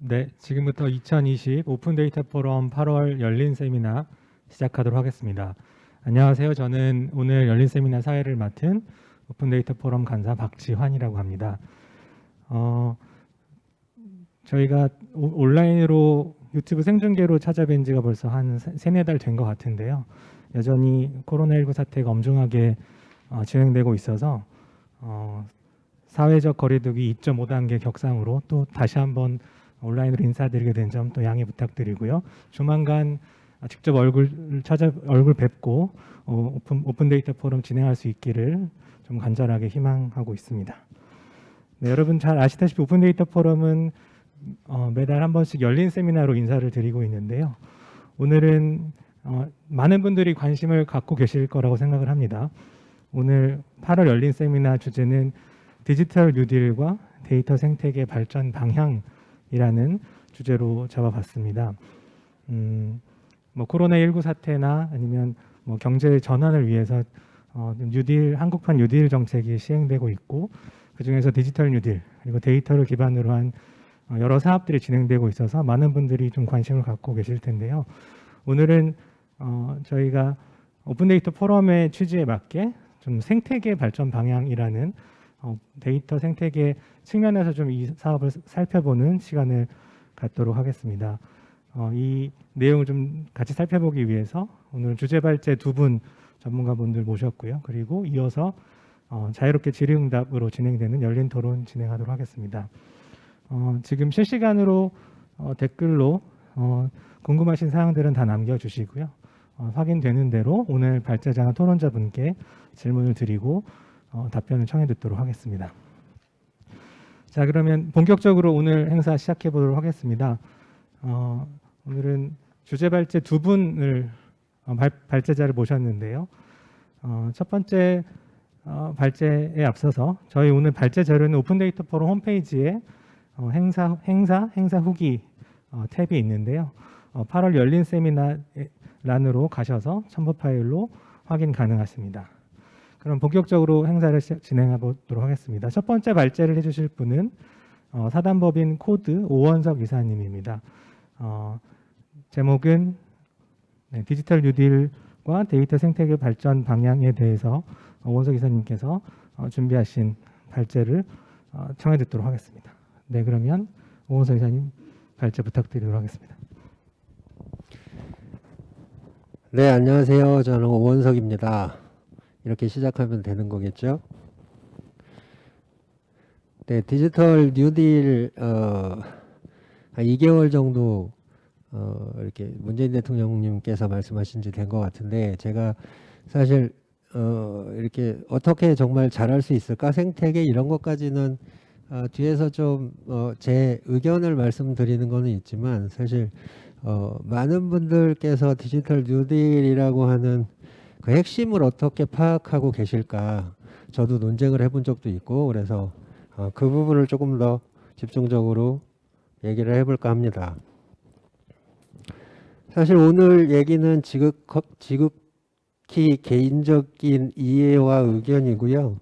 네, 지금부터 2020 오픈 데이터 포럼 8월 열린 세미나 시작하도록 하겠습니다. 안녕하세요. 저는 오늘 열린 세미나 사회를 맡은 오픈 데이터 포럼 간사 박지환이라고 합니다. 저희가 온라인으로 유튜브 생중계로 찾아뵌 지가 벌써 한 세네 달 된 것 같은데요. 여전히 코로나19 사태가 엄중하게 진행되고 있어서 사회적 거리두기 2.5단계 격상으로 또 다시 한번 온라인으로 인사드리게 된 점 또 양해 부탁드리고요. 조만간 직접 얼굴 뵙고 오픈 데이터 포럼 진행할 수 있기를 좀 간절하게 희망하고 있습니다. 네, 여러분 잘 아시다시피 오픈 데이터 포럼은 매달 한 번씩 열린 세미나로 인사를 드리고 있는데요. 오늘은 많은 분들이 관심을 갖고 계실 거라고 생각을 합니다. 오늘 8월 열린 세미나 주제는 디지털 뉴딜과 데이터 생태계 발전 방향이라는 주제로 잡아봤습니다. 코로나19 사태나 아니면 경제 전환을 위해서 한국판 뉴딜 정책이 시행되고 있고, 그중에서 디지털 뉴딜 그리고 데이터를 기반으로 한 여러 사업들이 진행되고 있어서 많은 분들이 좀 관심을 갖고 계실 텐데요. 오늘은 저희가 오픈 데이터 포럼의 취지에 맞게 좀 생태계 발전 방향이라는 데이터 생태계 측면에서 좀 이 사업을 살펴보는 시간을 갖도록 하겠습니다. 이 내용을 좀 같이 살펴보기 위해서 오늘 주제 발제 두 분 전문가분들 모셨고요. 그리고 이어서 자유롭게 질의응답으로 진행되는 열린 토론 진행하도록 하겠습니다. 지금 실시간으로 댓글로 궁금하신 사항들은 다 남겨주시고요. 확인되는 대로 오늘 발제자나 토론자분께 질문을 드리고 답변을 청해 듣도록 하겠습니다. 자, 그러면 본격적으로 오늘 행사 시작해 보도록 하겠습니다. 오늘은 주제 발제 두 분을 발제자를 모셨는데요. 첫 번째 발제에 앞서서 저희 오늘 발제 자료는 오픈 데이터 포럼 홈페이지에 행사 후기 탭이 있는데요. 8월 열린 세미나 란으로 가셔서 첨부 파일로 확인 가능하십니다. 그럼 본격적으로 행사를 진행해 보도록 하겠습니다. 첫 번째 발제를 해주실 분은 사단법인 코드 오원석 이사님입니다. 제목은 디지털 뉴딜과 데이터 생태계 발전 방향에 대해서 오원석 이사님께서 준비하신 발제를 청해 듣도록 하겠습니다. 네, 그러면 오원석 이사님 발제 부탁드리도록 하겠습니다. 네, 안녕하세요. 저는 오원석입니다. 이렇게 시작하면 되는 거겠죠? 네, 디지털 뉴딜 한 2개월 정도 이렇게 문재인 대통령님께서 말씀하신 지 된 것 같은데, 제가 사실 이렇게 어떻게 정말 잘할 수 있을까? 생태계 이런 것까지는 뒤에서 좀 제 의견을 말씀드리는 거는 있지만, 사실 많은 분들께서 디지털 뉴딜이라고 하는 그 핵심을 어떻게 파악하고 계실까, 저도 논쟁을 해본 적도 있고, 그래서 그 부분을 조금 더 집중적으로 얘기를 해볼까 합니다. 사실 오늘 얘기는 지극히 개인적인 이해와 의견이고요.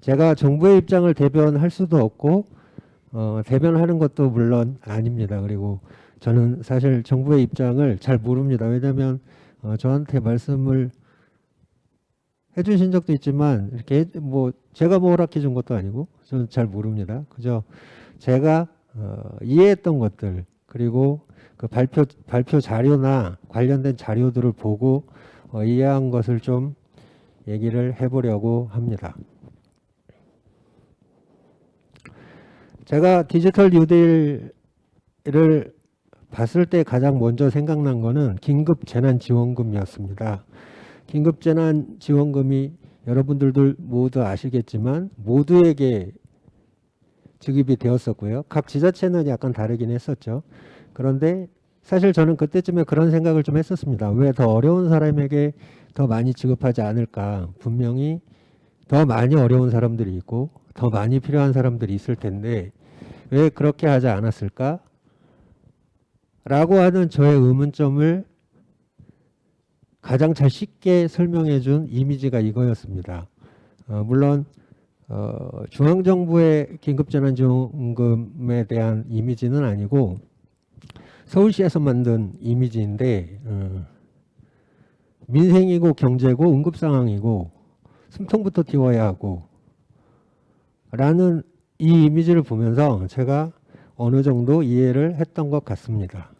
제가 정부의 입장을 대변할 수도 없고 대변하는 것도 물론 아닙니다. 그리고 저는 사실 정부의 입장을 잘 모릅니다. 왜냐하면 저한테 말씀을 해주신 적도 있지만 이렇게 제가 허락해 준 것도 아니고 저는 잘 모릅니다. 그저 제가 이해했던 것들, 그리고 그 발표 자료나 관련된 자료들을 보고 이해한 것을 좀 얘기를 해보려고 합니다. 제가 디지털 뉴딜을 봤을 때 가장 먼저 생각난 거는 긴급재난지원금이었습니다. 긴급재난지원금이 여러분들도 모두 아시겠지만 모두에게 지급이 되었었고요. 각 지자체는 약간 다르긴 했었죠. 그런데 사실 저는 그때쯤에 그런 생각을 좀 했었습니다. 왜 더 어려운 사람에게 더 많이 지급하지 않을까? 분명히 더 많이 어려운 사람들이 있고 더 많이 필요한 사람들이 있을 텐데 왜 그렇게 하지 않았을까? 라고 하는 저의 의문점을 가장 잘 쉽게 설명해 준 이미지가 이거였습니다. 물론 중앙정부의 긴급재난지원금에 대한 이미지는 아니고 서울시에서 만든 이미지인데 민생이고 경제고 응급상황이고 숨통부터 틔워야 하고 라는 이 이미지를 보면서 제가 어느 정도 이해를 했던 것 같습니다.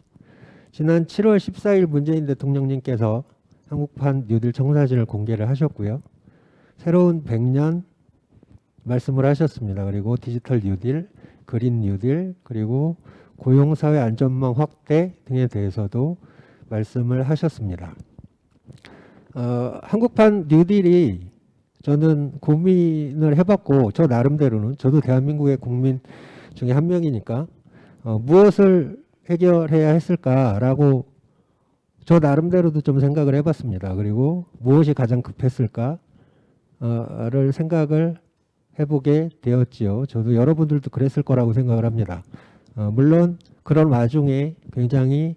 지난 7월 14일 문재인 대통령님께서 한국판 뉴딜 청사진을 공개를 하셨고요. 새로운 100년 말씀을 하셨습니다. 그리고 디지털 뉴딜, 그린 뉴딜, 그리고 고용사회 안전망 확대 등에 대해서도 말씀을 하셨습니다. 한국판 뉴딜이 저는 고민을 해봤고 저 나름대로는 저도 대한민국의 국민 중에 한 명이니까 무엇을 해결해야 했을까라고 저 나름대로도 좀 생각을 해봤습니다. 그리고 무엇이 가장 급했을까를 생각을 해보게 되었지요. 저도 여러분들도 그랬을 거라고 생각을 합니다. 물론 그런 와중에 굉장히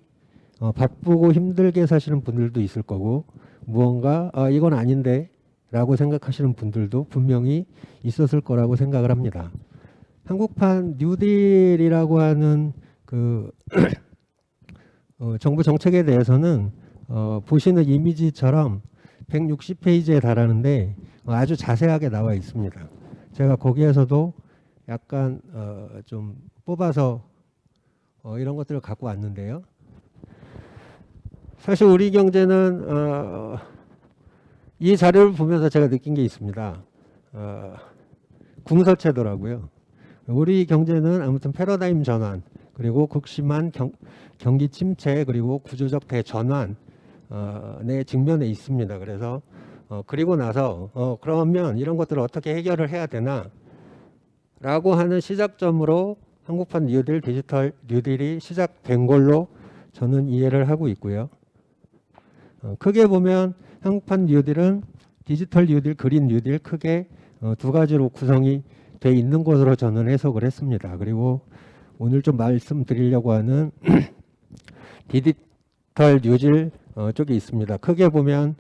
바쁘고 힘들게 사시는 분들도 있을 거고 무언가 이건 아닌데 라고 생각하시는 분들도 분명히 있었을 거라고 생각을 합니다. 한국판 뉴딜이라고 하는 그 정부 정책에 대해서는 보시는 이미지처럼 160페이지에 달하는데 아주 자세하게 나와 있습니다. 제가 거기에서도 약간 좀 뽑아서 이런 것들을 갖고 왔는데요. 사실 우리 경제는 이 자료를 보면서 제가 느낀 게 있습니다. 궁서체더라고요. 우리 경제는 아무튼 패러다임 전환, 그리고 극심한 경기 침체, 그리고 구조적 대전환에 직면해 있습니다. 그래서 그리고 나서 그러면 이런 것들을 어떻게 해결을 해야 되나 라고 하는 시작점으로 한국판 뉴딜, 디지털 뉴딜이 시작된 걸로 저는 이해를 하고 있고요. 크게 보면 한국판 뉴딜은 디지털 뉴딜, 그린 뉴딜 크게 두 가지로 구성이 돼 있는 것으로 저는 해석을 했습니다. 그리고 오늘 좀 말씀드리려고 하는 디지털 뉴딜 쪽이 있습니다. 크게 보면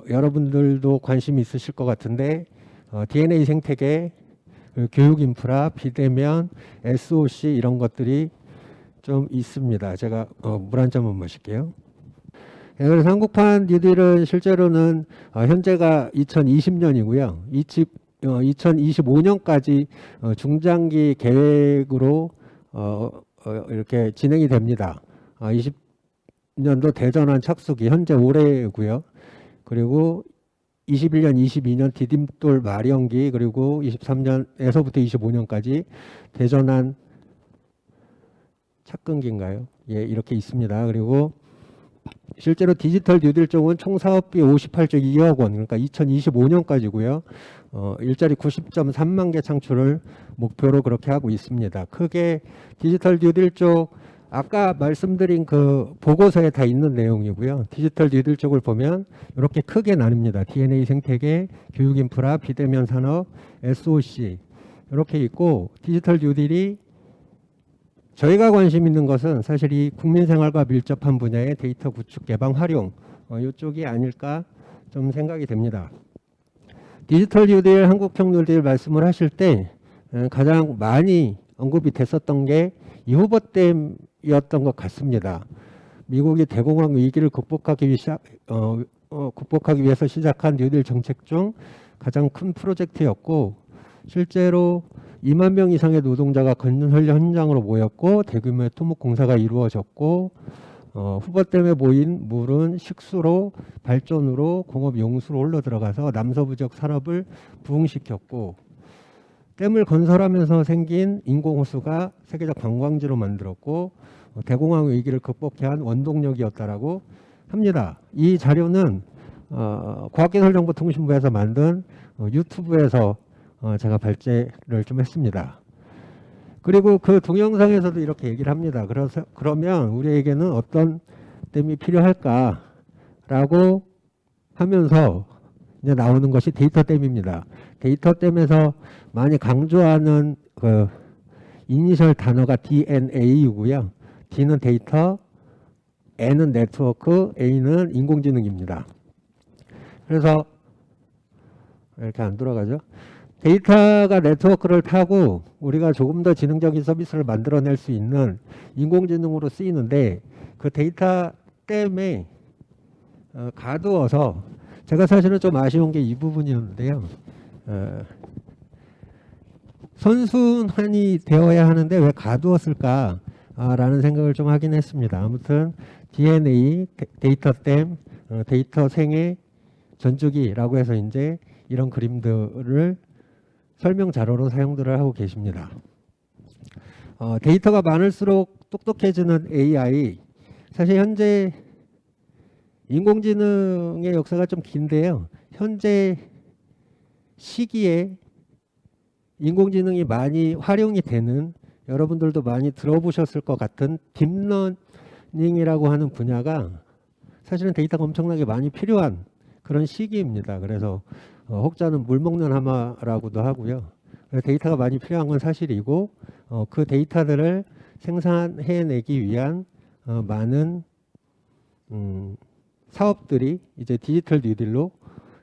여러분들도 관심 있으실 것 같은데 DNA 생태계, 교육 인프라, 비대면, SOC 이런 것들이 좀 있습니다. 제가 물 한 잔만 마실게요. 그래서 한국판 뉴딜은 실제로는 현재가 2020년이고요. 2025년까지 중장기 계획으로 이렇게 진행이 됩니다. 20년도 대전환 착수기 현재 올해고요. 그리고 21년, 22년 디딤돌 마련기, 그리고 23년에서부터 25년까지 대전환 착근기인가요? 예, 이렇게 있습니다. 그리고 실제로 디지털 뉴딜 쪽은 총 사업비 58조 2억 원, 그러니까 2025년까지고요. 일자리 90.3만 개 창출을 목표로 그렇게 하고 있습니다. 크게 디지털 뉴딜 쪽 아까 말씀드린 그 보고서에 다 있는 내용이고요. 디지털 뉴딜 쪽을 보면 이렇게 크게 나뉩니다. DNA 생태계, 교육 인프라, 비대면 산업, SOC 이렇게 있고 디지털 뉴딜이 저희가 관심 있는 것은 사실 이 국민생활과 밀접한 분야의 데이터 구축, 개방, 활용 이쪽이 아닐까 좀 생각이 됩니다. 디지털 뉴딜, 한국형 뉴딜 말씀을 하실 때 가장 많이 언급이 됐었던 게 이 후보 때였던 것 같습니다. 미국이 대공황 위기를 극복하기 위해서 시작한 뉴딜 정책 중 가장 큰 프로젝트였고 실제로 2만 명 이상의 노동자가 건설 현장으로 모였고 대규모의 토목 공사가 이루어졌고 후보 때문에 모인 물은 식수로 발전으로 공업 용수로 흘러 들어가서 남서부지역 산업을 부흥시켰고 댐을 건설하면서 생긴 인공호수가 세계적 관광지로 만들었고 대공황 위기를 극복해 한 원동력이었다라고 합니다. 이 자료는 과학기술정보통신부에서 만든 유튜브에서 제가 발제를 좀 했습니다. 그리고 그 동영상에서도 이렇게 얘기를 합니다. 그러면 우리에게는 어떤 댐이 필요할까라고 하면서 이제 나오는 것이 데이터 댐입니다. 데이터 댐에서 많이 강조하는 그 이니셜 단어가 DNA이고요. D는 데이터, N은 네트워크, A는 인공지능입니다. 그래서 이렇게 안 돌아가죠. 데이터가 네트워크를 타고 우리가 조금 더 지능적인 서비스를 만들어낼 수 있는 인공지능으로 쓰이는데 그 데이터 때문에 가두어서 제가 사실은 좀 아쉬운 게 이 부분이었는데요. 선순환이 되어야 하는데 왜 가두었을까라는 생각을 좀 하긴 했습니다. 아무튼 DNA, 데이터댐, 데이터 생애, 전주기라고 해서 이제 이런 그림들을 설명 자료로 사용들을 하고 계십니다. 데이터가 많을수록 똑똑해지는 AI. 사실 현재 인공지능의 역사가 좀 긴데요. 현재 시기에 인공지능이 많이 활용이 되는, 여러분들도 많이 들어보셨을 것 같은 딥러닝이라고 하는 분야가 사실은 데이터가 엄청나게 많이 필요한 그런 시기입니다. 그래서 혹자는 물 먹는 하마라고도 하고요. 데이터가 많이 필요한 건 사실이고 그 데이터들을 생산해내기 위한 많은 사업들이 이제 디지털 뉴딜로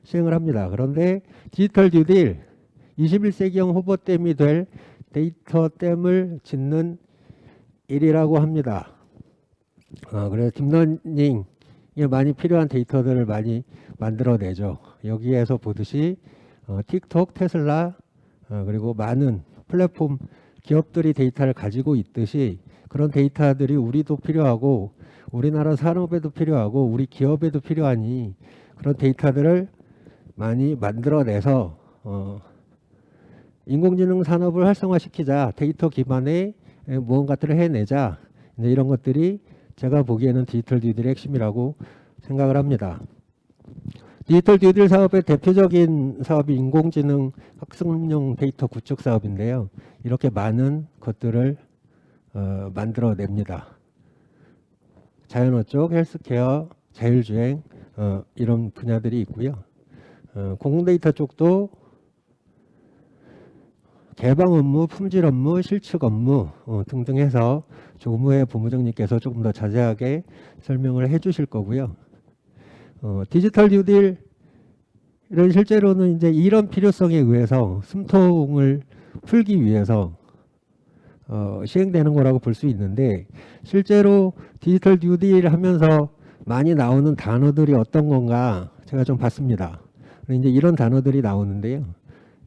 시행을 합니다. 그런데 디지털 뉴딜 21세기형 호버댐이 될 데이터댐을 짓는 일이라고 합니다. 그래서 딥러닝에 많이 필요한 데이터들을 많이 만들어내죠. 여기에서 보듯이 틱톡, 테슬라 그리고 많은 플랫폼 기업들이 데이터를 가지고 있듯이 그런 데이터들이 우리도 필요하고 우리나라 산업에도 필요하고 우리 기업에도 필요하니 그런 데이터들을 많이 만들어내서 인공지능 산업을 활성화시키자, 데이터 기반의 무언가들을 해내자, 이런 것들이 제가 보기에는 디지털 뉴딜의 핵심이라고 생각을 합니다. 디지털 뉴딜 사업의 대표적인 사업이 인공지능 학습용 데이터 구축 사업인데요. 이렇게 많은 것들을 만들어냅니다. 자연어 쪽, 헬스케어, 자율주행 이런 분야들이 있고요. 공공데이터 쪽도 개방 업무, 품질 업무, 실측 업무 등등 해서 조금 후에 본부장님께서 조금 더 자세하게 설명을 해 주실 거고요. 디지털 뉴딜은 실제로는 이제 이런 필요성에 의해서 숨통을 풀기 위해서 시행되는 거라고 볼 수 있는데 실제로 디지털 뉴딜 하면서 많이 나오는 단어들이 어떤 건가 제가 좀 봤습니다. 이제 이런 단어들이 나오는데요.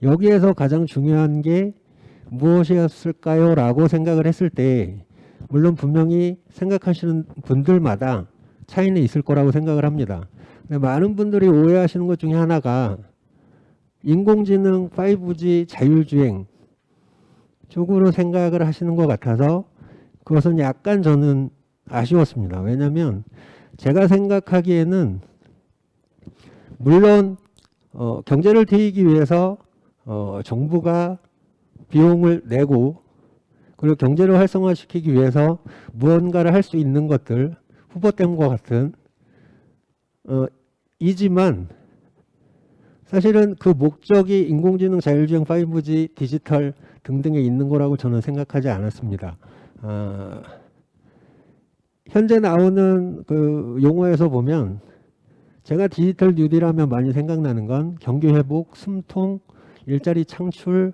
여기에서 가장 중요한 게 무엇이었을까요? 라고 생각을 했을 때 물론 분명히 생각하시는 분들마다 차이는 있을 거라고 생각을 합니다. 근데 많은 분들이 오해하시는 것 중에 하나가 인공지능, 5G, 자율주행 쪽으로 생각을 하시는 것 같아서 그것은 약간 저는 아쉬웠습니다. 왜냐하면 제가 생각하기에는 물론 경제를 튀기 위해서 정부가 비용을 내고 그리고 경제를 활성화시키기 위해서 무언가를 할 수 있는 것들 후보댐과 같은 이지만 사실은 그 목적이 인공지능, 자율주행, 5G, 디지털 등등에 있는 거라고 저는 생각하지 않았습니다. 현재 나오는 그 용어에서 보면 제가 디지털 뉴딜 하면 많이 생각나는 건 경기 회복, 숨통, 일자리 창출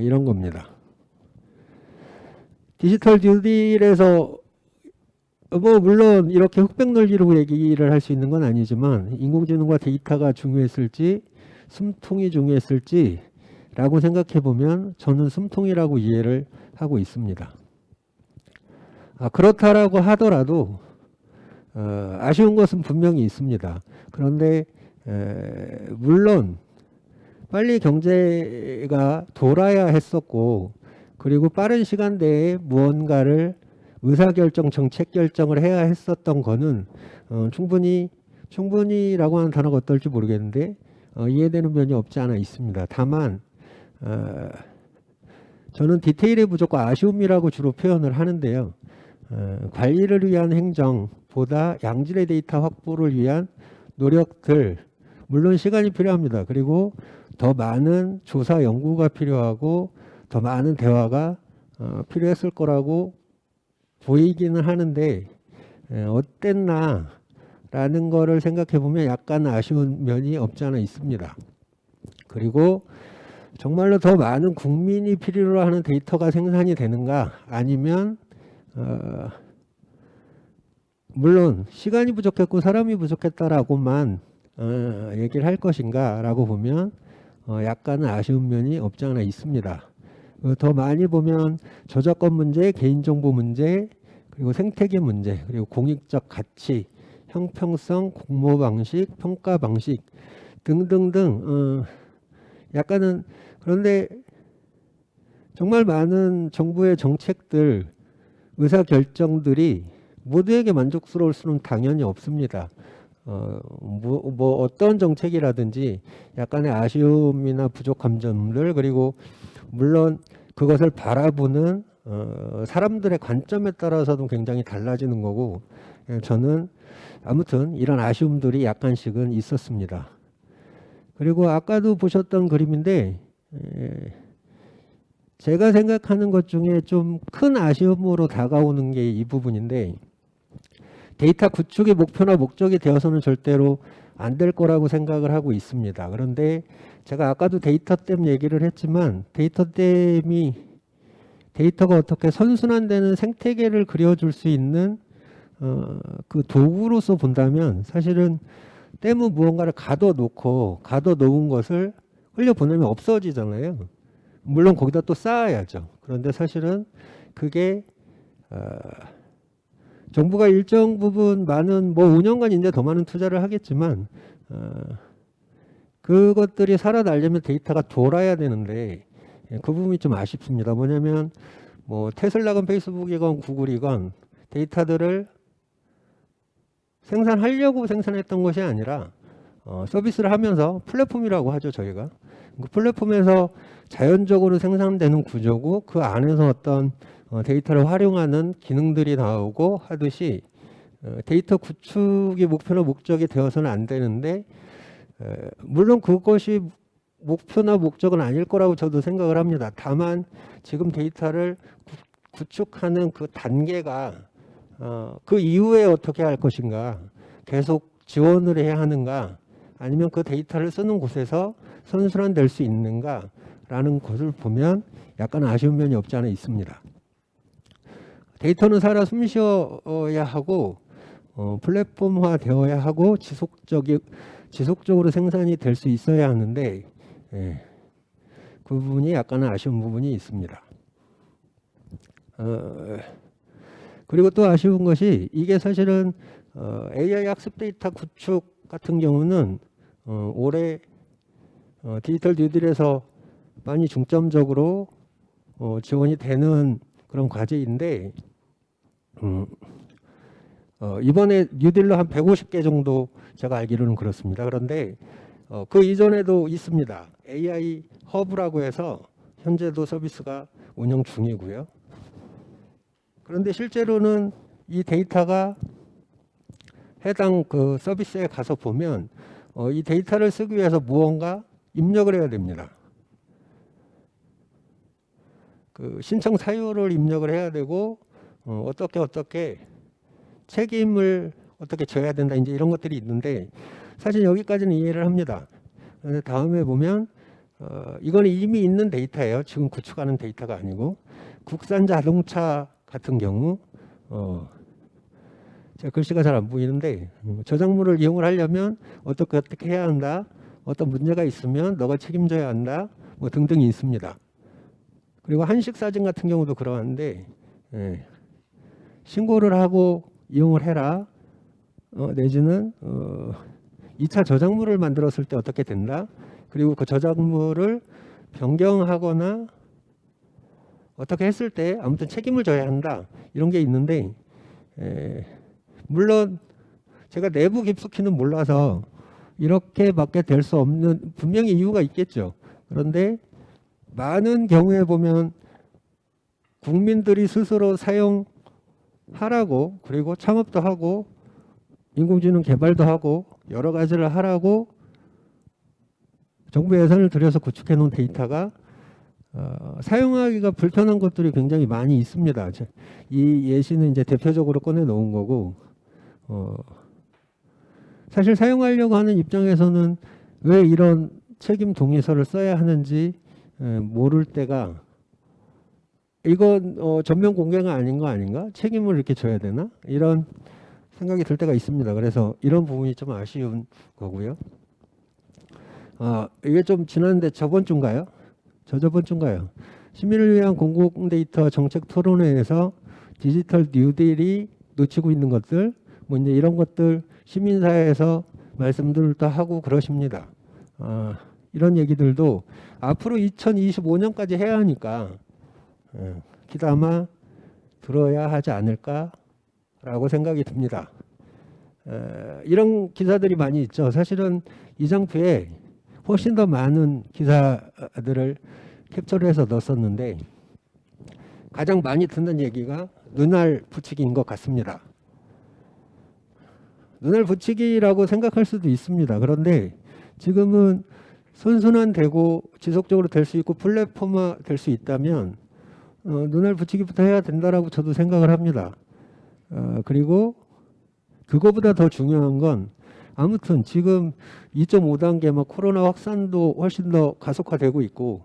이런 겁니다. 디지털 뉴딜에서 뭐 물론 이렇게 흑백 논리로 얘기를 할 수 있는 건 아니지만 인공지능과 데이터가 중요했을지 숨통이 중요했을지 라고 생각해 보면 저는 숨통이라고 이해를 하고 있습니다. 그렇다라고 하더라도 아쉬운 것은 분명히 있습니다. 그런데 물론 빨리 경제가 돌아야 했었고 그리고 빠른 시간 내에 무언가를 의사결정, 정책 결정을 해야 했었던 거는 충분히라고 하는 단어가 어떨지 모르겠는데 이해되는 면이 없지 않아 있습니다. 다만 저는 디테일의 부족과 아쉬움이라고 주로 표현을 하는데요. 관리를 위한 행정보다 양질의 데이터 확보를 위한 노력들 물론 시간이 필요합니다. 그리고 더 많은 조사 연구가 필요하고 더 많은 대화가 필요했을 거라고 보이기는 하는데 어땠나 라는 거를 생각해 보면 약간 아쉬운 면이 없지 않아 있습니다. 그리고 정말로 더 많은 국민이 필요로 하는 데이터가 생산이 되는가, 아니면 물론 시간이 부족했고 사람이 부족했다라고만 얘기를 할 것인가라고 보면 약간은 아쉬운 면이 없지 않아 있습니다. 더 많이 보면 저작권 문제, 개인정보 문제, 그리고 생태계 문제, 그리고 공익적 가치, 형평성, 공모 방식, 평가 방식 등등등 약간은, 그런데 정말 많은 정부의 정책들, 의사결정들이 모두에게 만족스러울 수는 당연히 없습니다. 뭐 어떤 정책이라든지 약간의 아쉬움이나 부족한 점들, 그리고 물론 그것을 바라보는 사람들의 관점에 따라서도 굉장히 달라지는 거고, 저는 아무튼 이런 아쉬움들이 약간씩은 있었습니다. 그리고 아까도 보셨던 그림인데 제가 생각하는 것 중에 좀 큰 아쉬움으로 다가오는 게 이 부분인데, 데이터 구축의 목표나 목적이 되어서는 절대로 안 될 거라고 생각을 하고 있습니다. 그런데 제가 아까도 데이터댐 얘기를 했지만, 데이터가 어떻게 선순환되는 생태계를 그려줄 수 있는 그 도구로서 본다면, 사실은 댐은 무언가를 가둬놓은 것을 흘려보내면 없어지잖아요. 물론 거기다 또 쌓아야죠. 그런데 사실은 그게 정부가 일정 부분 많은, 뭐 5년간 이제 더 많은 투자를 하겠지만 그것들이 살아나려면 데이터가 돌아야 되는데, 그 부분이 좀 아쉽습니다. 뭐냐면 뭐 테슬라건 페이스북이건 구글이건 데이터들을 생산하려고 생산했던 것이 아니라 서비스를 하면서, 플랫폼이라고 하죠 저희가, 그 플랫폼에서 자연적으로 생산되는 구조고, 그 안에서 어떤 데이터를 활용하는 기능들이 나오고 하듯이 데이터 구축이 목표나 목적이 되어서는 안 되는데, 물론 그것이 목표나 목적은 아닐 거라고 저도 생각을 합니다. 다만 지금 데이터를 구축하는 그 단계가 그 이후에 어떻게 할 것인가, 계속 지원을 해야 하는가, 아니면 그 데이터를 쓰는 곳에서 선순환될 수 있는가 라는 것을 보면 약간 아쉬운 면이 없지 않아 있습니다. 데이터는 살아 숨쉬어야 하고 플랫폼화 되어야 하고 지속적으로 생산이 될 수 있어야 하는데, 그 부분이 약간은 아쉬운 부분이 있습니다. 그리고 또 아쉬운 것이, 이게 사실은 AI 학습 데이터 구축 같은 경우는 올해 디지털 뉴딜에서 많이 중점적으로 지원이 되는 그런 과제인데, 이번에 뉴딜로 한 150개 정도 제가 알기로는 그렇습니다. 그런데 그 이전에도 있습니다. AI 허브라고 해서 현재도 서비스가 운영 중이고요. 그런데 실제로는 이 데이터가 해당 그 서비스에 가서 보면 이 데이터를 쓰기 위해서 무언가 입력을 해야 됩니다. 그 신청 사유를 입력을 해야 되고, 어떻게 책임을 어떻게 져야 된다, 이제 이런 것들이 있는데, 사실 여기까지는 이해를 합니다. 그런데 다음에 보면 이거는 이미 있는 데이터예요. 지금 구축하는 데이터가 아니고, 국산 자동차 같은 경우 제가 글씨가 잘 안 보이는데, 저작물을 이용을 하려면 어떻게 해야 한다, 어떤 문제가 있으면 너가 책임져야 한다, 뭐 등등이 있습니다. 그리고 한식 사진 같은 경우도 그러한데, 신고를 하고 이용을 해라, 내지는 2차 저작물을 만들었을 때 어떻게 된다, 그리고 그 저작물을 변경하거나 어떻게 했을 때 아무튼 책임을 져야 한다, 이런 게 있는데, 물론 제가 내부 깊숙이는 몰라서 이렇게밖에 될 수 없는, 분명히 이유가 있겠죠. 그런데 많은 경우에 보면 국민들이 스스로 사용하라고, 그리고 창업도 하고 인공지능 개발도 하고 여러 가지를 하라고 정부 예산을 들여서 구축해 놓은 데이터가 사용하기가 불편한 것들이 굉장히 많이 있습니다. 이 예시는 이제 대표적으로 꺼내 놓은 거고, 사실 사용하려고 하는 입장에서는 왜 이런 책임 동의서를 써야 하는지 모를 때가 이건 전면 공개가 아닌 거 아닌가? 책임을 이렇게 져야 되나? 이런 생각이 들 때가 있습니다. 그래서 이런 부분이 좀 아쉬운 거고요. 이게 좀 지났는데 저번 주인가요? 저번 주인가요? 시민을 위한 공공 데이터 정책 토론회에서 디지털 뉴딜이 놓치고 있는 것들, 뭐 이제 이런 것들 시민사회에서 말씀들도 하고 그러십니다. 이런 얘기들도 앞으로 2025년까지 해야 하니까 귀담아 들어야 하지 않을까라고 생각이 듭니다. 이런 기사들이 많이 있죠. 사실은 이장표에 훨씬 더 많은 기사들을 캡처를 해서 넣었었는데 가장 많이 듣는 얘기가 눈알 붙이기인 것 같습니다. 눈알 붙이기라고 생각할 수도 있습니다. 그런데 지금은 선순환되고 지속적으로 될 수 있고 플랫폼화 될 수 있다면 눈알 붙이기부터 해야 된다라고 저도 생각을 합니다. 그리고 그거보다 더 중요한 건 아무튼 지금 2.5단계 막 코로나 확산도 훨씬 더 가속화되고 있고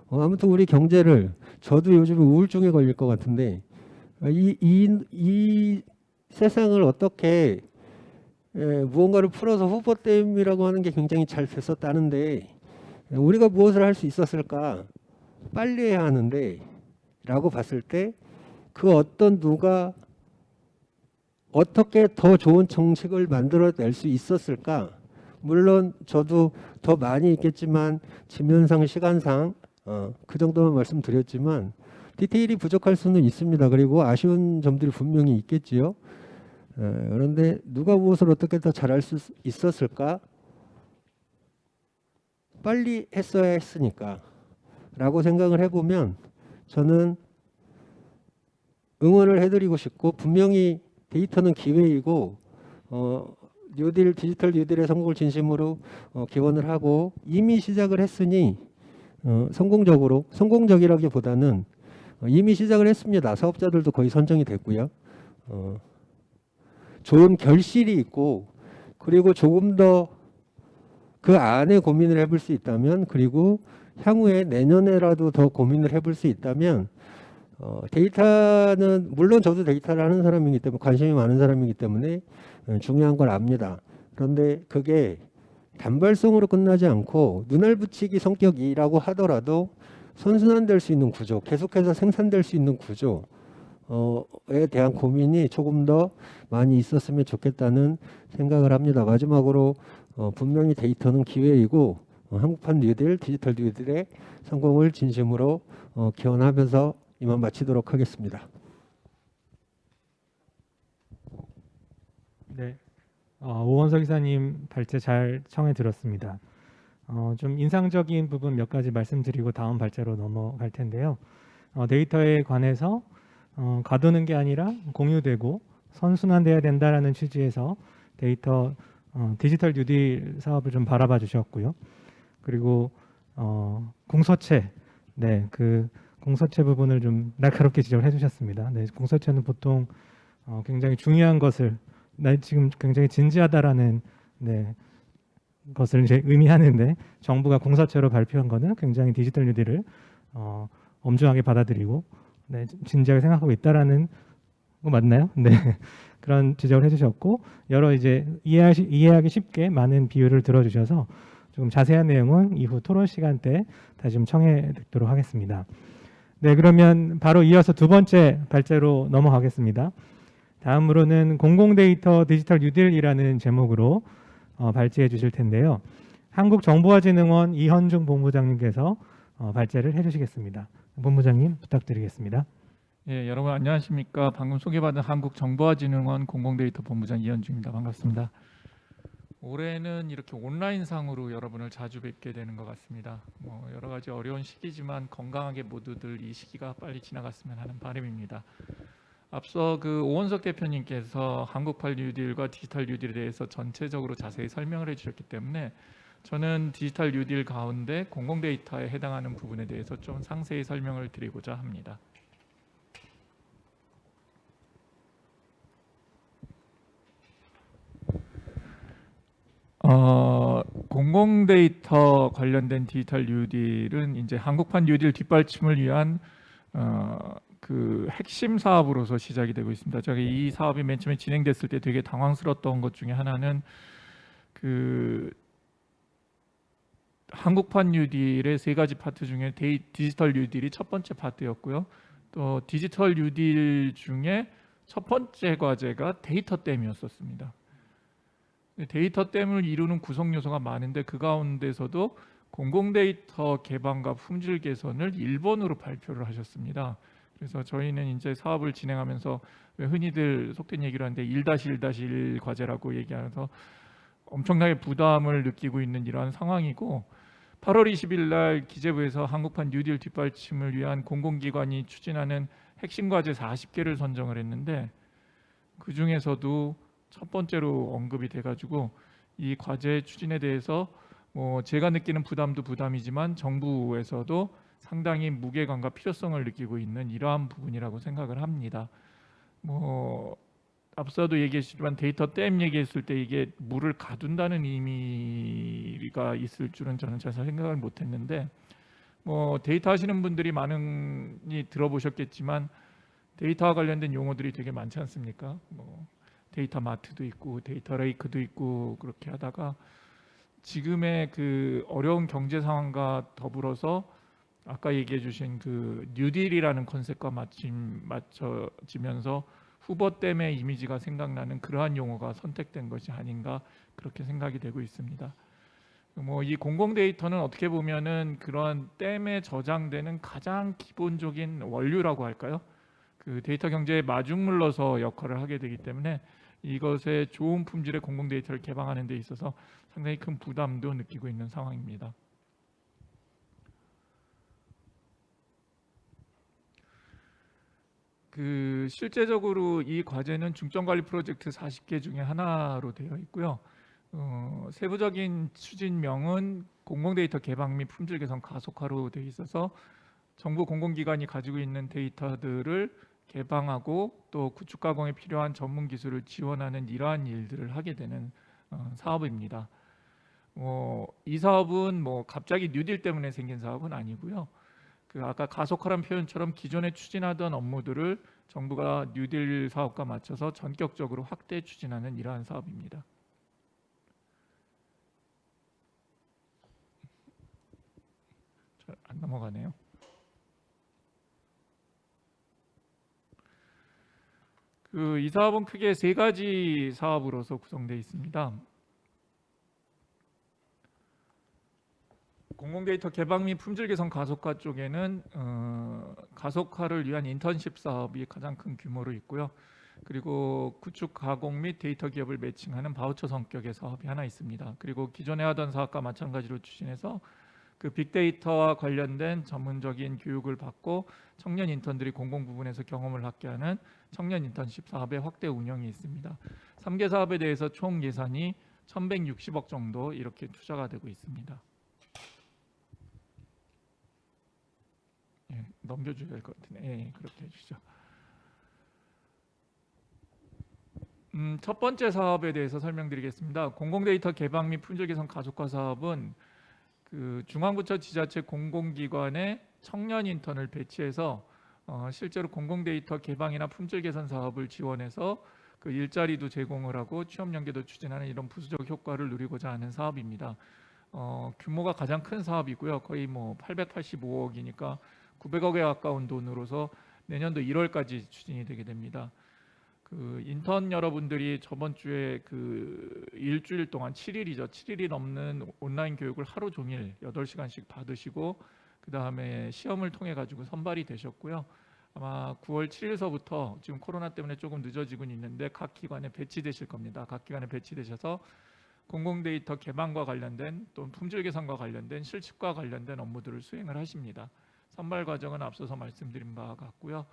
아무튼 우리 경제를 저도 요즘 우울증에 걸릴 것 같은데 이 세상을 어떻게 무언가를 풀어서 후보댐이라고 하는 게 굉장히 잘 됐었다는데 우리가 무엇을 할 수 있었을까 빨리 해야 하는데 라고 봤을 때 그 어떤 누가 어떻게 더 좋은 정책을 만들어낼 수 있었을까? 물론 저도 더 많이 있겠지만 지면상 시간상 그 정도만 말씀드렸지만 디테일이 부족할 수는 있습니다. 그리고 아쉬운 점들이 분명히 있겠지요. 그런데 누가 무엇을 어떻게 더 잘할 수 있었을까? 빨리 했어야 했으니까 라고 생각을 해보면 저는 응원을 해드리고 싶고 분명히 데이터는 기회이고 뉴딜 디지털 뉴딜의 성공을 진심으로 기원을 하고 이미 시작을 했으니 성공적이라기보다는 이미 시작을 했습니다. 사업자들도 거의 선정이 됐고요. 좋은 결실이 있고 그리고 조금 더 그 안에 고민을 해볼 수 있다면 그리고 향후에 내년에라도 더 고민을 해볼 수 있다면 데이터는 물론 저도 데이터를 하는 사람이기 때문에 관심이 많은 사람이기 때문에 중요한 걸 압니다. 그런데 그게 단발성으로 끝나지 않고 눈알 붙이기 성격이라고 하더라도 선순환될 수 있는 구조, 계속해서 생산될 수 있는 구조에 대한 고민이 조금 더 많이 있었으면 좋겠다는 생각을 합니다. 마지막으로 분명히 데이터는 기회이고 한국판 뉴딜, 디지털 뉴딜의 성공을 진심으로 기원하면서 이만 마치도록 하겠습니다. 네, 오원석 이사님 발제 잘 청해 들었습니다. 좀 인상적인 부분 몇 가지 말씀드리고 다음 발제로 넘어갈 텐데요. 데이터에 관해서 가두는 게 아니라 공유되고 선순환돼야 된다라는 취지에서 데이터 디지털 뉴딜 사업을 좀 바라봐 주셨고요. 그리고 공서체, 네, 그 공서체 부분을 좀 날카롭게 지적을 해주셨습니다. 네, 공서체는 보통 굉장히 중요한 것을 지금 굉장히 진지하다라는 것을 이제 의미하는데 정부가 공서체로 발표한 거는 굉장히 디지털 뉴딜을 엄중하게 받아들이고 진지하게 생각하고 있다라는 거 맞나요? 네. 그런 지적을 해주셨고 여러 이제 이해하기 쉽게 많은 비유를 들어주셔서 조금 자세한 내용은 이후 토론 시간 때 다시 좀 청해 듣도록 하겠습니다. 네, 그러면 바로 이어서 두 번째 발제로 넘어가겠습니다. 다음으로는 공공데이터 디지털 뉴딜이라는 제목으로 발제해 주실 텐데요. 한국정보화진흥원 이현중 본부장님께서 발제를 해주시겠습니다. 본부장님 부탁드리겠습니다. 예, 여러분 안녕하십니까. 방금 소개받은 한국정보화진흥원 공공데이터 본부장 이현중입니다. 반갑습니다. 올해는 이렇게 온라인상으로 여러분을 자주 뵙게 되는 것 같습니다. 여러 가지 어려운 시기지만 건강하게 모두들 이 시기가 빨리 지나갔으면 하는 바람입니다. 앞서 그 오원석 대표님께서 한국판 뉴딜과 디지털 뉴딜에 대해서 전체적으로 자세히 설명을 해주셨기 때문에 저는 디지털 뉴딜 가운데 공공데이터에 해당하는 부분에 대해서 좀 상세히 설명을 드리고자 합니다. 공공 데이터 관련된 디지털 뉴딜은 이제 한국판 뉴딜 뒷받침을 위한 그 핵심 사업으로서 시작이 되고 있습니다. 제가 이 사업이 맨 처음에 진행됐을 때 되게 당황스러웠던 것 중에 하나는 그 한국판 뉴딜의 세 가지 파트 중에 디지털 뉴딜이 첫 번째 파트였고요. 또 디지털 뉴딜 중에 첫 번째 과제가 데이터 댐이었었습니다. 데이터 댐을 이루는 구성 요소가 많은데 그 가운데서도 공공 데이터 개방과 품질 개선을 1번으로 발표를 하셨습니다. 그래서 저희는 이제 사업을 진행하면서 왜 흔히들 속된 얘기를 하는데 1-1-1 과제라고 얘기하면서 엄청나게 부담을 느끼고 있는 이러한 상황이고, 8월 20일 날 기재부에서 한국판 뉴딜 뒷받침을 위한 공공기관이 추진하는 핵심 과제 40개를 선정을 했는데 그 중에서도 첫 번째로 언급이 돼가지고 이 과제 추진에 대해서 제가 느끼는 부담도 부담이지만 정부에서도 상당히 무게감과 필요성을 느끼고 있는 이러한 부분이라고 생각을 합니다. 앞서도 얘기했지만 데이터 댐 얘기했을 때 이게 물을 가둔다는 의미가 있을 줄은 저는 잘 생각을 못했는데, 데이터 하시는 분들이 많이 들어보셨겠지만 데이터와 관련된 용어들이 되게 많지 않습니까? 데이터 마트도 있고 데이터 레이크도 있고, 그렇게 하다가 지금의 그 어려운 경제 상황과 더불어서 아까 얘기해 주신 그 뉴딜이라는 컨셉과 맞춰지면서 후보댐의 이미지가 생각나는 그러한 용어가 선택된 것이 아닌가, 그렇게 생각이 되고 있습니다. 이 공공 데이터는 어떻게 보면은 그러한 댐에 저장되는 가장 기본적인 원료라고 할까요? 그 데이터 경제의 마중물로서 역할을 하게 되기 때문에 이것의 좋은 품질의 공공 데이터를 개방하는 데 있어서 상당히 큰 부담도 느끼고 있는 상황입니다. 그 실제적으로 이 과제는 중점관리 프로젝트 40개 중에 하나로 되어 있고요. 세부적인 추진명은 공공데이터 개방 및 품질 개선 가속화로 되어 있어서 정부 공공기관이 가지고 있는 데이터들을 개방하고 또 구축 가공에 필요한 전문 기술을 지원하는 이러한 일들을 하게 되는 사업입니다. 이 사업은 갑자기 뉴딜 때문에 생긴 사업은 아니고요. 그 아까 가속화란 표현처럼 기존에 추진하던 업무들을 정부가 뉴딜 사업과 맞춰서 전격적으로 확대 추진하는 이러한 사업입니다. 잘 안 넘어가네요. 이 사업은 크게 세 가지 사업으로서 구성되어 있습니다. 공공데이터 개방 및 품질 개선 가속화 쪽에는 가속화를 위한 인턴십 사업이 가장 큰 규모로 있고요. 그리고 구축 가공 및 데이터 기업을 매칭하는 바우처 성격의 사업이 하나 있습니다. 그리고 기존에 하던 사업과 마찬가지로 추진해서 그 빅데이터와 관련된 전문적인 교육을 받고 청년 인턴들이 공공 부분에서 경험을 갖게 하는 청년 인턴십 사업의 확대 운영이 있습니다. 3개 사업에 대해서 총 예산이 1,160억 정도 이렇게 투자가 되고 있습니다. 넘겨줘야 될 것 같은데, 그렇게 해주시죠. 첫 번째 사업에 대해서 설명드리겠습니다. 공공데이터 개방 및 품질 개선 가속화 사업은 그 중앙부처 지자체 공공기관에 청년 인턴을 배치해서 실제로 공공데이터 개방이나 품질 개선 사업을 지원해서 그 일자리도 제공을 하고 취업 연계도 추진하는 이런 부수적 효과를 누리고자 하는 사업입니다. 규모가 가장 큰 사업이고요. 거의 885억이니까 900억에 가까운 돈으로서 내년도 1월까지 추진이 되게 됩니다. 그 인턴 여러분들이 저번 주에 그 일주일 동안 7일이 넘는 온라인 교육을 하루 종일 8시간씩 받으시고 그 다음에 시험을 통해 가지고 선발이 되셨고요. 아마 9월 7일서부터 지금 코로나 때문에 조금 늦어지고 있는데 각 기관에 배치되실 겁니다. 각 기관에 배치되셔서 공공데이터 개방과 관련된 또는 품질 개선과 관련된 실습과 관련된 업무들을 수행을 하십니다. 선발 과정은 앞서서 말씀드린 바와 같고요.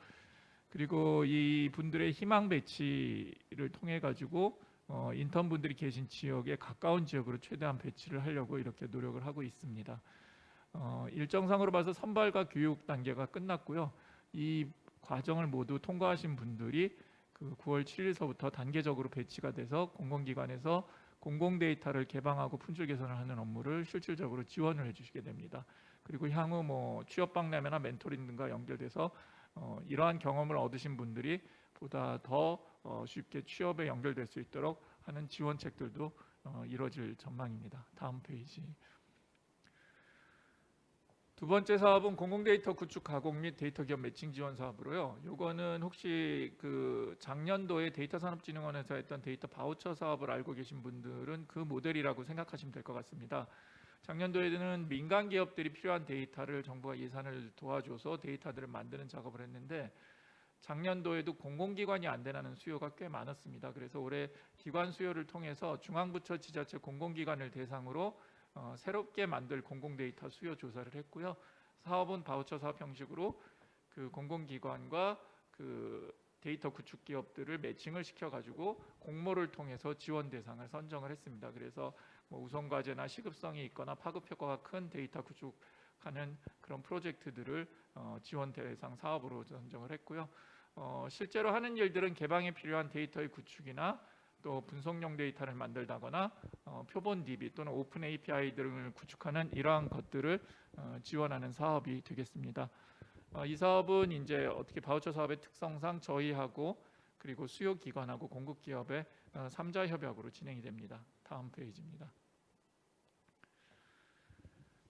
그리고 이 분들의 희망 배치를 통해 가지고 인턴 분들이 계신 지역에 가까운 지역으로 최대한 배치를 하려고 이렇게 노력을 하고 있습니다. 일정상으로 봐서 선발과 교육 단계가 끝났고요. 이 과정을 모두 통과하신 분들이 그 9월 7일서부터 단계적으로 배치가 돼서 공공기관에서 공공 데이터를 개방하고 품질 개선을 하는 업무를 실질적으로 지원을 해주시게 됩니다. 그리고 향후 뭐 취업 박람회나 멘토링 등과 연결돼서 이러한 경험을 얻으신 분들이 보다 더 쉽게 취업에 연결될 수 있도록 하는 지원책들도 이루어질 전망입니다. 다음 페이지. 두 번째 사업은 공공데이터 구축 가공 및 데이터 기업 매칭 지원 사업으로요. 요거는 혹시 그 작년도에 데이터산업진흥원에서 했던 데이터 바우처 사업을 알고 계신 분들은 그 모델이라고 생각하시면 될 것 같습니다. 작년도에는 민간 기업들이 필요한 데이터를 정부가 예산을 도와줘서 데이터들을 만드는 작업을 했는데 작년도에도 공공기관이 안 되는 수요가 꽤 많았습니다. 그래서 올해 기관 수요를 통해서 중앙부처 지자체 공공기관을 대상으로 새롭게 만들 공공데이터 수요 조사를 했고요. 사업은 바우처 사업 형식으로 그 공공기관과 그 데이터 구축 기업들을 매칭을 시켜가지고 공모를 통해서 지원 대상을 선정을 했습니다. 그래서 뭐 우선 과제나 시급성이 있거나 파급 효과가 큰 데이터 구축하는 그런 프로젝트들을 지원 대상 사업으로 선정을 했고요. 실제로 하는 일들은 개방에 필요한 데이터의 구축이나 또 분석용 데이터를 만들다거나 표본 DB 또는 오픈 API 등을 구축하는 이러한 것들을 지원하는 사업이 되겠습니다. 이 사업은 이제 어떻게 바우처 사업의 특성상 저희하고 그리고 수요 기관하고 공급 기업의 3자 협약으로 진행이 됩니다. 다음 페이지입니다.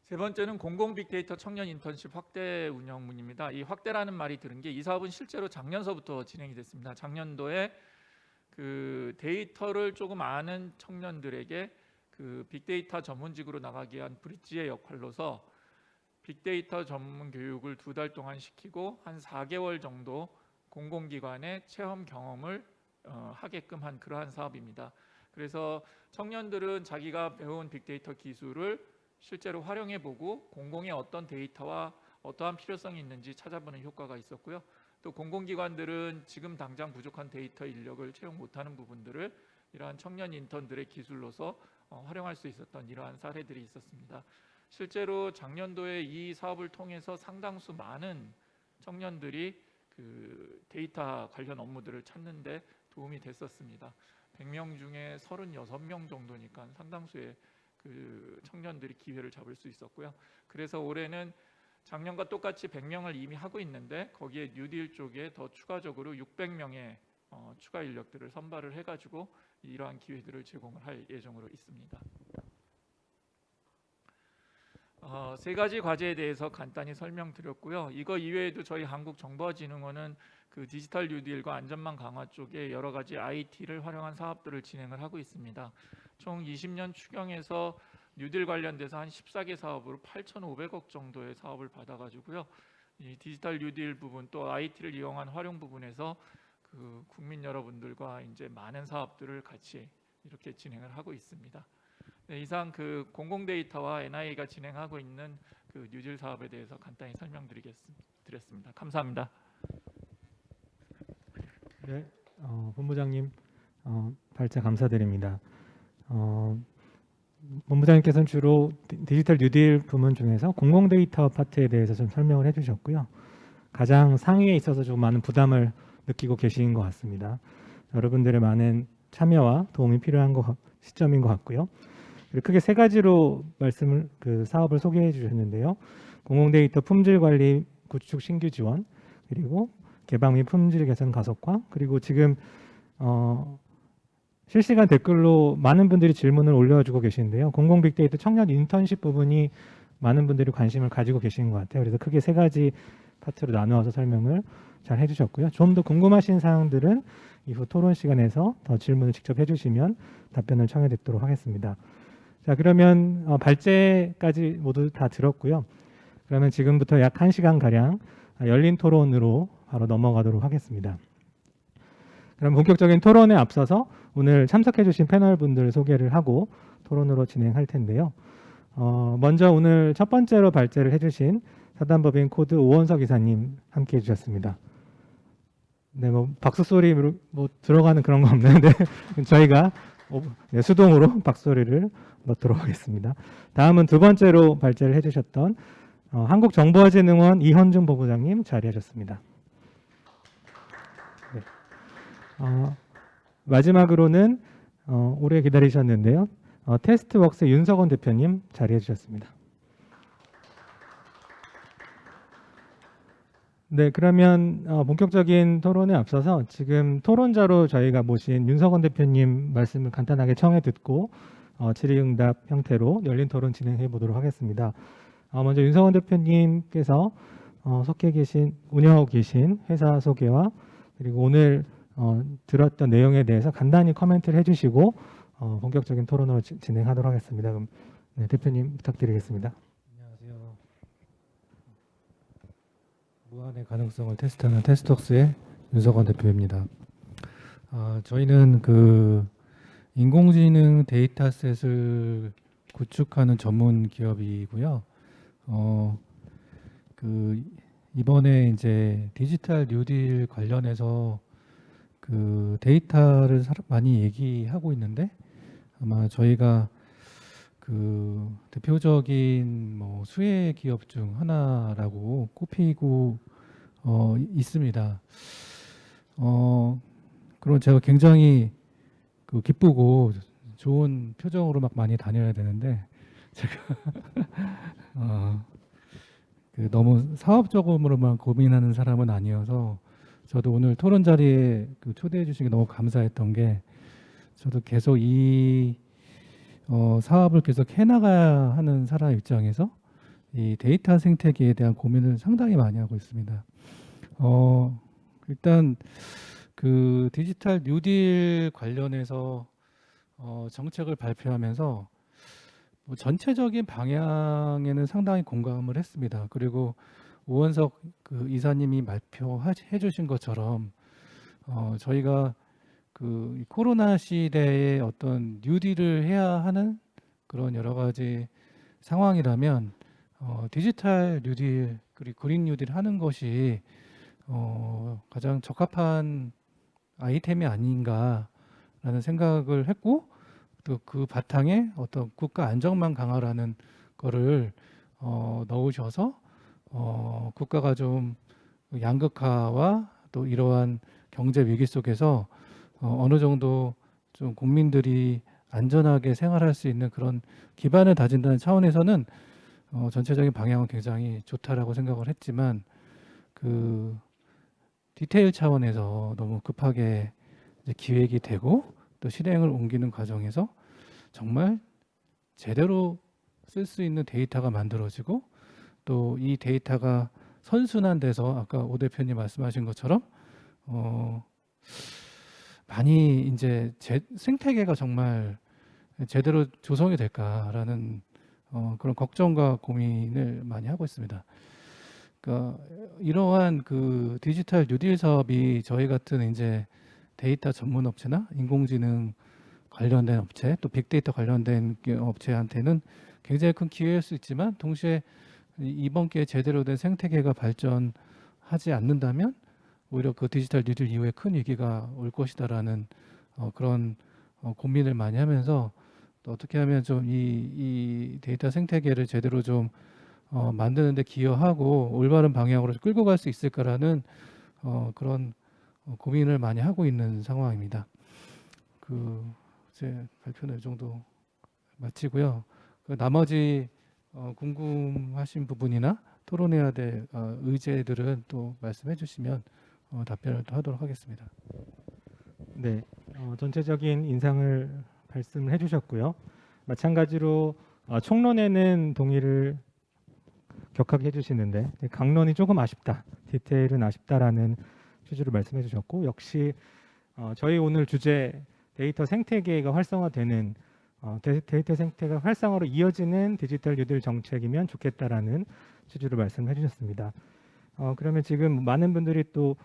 세 번째는 공공 빅데이터 청년 인턴십 확대 운영문입니다. 이 확대라는 말이 들은 게 이 사업은 실제로 작년서부터 진행이 됐습니다. 작년도에 그 데이터를 조금 아는 청년들에게 그 빅데이터 전문직으로 나가기 위한 브릿지의 역할로서 빅데이터 전문 교육을 2달 동안 시키고 한 4개월 정도 공공기관의 체험 경험을 하게끔 한 그러한 사업입니다. 그래서 청년들은 자기가 배운 빅데이터 기술을 실제로 활용해보고 공공의 어떤 데이터와 어떠한 필요성이 있는지 찾아보는 효과가 있었고요. 또 공공기관들은 지금 당장 부족한 데이터 인력을 채용 못하는 부분들을 이러한 청년 인턴들의 기술로서 활용할 수 있었던 이러한 사례들이 있었습니다. 실제로 작년도에 이 사업을 통해서 상당수 많은 청년들이 그 데이터 관련 업무들을 찾는 데 도움이 됐었습니다. 100명 중에 36명 정도니까 상당수의 그 청년들이 기회를 잡을 수 있었고요. 그래서 올해는 작년과 똑같이 100명을 이미 하고 있는데 거기에 뉴딜 쪽에 더 추가적으로 600명의 추가 인력들을 선발을 해가지고 이러한 기회들을 제공을 할 예정으로 있습니다. 세 가지 과제에 대해서 간단히 설명드렸고요. 이거 이외에도 저희 한국정보진흥원은 그 디지털 뉴딜과 안전망 강화 쪽에 여러 가지 IT를 활용한 사업들을 진행을 하고 있습니다. 총 20년 추경에서 뉴딜 관련돼서 한 14개 사업으로 8,500억 정도의 사업을 받아가지고요. 이 디지털 뉴딜 부분 또 IT를 이용한 활용 부분에서 그 국민 여러분들과 이제 많은 사업들을 같이 이렇게 진행을 하고 있습니다. 네, 이상 그 공공 데이터와 NIA가 진행하고 있는 그 뉴딜 사업에 대해서 간단히 설명드렸습니다. 감사합니다. 네, 본부장님 발제 감사드립니다. 본부장님께서는 주로 디지털 뉴딜 부문 중에서 공공 데이터 파트에 대해서 좀 설명을 해주셨고요. 가장 상위에 있어서 좀 많은 부담을 느끼고 계신 것 같습니다. 여러분들의 많은 참여와 도움이 필요한 시점인 것 같고요. 그리고 크게 세 가지로 그 사업을 소개해 주셨는데요. 공공 데이터 품질 관리 구축 신규 지원, 그리고 개방 및 품질 개선 가속화, 그리고 지금 실시간 댓글로 많은 분들이 질문을 올려주고 계시는데요. 공공 빅데이터 청년 인턴십 부분이 많은 분들이 관심을 가지고 계시는 것 같아요. 그래서 크게 세 가지 파트로 나누어서 설명을 잘 해주셨고요. 좀 더 궁금하신 사항들은 이후 토론 시간에서 더 질문을 직접 해주시면 답변을 청해 듣도록 하겠습니다. 자, 그러면 발제까지 모두 다 들었고요. 그러면 지금부터 약 1시간가량 열린 토론으로 바로 넘어가도록 하겠습니다. 그럼 본격적인 토론에 앞서서 오늘 참석해 주신 패널 분들 소개를 하고 토론으로 진행할 텐데요. 먼저 오늘 첫 번째로 발제를 해주신 사단법인 코드 오원석 이사님 함께 해주셨습니다. 네, 뭐 박수 소리 뭐 들어가는 그런 거 없는데 저희가 수동으로 박수 소리를 넣도록 하겠습니다. 다음은 두 번째로 발제를 해주셨던 한국정보진흥원 이현준 본부장님 자리하셨습니다. 네. 마지막으로는 오래 기다리셨는데요. 테스트웍스 윤석원 대표님 자리해 주셨습니다. 네, 그러면 본격적인 토론에 앞서서 지금 토론자로 저희가 모신 윤석원 대표님 말씀을 간단하게 청해 듣고 질의응답 형태로 열린 토론 진행해 보도록 하겠습니다. 먼저 윤석원 대표님께서 운영하고 계신 회사 소개와 그리고 오늘 들었던 내용에 대해서 간단히 코멘트를 해주시고 본격적인 토론으로 진행하도록 하겠습니다. 그럼 네, 대표님 부탁드리겠습니다. 안녕하세요. 무한의 가능성을 테스트하는 테스트웍스의 윤석원 대표입니다. 저희는 그 인공지능 데이터셋을 구축하는 전문 기업이고요. 그 이번에 이제 디지털 뉴딜 관련해서 그 데이터를 많이 얘기하고 있는데 아마 저희가 그 대표적인 뭐 수혜 기업 중 하나라고 꼽히고 있습니다. 그럼 제가 굉장히 그 기쁘고 좋은 표정으로 막 많이 다녀야 되는데 제가 그 너무 사업적으로만 고민하는 사람은 아니어서 저도 오늘 토론 자리에 그 초대해 주신 게 너무 감사했던 게 저도 계속 이 사업을 계속 해나가야 하는 사람 입장에서 이 데이터 생태계에 대한 고민을 상당히 많이 하고 있습니다. 일단 그 디지털 뉴딜 관련해서 정책을 발표하면서 뭐 전체적인 방향에는 상당히 공감을 했습니다. 그리고 우원석 그 이사님이 발표해 주신 것처럼 저희가 그 코로나 시대에 어떤 뉴딜을 해야 하는 그런 여러 가지 상황이라면 디지털 뉴딜 그리고 그린 뉴딜 하는 것이 가장 적합한 아이템이 아닌가라는 생각을 했고 또 그 바탕에 어떤 국가 안정망 강화라는 거를 넣으셔서 국가가 좀 양극화와 또 이러한 경제 위기 속에서 어느 정도 좀 국민들이 안전하게 생활할 수 있는 그런 기반을 다진다는 차원에서는 전체적인 방향은 굉장히 좋다라고 생각을 했지만 그 디테일 차원에서 너무 급하게 이제 기획이 되고 또 실행을 옮기는 과정에서 정말 제대로 쓸 수 있는 데이터가 만들어지고 또 이 데이터가 선순환돼서 아까 오 대표님 말씀하신 것처럼 많이 이제 생태계가 정말 제대로 조성이 될까라는 그런 걱정과 고민을 많이 하고 있습니다. 그러니까 이러한 그 디지털 뉴딜 사업이 저희 같은 이제 데이터 전문 업체나 인공지능 관련된 업체 또 빅데이터 관련된 업체한테는 굉장히 큰 기회일 수 있지만 동시에 이번 기회에 제대로 된 생태계가 발전하지 않는다면 오히려 그 디지털 뉴딜 이후에 큰 위기가 올 것이다라는 그런 고민을 많이 하면서 또 어떻게 하면 좀 이 데이터 생태계를 제대로 좀 만드는 데 기여하고 올바른 방향으로 끌고 갈 수 있을까라는 그런 고민을 많이 하고 있는 상황입니다. 그 제 발표는 이 정도 마치고요. 그 나머지 궁금하신 부분이나 토론해야 될 의제들은 또 말씀해 주시면 답변을 또 하도록 하겠습니다. 네, 전체적인 인상을 말씀을 해주셨고요. 마찬가지로 총론에는 동의를 격하게 해주시는데 강론이 조금 아쉽다, 디테일은 아쉽다라는 취지로 말씀해 주셨고 역시 저희 오늘 주제 데이터 생태계가 활성화되는 데이터 생태계가 활성화로 이어지는 디지털 뉴딜 정책이면 좋겠다라는 취지로 말씀해 주셨습니다. 그러면 지금 많은 분들이 또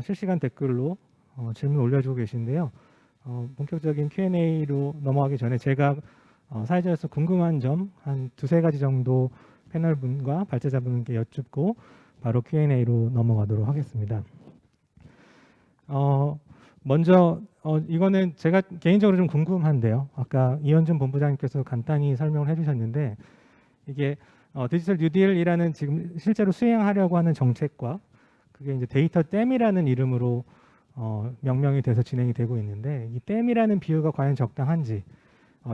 실시간 댓글로 질문 올려주고 계신데요. 본격적인 Q&A로 넘어가기 전에 제가 사회자로서 궁금한 점 한 두세 가지 정도 패널분과 발제자분께 여쭙고 바로 Q&A로 넘어가도록 하겠습니다. 먼저 이거는 제가 개인적으로 좀 궁금한데요. 아까 이현준 본부장님께서 간단히 설명을 해주셨는데 이게 디지털 뉴딜이라는 지금 실제로 수행하려고 하는 정책과 그게 이제 데이터 댐이라는 이름으로 명명이 돼서 진행이 되고 있는데 이 댐이라는 비유가 과연 적당한지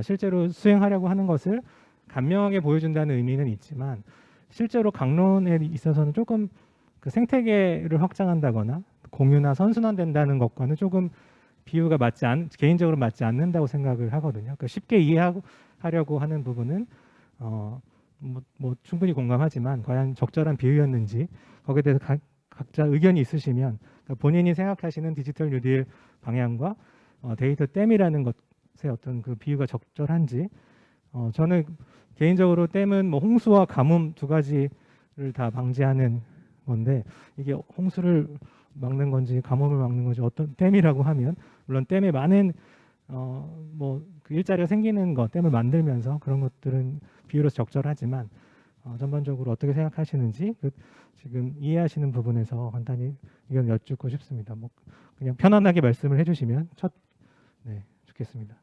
실제로 수행하려고 하는 것을 간명하게 보여준다는 의미는 있지만 실제로 강론에 있어서는 조금 그 생태계를 확장한다거나 공유나 선순환된다는 것과는 조금 비유가 개인적으로 맞지 않는다고 생각을 하거든요. 그러니까 쉽게 이해하려고 하는 부분은 뭐 충분히 공감하지만 과연 적절한 비유였는지 거기에 대해서 각자 의견이 있으시면 그러니까 본인이 생각하시는 디지털 뉴딜 방향과 데이터 댐이라는 것의 어떤 그 비유가 적절한지 저는 개인적으로 댐은 뭐 홍수와 가뭄 두 가지를 다 방지하는 건데 이게 홍수를 막는 건지 가뭄을 막는 건지 어떤 댐이라고 하면 물론 댐에 많은 뭐그 일자리가 생기는 것 댐을 만들면서 그런 것들은 비유로서 적절하지만 전반적으로 어떻게 생각하시는지 지금 이해하시는 부분에서 간단히 의견 여쭙고 싶습니다. 뭐 그냥 편안하게 말씀을 해주시면 좋겠습니다.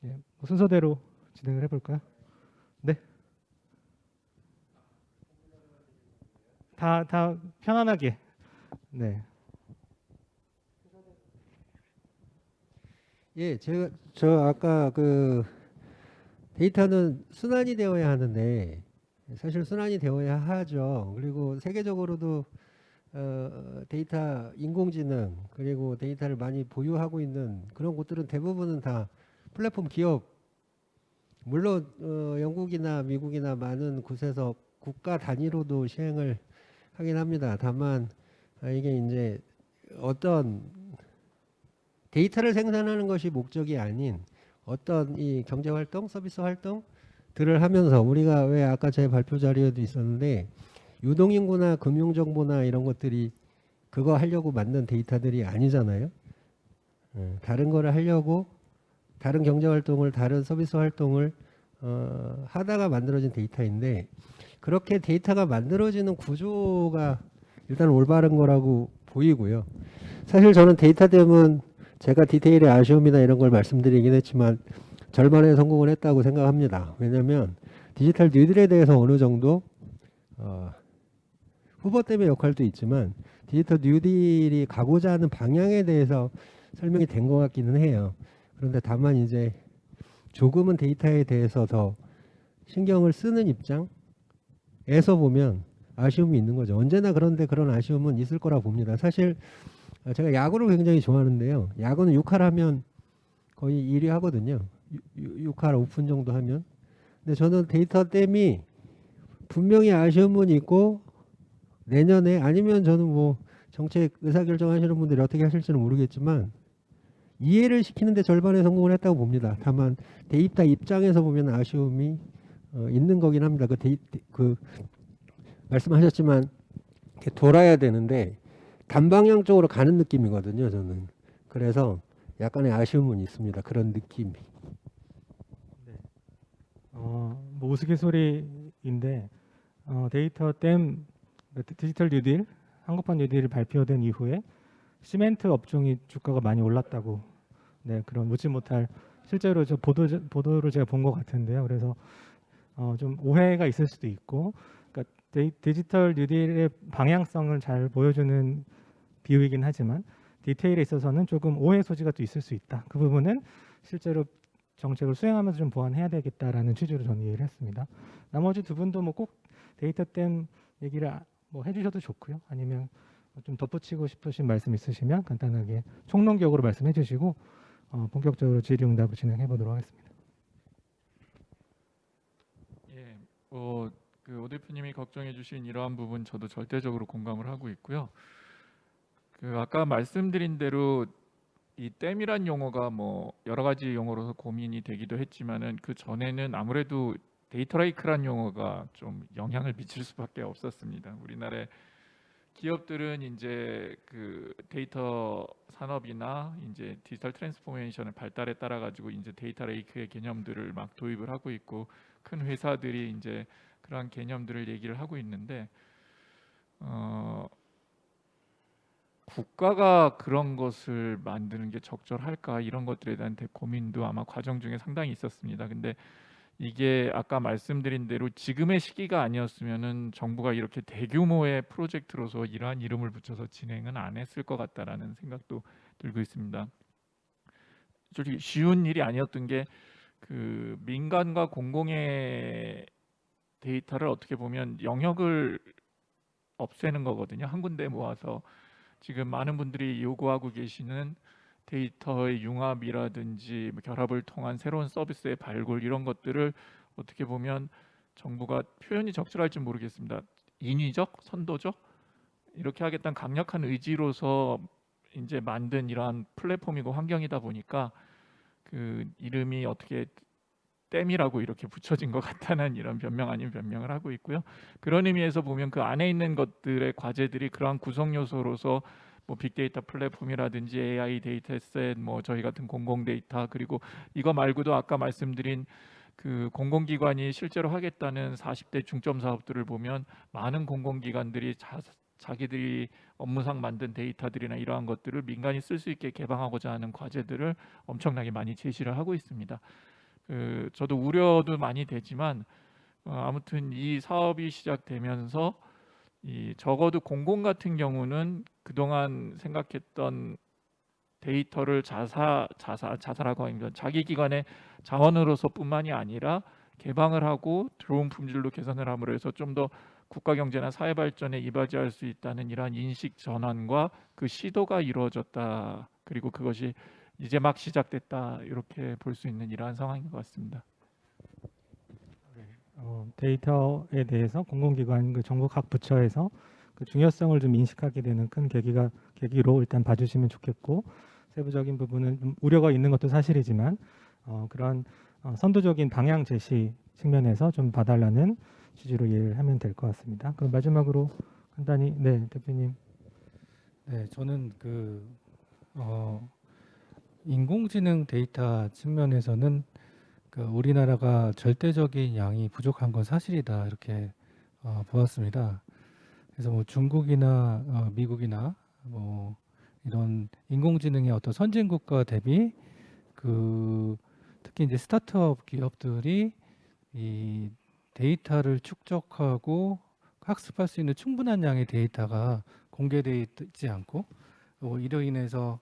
예, 뭐 순서대로 진행을 해볼까요? 네. 다 편안하게. 네. 예, 저 아까 그 데이터는 순환이 되어야 하는데 사실 순환이 되어야 하죠. 그리고 세계적으로도 데이터 인공지능 그리고 데이터를 많이 보유하고 있는 그런 곳들은 대부분은 다 플랫폼 기업 물론 영국이나 미국이나 많은 곳에서 국가 단위로도 시행을 하긴 합니다. 다만 이게 이제 어떤 데이터를 생산하는 것이 목적이 아닌 어떤 이 경제 활동, 서비스 활동들을 하면서 우리가 왜 아까 제 발표 자료에도 있었는데 유동인구나 금융정보나 이런 것들이 그거 하려고 만든 데이터들이 아니잖아요. 다른 거를 하려고 다른 경제 활동을 다른 서비스 활동을 하다가 만들어진 데이터인데 그렇게 데이터가 만들어지는 구조가 일단 올바른 거라고 보이고요. 사실 저는 데이터댐은 제가 디테일의 아쉬움이나 이런 걸 말씀드리긴 했지만 절반의 성공을 했다고 생각합니다. 왜냐하면 디지털 뉴딜에 대해서 어느 정도 후보댐의 역할도 있지만 디지털 뉴딜이 가고자 하는 방향에 대해서 설명이 된 것 같기는 해요. 그런데 다만 이제 조금은 데이터에 대해서 더 신경을 쓰는 입장에서 보면 아쉬움이 있는 거죠. 언제나 그런데 그런 아쉬움은 있을 거라 봅니다. 사실 제가 야구를 굉장히 좋아하는데요. 야구는 6할 하면 거의 1위 하거든요. 6할 오픈 정도 하면. 근데 저는 데이터 댐이 분명히 아쉬움은 있고 내년에 아니면 저는 뭐 정책 의사결정하시는 분들이 어떻게 하실지는 모르겠지만 이해를 시키는데 절반의 성공을 했다고 봅니다. 다만 데이터 입장에서 보면 아쉬움이 있는 거긴 합니다. 그 말씀하셨지만 이렇게 돌아야 되는데 단방향 쪽으로 가는 느낌이거든요. 저는 그래서 약간의 아쉬움은 있습니다. 그런 느낌이. 뭐 우스갯소리인데 데이터 댐 디지털 뉴딜 한국판 뉴딜이 발표된 이후에 시멘트 업종이 주가가 많이 올랐다고 그런 묻지 못할 실제로 저 보도를 제가 본 것 같은데요. 그래서 좀 오해가 있을 수도 있고 그러니까 디지털 뉴딜의 방향성을 잘 보여주는 비유이긴 하지만 디테일에 있어서는 조금 오해 소지가 또 있을 수 있다. 그 부분은 실제로 정책을 수행하면서 좀 보완해야 되겠다라는 취지로 저는 이해를 했습니다. 나머지 두 분도 뭐 꼭 데이터 댐 얘기를 뭐 해주셔도 좋고요. 아니면 좀 덧붙이고 싶으신 말씀 있으시면 간단하게 총론격으로 말씀해 주시고 본격적으로 질의응답을 진행해 보도록 하겠습니다. 예, 그 오 대표님이 걱정해 주신 이러한 부분 저도 절대적으로 공감을 하고 있고요. 그 아까 말씀드린 대로 이 댐이란 용어가 뭐 여러 가지 용어로서 고민이 되기도 했지만은 그 전에는 아무래도 데이터 레이크란 용어가 좀 영향을 미칠 수밖에 없었습니다. 우리나라의 기업들은 이제 그 데이터 산업이나 이제 디지털 트랜스포메이션의 발달에 따라 가지고 이제 데이터 레이크의 개념들을 막 도입을 하고 있고 큰 회사들이 이제 그러한 개념들을 얘기를 하고 있는데 국가가 그런 것을 만드는 게 적절할까 이런 것들에 대한 고민도 아마 과정 중에 상당히 있었습니다. 근데 이게 아까 말씀드린 대로 지금의 시기가 아니었으면은 정부가 이렇게 대규모의 프로젝트로서 이러한 이름을 붙여서 진행은 안 했을 것 같다라는 생각도 들고 있습니다. 솔직히 쉬운 일이 아니었던 게 그 민간과 공공의 데이터를 어떻게 보면 영역을 없애는 거거든요. 한 군데 모아서 지금 많은 분들이 요구하고 계시는 데이터의 융합이라든지 결합을 통한 새로운 서비스의 발굴 이런 것들을 어떻게 보면 정부가 표현이 적절할지 모르겠습니다. 인위적, 선도적 이렇게 하겠다는 강력한 의지로서 이제 만든 이러한 플랫폼이고 환경이다 보니까 그 이름이 어떻게 댐이라고 이렇게 붙여진 것 같다는 이런 변명 아닌 변명을 하고 있고요. 그런 의미에서 보면 그 안에 있는 것들의 과제들이 그러한 구성 요소로서 뭐 빅데이터 플랫폼이라든지 AI 데이터셋, 뭐 저희 같은 공공 데이터, 그리고 이거 말고도 아까 말씀드린 그 공공기관이 실제로 하겠다는 40대 중점 사업들을 보면 많은 공공기관들이 자기들이 업무상 만든 데이터들이나 이러한 것들을 민간이 쓸 수 있게 개방하고자 하는 과제들을 엄청나게 많이 제시를 하고 있습니다. 저도 우려도 많이 되지만 아무튼 이 사업이 시작되면서 적어도 공공 같은 경우는 그동안 생각했던 데이터를 자사라고 합니다. 자기 기관의 자원으로서뿐만이 아니라 개방을 하고 들어온 품질로 개선을 함으로 해서 좀 더 국가 경제나 사회 발전에 이바지할 수 있다는 이러한 인식 전환과 그 시도가 이루어졌다. 그리고 그것이 이제 막 시작됐다. 이렇게 볼 수 있는 이러한 상황인 것 같습니다. 데이터에 대해서 공공기관, 그 정부 각 부처에서 그 중요성을 좀 인식하게 되는 큰 계기로 일단 봐주시면 좋겠고, 세부적인 부분은 좀 우려가 있는 것도 사실이지만 그런 선도적인 방향 제시 측면에서 좀 봐달라는 취지로 이해를 하면 될 것 같습니다. 그럼 마지막으로 간단히 대표님. 네, 저는 인공지능 데이터 측면에서는 우리나라가 절대적인 양이 부족한 건 사실이다 이렇게 보았습니다. 그래서 뭐 중국이나 미국이나 뭐 이런 인공지능의 어떤 선진국가 대비 특히 이제 스타트업 기업들이 이 데이터를 축적하고 학습할 수 있는 충분한 양의 데이터가 공개되어 있지 않고 이로 인해서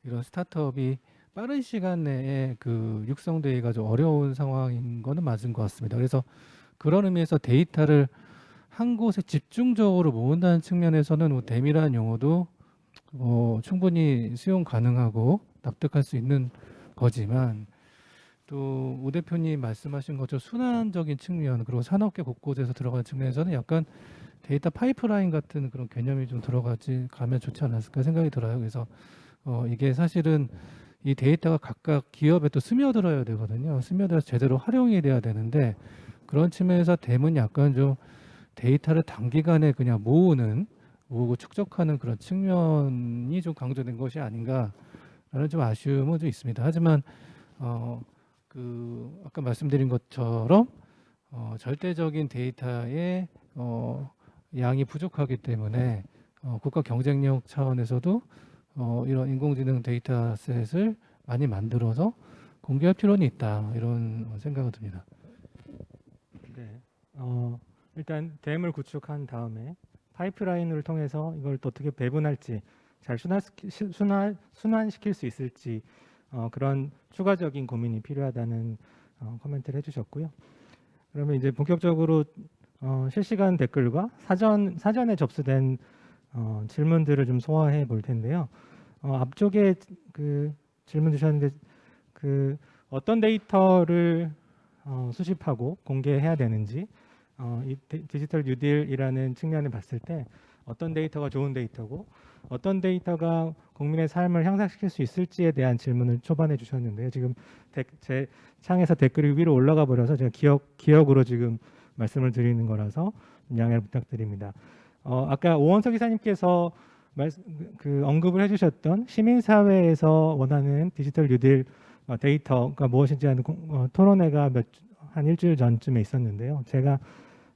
이런 스타트업이 빠른 시간 내에 육성되기가 좀 어려운 상황인 거는 맞은 것 같습니다. 그래서 그런 의미에서 데이터를 한 곳에 집중적으로 모은다는 측면에서는 댐이라는 용어도 충분히 수용 가능하고 납득할 수 있는 거지만, 또 오 대표님 말씀하신 것처럼 순환적인 측면, 그리고 산업계 곳곳에서 들어가는 측면에서는 약간 데이터 파이프라인 같은 그런 개념이 좀 가면 좋지 않았을까 생각이 들어요. 그래서 이게 사실은 이 데이터가 각각 기업에 또 스며들어야 되거든요. 스며들어서 제대로 활용이 돼야 되는데, 그런 측면에서 댐은 약간 좀 데이터를 단기간에 그냥 모으고 축적하는 그런 측면이 좀 강조된 것이 아닌가라는 좀 아쉬움은 좀 있습니다. 하지만 아까 말씀드린 것처럼 절대적인 데이터의 양이 부족하기 때문에 국가 경쟁력 차원에서도 이런 인공지능 데이터셋을 많이 만들어서 공개할 필요는 있다, 이런 생각이 듭니다. 일단 댐을 구축한 다음에 파이프라인을 통해서 이걸 또 어떻게 배분할지, 잘 순환시킬 수 있을지 그런 추가적인 고민이 필요하다는 코멘트를 해주셨고요. 그러면 이제 본격적으로 실시간 댓글과 사전에 접수된 질문들을 좀 소화해 볼 텐데요. 앞쪽에 질문 주셨는데 어떤 데이터를 수집하고 공개해야 되는지, 이 디지털 뉴딜이라는 측면을 봤을 때 어떤 데이터가 좋은 데이터고 어떤 데이터가 국민의 삶을 향상시킬 수 있을지에 대한 질문을 초반에 주셨는데요. 지금 제 창에서 댓글이 위로 올라가 버려서 제가 기억으로 지금 말씀을 드리는 거라서 양해를 부탁드립니다. 아까 오원석 이사님께서 언급을 해주셨던 시민사회에서 원하는 디지털 뉴딜 데이터가 무엇인지 하는 토론회가 한 일주일 전쯤에 있었는데요. 제가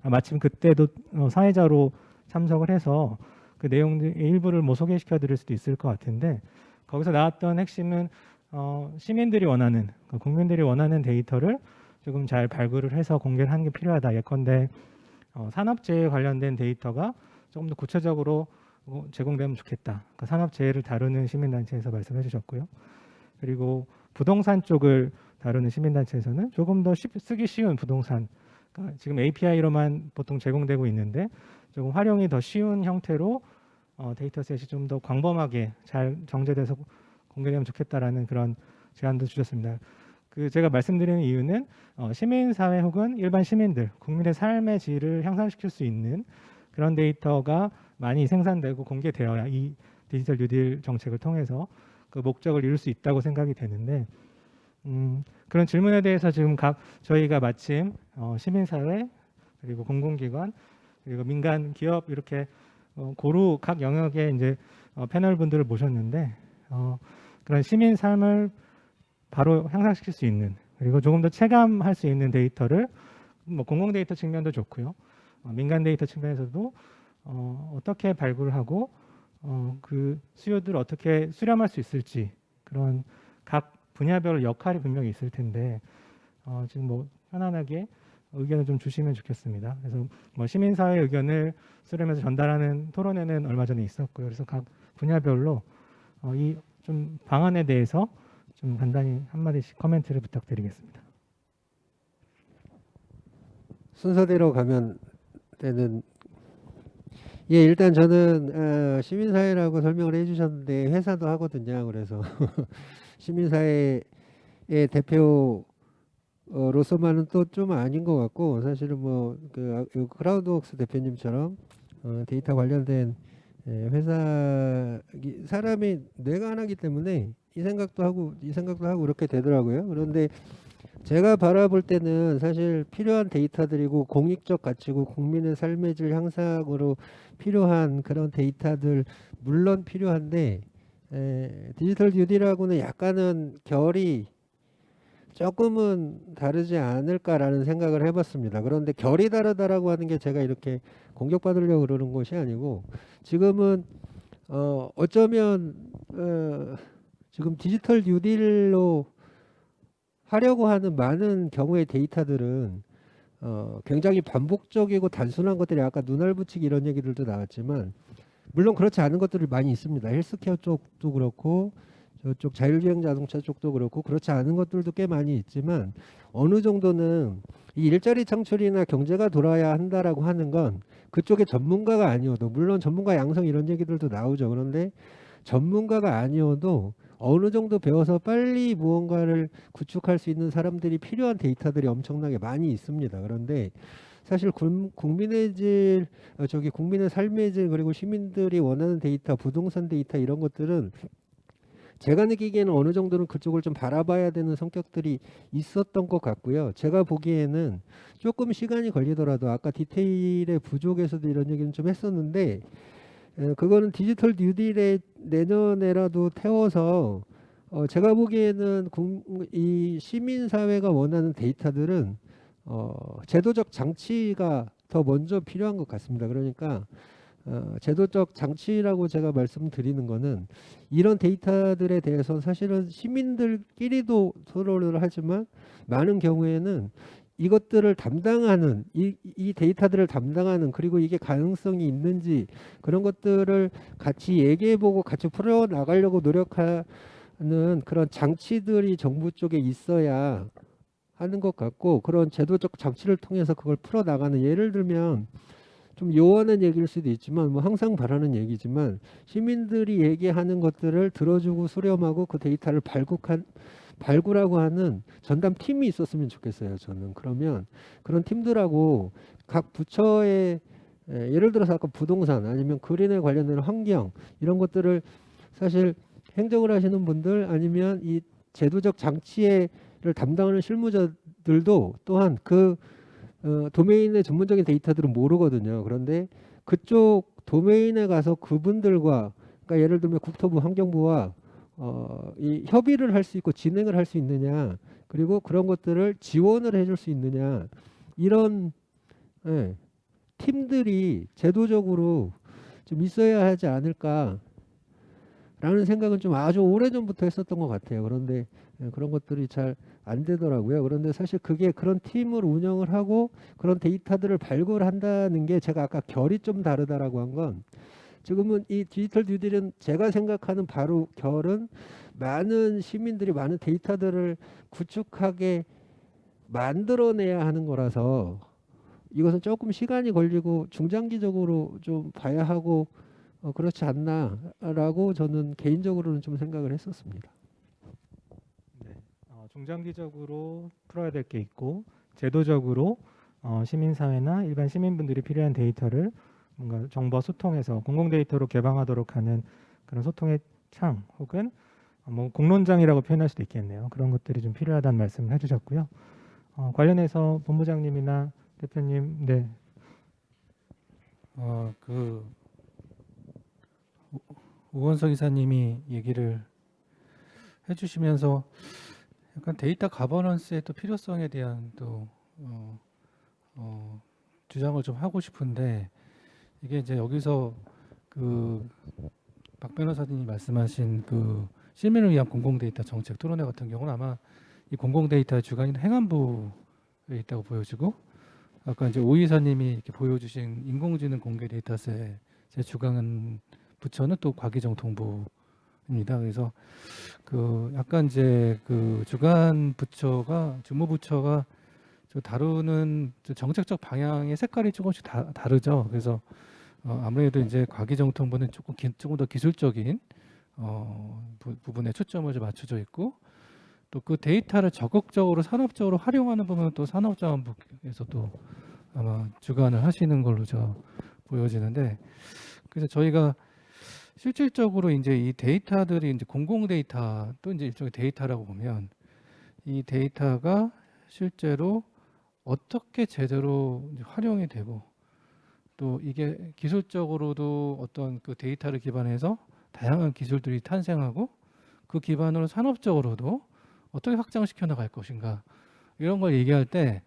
마침 그때도 사회자로 참석을 해서 그 내용의 일부를 소개시켜 드릴 수도 있을 것 같은데, 거기서 나왔던 핵심은 시민들이 원하는, 국민들이 원하는 데이터를 조금 잘 발굴을 해서 공개를 하는 게 필요하다. 예컨대 산업재해 관련된 데이터가 조금 더 구체적으로 제공되면 좋겠다. 그러니까 산업재해를 다루는 시민단체에서 말씀해 주셨고요. 그리고 부동산 쪽을 다루는 시민단체에서는 조금 더 쓰기 쉬운 부동산, 그러니까 지금 API로만 보통 제공되고 있는데 조금 활용이 더 쉬운 형태로 데이터셋이 좀 더 광범하게 잘 정제돼서 공개되면 좋겠다라는 그런 제안도 주셨습니다. 제가 말씀드리는 이유는 시민사회 혹은 일반 시민들, 국민의 삶의 질을 향상시킬 수 있는 그런 데이터가 많이 생산되고 공개되어야 이 디지털 뉴딜 정책을 통해서 그 목적을 이룰 수 있다고 생각이 되는데, 그런 질문에 대해서 지금 저희가 마침 시민사회 그리고 공공기관 그리고 민간 기업 이렇게 고루 각 영역에 이제 패널 분들을 모셨는데 그런 시민 삶을 바로 향상시킬 수 있는, 그리고 조금 더 체감할 수 있는 데이터를 공공 데이터 측면도 좋고요, 민간 데이터 측면에서도 어떻게 발굴하고 그 수요들을 어떻게 수렴할 수 있을지, 그런 각 분야별 역할이 분명히 있을 텐데 지금 편안하게 의견을 좀 주시면 좋겠습니다. 그래서 시민사회 의견을 수렴해서 전달하는 토론회는 얼마 전에 있었고요. 그래서 각 분야별로 이 좀 방안에 대해서 좀 간단히 한마디씩 코멘트를 부탁드리겠습니다. 순서대로 가면 되는. 예, 일단 저는 시민사회라고 설명을 해주셨는데 회사도 하거든요. 그래서 시민사회의 대표로서만은 또 좀 아닌 것 같고, 사실은 크라우드웍스 대표님처럼 데이터 관련된 회사 사람이 뇌가 하나이기 때문에 이 생각도 하고 그렇게 되더라고요. 그런데 제가 바라볼 때는 사실 필요한 데이터들이고 공익적 가치고 국민의 삶의 질 향상으로 필요한 그런 데이터들 물론 필요한데, 디지털 뉴딜하고는 약간은 결이 조금은 다르지 않을까라는 생각을 해봤습니다. 그런데 결이 다르다라고 하는 게 제가 이렇게 공격받으려고 그러는 것이 아니고, 지금은 어쩌면 지금 디지털 뉴딜로 하려고 하는 많은 경우의 데이터들은 굉장히 반복적이고 단순한 것들이, 아까 눈알 붙이기 이런 얘기들도 나왔지만 물론 그렇지 않은 것들이 많이 있습니다. 헬스케어 쪽도 그렇고 저쪽 자율주행 자동차 쪽도 그렇고 그렇지 않은 것들도 꽤 많이 있지만, 어느 정도는 이 일자리 창출이나 경제가 돌아야 한다라고 하는 건 그쪽에 전문가가 아니어도, 물론 전문가 양성 이런 얘기들도 나오죠. 그런데 전문가가 아니어도 어느 정도 배워서 빨리 무언가를 구축할 수 있는 사람들이 필요한 데이터들이 엄청나게 많이 있습니다. 그런데 사실 국민의 질, 국민의 삶의 질, 그리고 시민들이 원하는 데이터, 부동산 데이터 이런 것들은 제가 느끼기에는 어느 정도는 그쪽을 좀 바라봐야 되는 성격들이 있었던 것 같고요. 제가 보기에는 조금 시간이 걸리더라도, 아까 디테일의 부족에서도 이런 얘기는 좀 했었는데, 그거는 디지털 뉴딜에 내년에라도 태워서 제가 보기에는 이 시민사회가 원하는 데이터들은 제도적 장치가 더 먼저 필요한 것 같습니다. 그러니까 제도적 장치라고 제가 말씀드리는 거는, 이런 데이터들에 대해서 사실은 시민들끼리도 토론을 하지만 많은 경우에는 이것들을 담당하는 이 데이터들을 담당하는, 그리고 이게 가능성이 있는지 그런 것들을 같이 얘기해보고 같이 풀어나가려고 노력하는 그런 장치들이 정부 쪽에 있어야 하는 것 같고, 그런 제도적 장치를 통해서 그걸 풀어나가는, 예를 들면 좀 요원한 얘기일 수도 있지만 항상 바라는 얘기지만, 시민들이 얘기하는 것들을 들어주고 수렴하고 그 데이터를 발굴하고 하는 전담 팀이 있었으면 좋겠어요. 저는 그러면 그런 팀들하고 각 부처의, 예를 들어서 아까 부동산 아니면 그린에 관련된 환경 이런 것들을 사실 행정을 하시는 분들 아니면 이 제도적 장치를 담당하는 실무자들도 또한 그 도메인의 전문적인 데이터들은 모르거든요. 그런데 그쪽 도메인에 가서 그분들과, 그러니까 예를 들면 국토부, 환경부와 이 협의를 할 수 있고 진행을 할 수 있느냐, 그리고 그런 것들을 지원을 해줄 수 있느냐, 이런 팀들이 제도적으로 좀 있어야 하지 않을까라는 라는 생각은 좀 아주 오래전부터 했었던 것 같아요. 그런데 그런 것들이 잘 안 되더라고요. 그런데 사실 그게 그런 팀을 운영을 하고 그런 데이터들을 발굴한다는 게 제가 아까 결이 좀 다르다라고 한 건 지금은 이 디지털 듀딜은 제가 생각하는 바로 결은 많은 시민들이 많은 데이터들을 구축하게 만들어내야 하는 거라서 이것은 조금 시간이 걸리고 중장기적으로 좀 봐야 하고 그렇지 않나라고 저는 개인적으로는 좀 생각을 했었습니다. 네. 중장기적으로 풀어야 될 게 있고 제도적으로 시민사회나 일반 시민분들이 필요한 데이터를 뭔가 정보와 소통해서 공공 데이터로 개방하도록 하는 그런 소통의 창 혹은 뭐 공론장이라고 표현할 수도 있겠네요. 그런 것들이 좀 필요하다는 말씀을 해주셨고요. 관련해서 본부장님이나 대표님, 네, 그 우원석 이사님이 얘기를 해주시면서 약간 데이터 가버넌스의 또 필요성에 대한 또 주장을 좀 하고 싶은데 이게 이제 여기서 그 박 변호사님이 말씀하신 그 시민을 위한 공공 데이터 정책 토론회 같은 경우는 아마 이 공공 데이터의 주관인 행안부에 있다고 보여지고 아까 이제 오 이사님이 이렇게 보여주신 인공지능 공개 데이터셋의 주관 부처는 또 과기정통부입니다. 그래서 그 약간 이제 그 주관 부처가 주무 부처가 다루는 정책적 방향의 색깔이 조금씩 다르죠. 그래서 아무래도 이제 과기정통부는 조금 더 기술적인 부분에 초점을 좀 맞춰져 있고 또 그 데이터를 적극적으로 산업적으로 활용하는 부분은 또 산업자원부에서 또 아마 주관을 하시는 걸로 보여지는데 그래서 저희가 실질적으로 이제 이 데이터들이 이제 공공 데이터 또 이제 일종의 데이터라고 보면 이 데이터가 실제로 어떻게 제대로 이제 활용이 되고 또 이게 기술적으로도 어떤 그 데이터를 기반해서 다양한 기술들이 탄생하고 그 기반으로 산업적으로도 어떻게 확장시켜 나갈 것인가 이런 걸 얘기할 때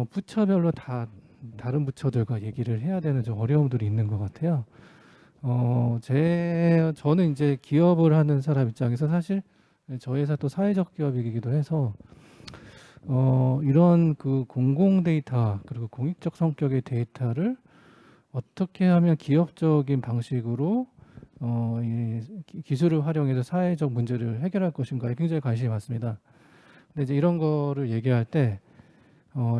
부처별로 다 다른 부처들과 얘기를 해야 되는 좀 어려움들이 있는 것 같아요. 저는 이제 기업을 하는 사람 입장에서 사실 저희 회사 또 사회적 기업이기도 해서 이런 그 공공 데이터 그리고 공익적 성격의 데이터를 어떻게 하면 기업적인 방식으로 이 기술을 활용해서 사회적 문제를 해결할 것인가에 굉장히 관심이 많습니다. 근데 이제 이런 거를 얘기할 때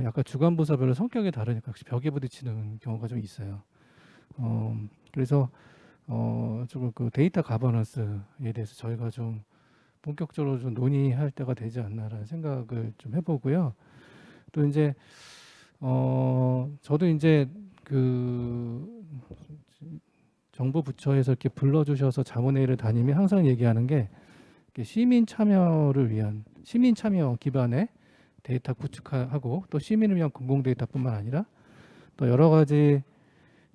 약간 주관 부서별로 성격이 다르니까 혹시 벽에 부딪히는 경우가 좀 있어요. 그래서 조금 그 데이터 가버넌스에 대해서 저희가 좀 본격적으로 좀 논의할 때가 되지 않나라는 생각을 좀 해보고요. 또 이제 저도 이제 그 정부 부처에서 이렇게 불러주셔서 자문회의를 다니면 항상 얘기하는 게 시민 참여를 위한 시민 참여 기반의 데이터 구축하고 또 시민을 위한 공공 데이터뿐만 아니라 또 여러 가지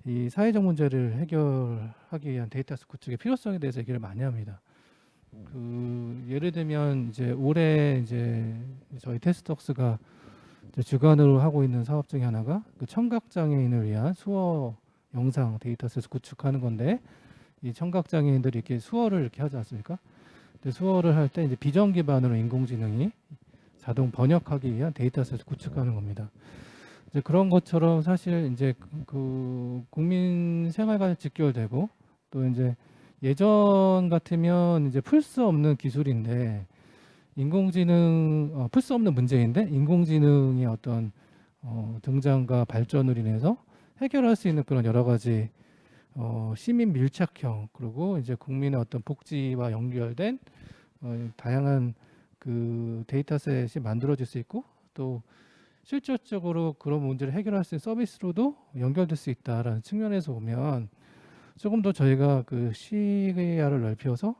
이 사회적 문제를 해결하기 위한 데이터 구축의 필요성에 대해서 얘기를 많이 합니다. 그 예를 들면 이제 올해 이제 저희 테스트웍스가 이제 주관으로 하고 있는 사업 중에 하나가 그 청각 장애인을 위한 수어 영상 데이터셋을 구축하는 건데 이 청각 장애인들이 이렇게 수어를 이렇게 하지 않습니까? 근데 수어를 할 때 이제 비전 기반으로 인공지능이 자동 번역하기 위한 데이터셋을 구축하는 겁니다. 이제 그런 것처럼 사실 이제 그 국민 생활과 직결되고 또 이제 예전 같으면 이제 풀 수 없는 기술인데 인공지능 풀 수 없는 문제인데 인공지능의 어떤 등장과 발전으로 인해서 해결할 수 있는 그런 여러 가지 시민 밀착형 그리고 이제 국민의 어떤 복지와 연결된 다양한 그 데이터셋이 만들어질 수 있고 또 실질적으로 그런 문제를 해결할 수 있는 서비스로도 연결될 수 있다라는 측면에서 보면 조금 더 저희가 그 시야를 넓혀서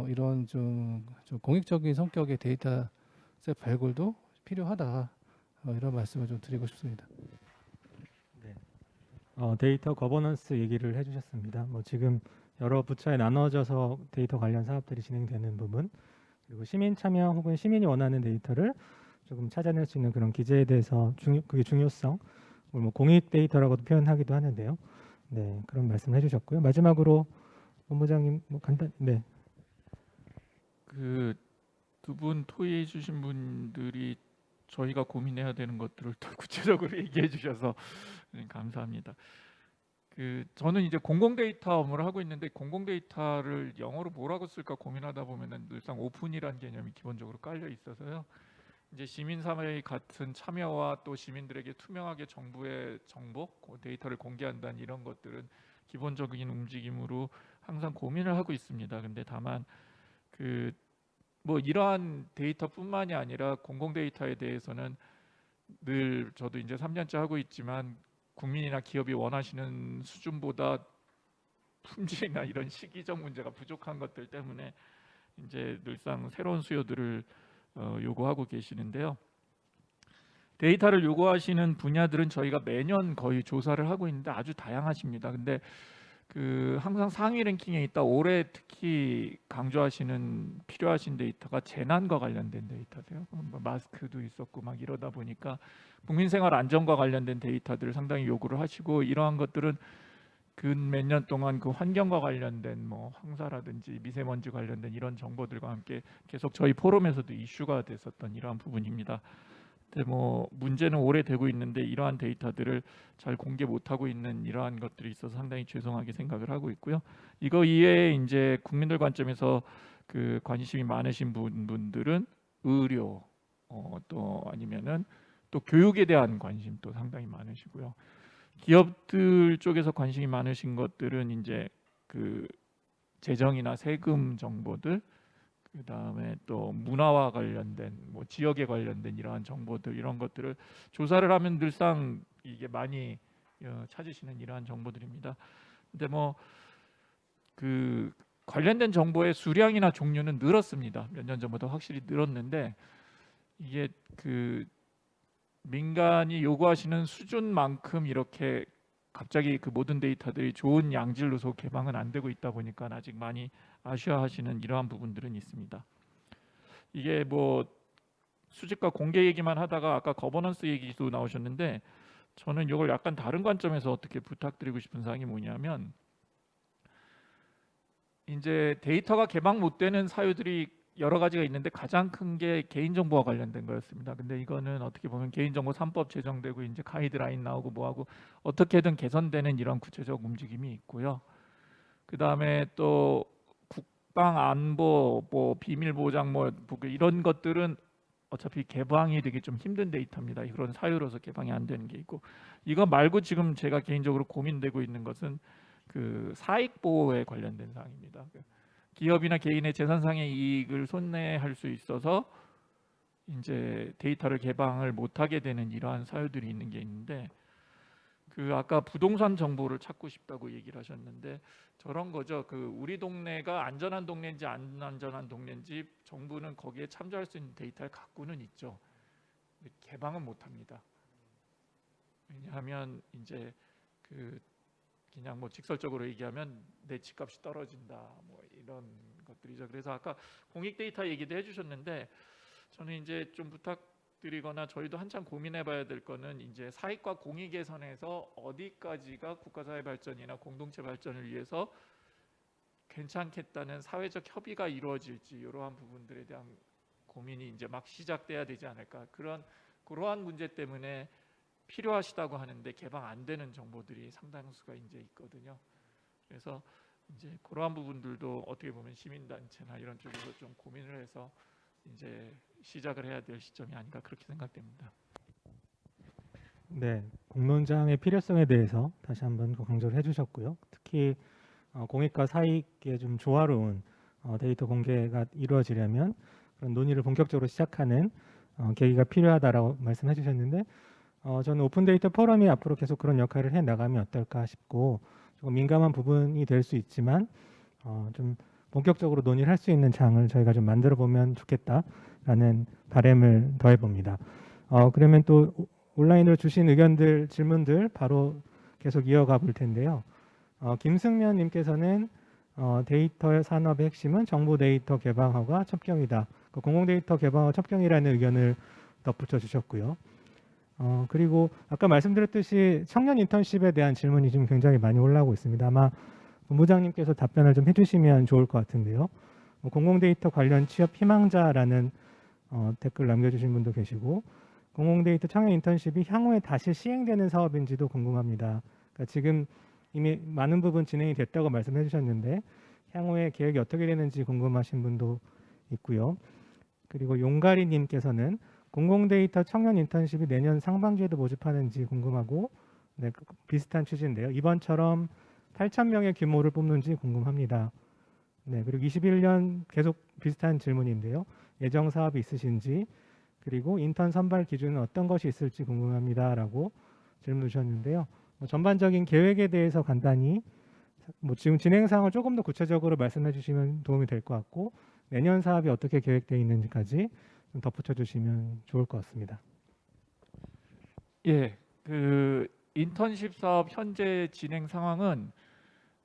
이런 좀 공익적인 성격의 데이터셋 발굴도 필요하다 이런 말씀을 좀 드리고 싶습니다. 데이터 거버넌스 얘기를 해주셨습니다. 뭐 지금 여러 부처에 나눠져서 데이터 관련 사업들이 진행되는 부분 그리고 시민 참여 혹은 시민이 원하는 데이터를 조금 찾아낼 수 있는 그런 기제에 대해서 그게 중요성 뭐 공익 데이터라고도 표현하기도 하는데요. 네, 그런 말씀을 해주셨고요. 마지막으로 본부장님 뭐 간단 네. 그 두 분 토의해 주신 분들이 저희가 고민해야 되는 것들을 더 구체적으로 얘기해 주셔서 감사합니다. 저는 이제 공공 데이터 업무를 하고 있는데 공공 데이터를 영어로 뭐라고 쓸까 고민하다 보면은 늘상 오픈이라는 개념이 기본적으로 깔려 있어서요. 이제 시민사회 같은 참여와 또 시민들에게 투명하게 정부의 정보, 데이터를 공개한다는 이런 것들은 기본적인 움직임으로 항상 고민을 하고 있습니다. 근데 다만 뭐 이러한 데이터뿐만이 아니라 공공 데이터에 대해서는 늘 저도 이제 3년째 하고 있지만 국민이나 기업이 원하시는 수준보다 품질이나 이런 시기적 문제가 부족한 것들 때문에 이제 늘상 새로운 수요들을 요구하고 계시는데요. 데이터를 요구하시는 분야들은 저희가 매년 거의 조사를 하고 있는데 아주 다양하십니다. 근데 항상 상위 랭킹에 있다 올해 특히 강조하시는 필요하신 데이터가 재난과 관련된 데이터세요. 뭐 마스크도 있었고 막 이러다 보니까 국민생활 안전과 관련된 데이터들을 상당히 요구를 하시고 이러한 것들은 근 몇 년 동안 그 환경과 관련된 뭐 황사라든지 미세먼지 관련된 이런 정보들과 함께 계속 저희 포럼에서도 이슈가 됐었던 이러한 부분입니다. 근데 뭐 문제는 오래되고 있는데 이러한 데이터들을 잘 공개 못하고 있는 이러한 것들이 있어서 상당히 죄송하게 생각을 하고 있고요. 이거 이외에 이제 국민들 관점에서 관심이 많으신 분들은 의료 또 아니면은 또 교육에 대한 관심도 상당히 많으시고요. 기업들 쪽에서 관심이 많으신 것들은 이제 재정이나 세금 정보들, 그다음에 또 문화와 관련된 뭐 지역에 관련된 이러한 정보들 이런 것들을 조사를 하면 늘상 이게 많이 찾으시는 이러한 정보들입니다. 근데 뭐 관련된 정보의 수량이나 종류는 늘었습니다. 몇 년 전보다 확실히 늘었는데 이게 민간이 요구하시는 수준만큼 이렇게 갑자기 모든 데이터들이 좋은 양질로서 개방은 안 되고 있다 보니까 아직 많이 아쉬워하시는 이러한 부분들은 있습니다. 이게 뭐 수집과 공개 얘기만 하다가 아까 거버넌스 얘기도 나오셨는데 저는 이걸 약간 다른 관점에서 어떻게 부탁드리고 싶은 사항이 뭐냐면 이제 데이터가 개방 못 되는 사유들이 여러 가지가 있는데 가장 큰 게 개인정보와 관련된 거였습니다. 근데 이거는 어떻게 보면 개인정보 3법 제정되고 이제 가이드라인 나오고 뭐하고 어떻게든 개선되는 이런 구체적 움직임이 있고요. 그 다음에 또 국방 안보, 뭐 비밀 보장 뭐 이런 것들은 어차피 개방이 되게 좀 힘든 데이터입니다. 그런 사유로서 개방이 안 되는 게 있고 이거 말고 지금 제가 개인적으로 고민되고 있는 것은 사익 보호에 관련된 사항입니다. 기업이나 개인의 재산상의 이익을 손해할 수 있어서 이제 데이터를 개방을 못하게 되는 이러한 사유들이 있는 게 있는데 아까 부동산 정보를 찾고 싶다고 얘기를 하셨는데 저런 거죠. 우리 동네가 안전한 동네인지 안 안전한 동네인지 정부는 거기에 참조할 수 있는 데이터를 갖고는 있죠. 근데 개방은 못합니다. 왜냐하면 이제 그냥 뭐 직설적으로 얘기하면 내 집값이 떨어진다 뭐 이런 것들이죠. 그래서 아까 공익 데이터 얘기도 해주셨는데 저는 이제 좀 부탁드리거나 저희도 한참 고민해봐야 될 거는 이제 사익과 공익의 선에서 어디까지가 국가사회 발전이나 공동체 발전을 위해서 괜찮겠다는 사회적 협의가 이루어질지 이러한 부분들에 대한 고민이 이제 막 시작돼야 되지 않을까. 그러한 문제 때문에 필요하시다고 하는데 개방 안 되는 정보들이 상당수가 이제 있거든요. 그래서 이제 그러한 부분들도 어떻게 보면 시민단체나 이런 쪽에서 좀 고민을 해서 이제 시작을 해야 될 시점이 아닌가 그렇게 생각됩니다. 네, 공론장의 필요성에 대해서 다시 한번 강조를 해주셨고요. 특히 공익과 사익의 좀 조화로운 데이터 공개가 이루어지려면 그런 논의를 본격적으로 시작하는 계기가 필요하다라고 말씀해 주셨는데 저는 오픈 데이터 포럼이 앞으로 계속 그런 역할을 해 나가면 어떨까 싶고 조금 민감한 부분이 될 수 있지만 좀 본격적으로 논의를 할 수 있는 장을 저희가 좀 만들어 보면 좋겠다라는 바람을 더해 봅니다. 그러면 또 온라인으로 주신 의견들, 질문들 바로 계속 이어가 볼 텐데요. 김승면 님께서는 데이터 산업의 핵심은 정보 데이터 개방화가 첩경이다. 공공 데이터 개방화 첩경이라는 의견을 덧붙여 주셨고요. 그리고 아까 말씀드렸듯이 청년 인턴십에 대한 질문이 지금 굉장히 많이 올라오고 있습니다. 아마 본부장님께서 답변을 좀 해주시면 좋을 것 같은데요. 공공데이터 관련 취업 희망자라는 댓글 남겨주신 분도 계시고, 공공데이터 청년 인턴십이 향후에 다시 시행되는 사업인지도 궁금합니다. 그러니까 지금 이미 많은 부분 진행이 됐다고 말씀해 주셨는데 향후에 계획이 어떻게 되는지 궁금하신 분도 있고요. 그리고 용가리님께서는 공공데이터 청년 인턴십이 내년 상반기에도 모집하는지 궁금하고, 네, 비슷한 취지인데요. 이번처럼 8,000명의 규모를 뽑는지 궁금합니다. 네, 그리고 21년 계속 비슷한 질문인데요. 예정 사업이 있으신지, 그리고 인턴 선발 기준은 어떤 것이 있을지 궁금합니다라고 질문 주셨는데요. 전반적인 계획에 대해서 간단히 지금 진행 상황을 조금 더 구체적으로 말씀해 주시면 도움이 될 것 같고, 내년 사업이 어떻게 계획되어 있는지까지 좀 덧붙여 주시면 좋을 것 같습니다. 예, 그 인턴십 사업 현재 진행 상황은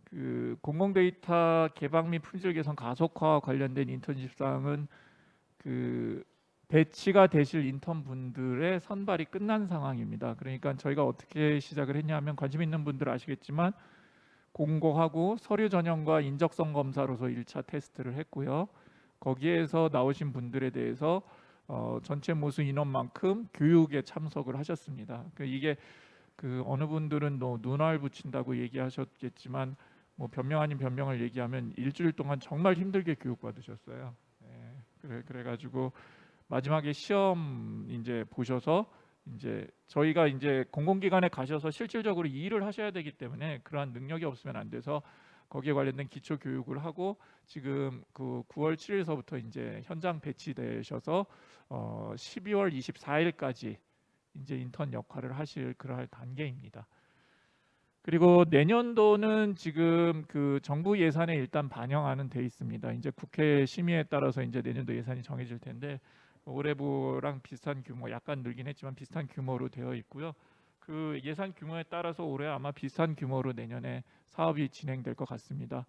그 공공데이터 개방 및 품질 개선 가속화 관련된 인턴십 사항은 그 배치가 되실 인턴분들의 선발이 끝난 상황입니다. 그러니까 저희가 어떻게 시작을 했냐면, 관심 있는 분들 아시겠지만 공고하고 서류 전형과 인적성 검사로서 1차 테스트를 했고요. 거기에서 나오신 분들에 대해서 전체 모수 인원만큼 교육에 참석을 하셨습니다. 이게 그 어느 분들은 눈알 붙인다고 얘기하셨겠지만, 뭐 변명 아닌 변명을 얘기하면 일주일 동안 정말 힘들게 교육받으셨어요. 그래가지고 마지막에 시험 이제 보셔서 이제 저희가 이제 공공기관에 가셔서 실질적으로 일을 하셔야 되기 때문에 그러한 능력이 없으면 안 돼서 거기에 관련된 기초 교육을 하고, 지금 그 9월 7일서부터 이제 현장 배치되셔서 12월 24일까지 이제 인턴 역할을 하실 그러할 단계입니다. 그리고 내년도는 지금 그 정부 예산에 일단 반영하는 돼 있습니다. 이제 국회 심의에 따라서 이제 내년도 예산이 정해질 텐데, 올해부랑 비슷한 규모, 약간 늘긴 했지만 비슷한 규모로 되어 있고요. 그 예산 규모에 따라서 올해 아마 비슷한 규모로 내년에 사업이 진행될 것 같습니다.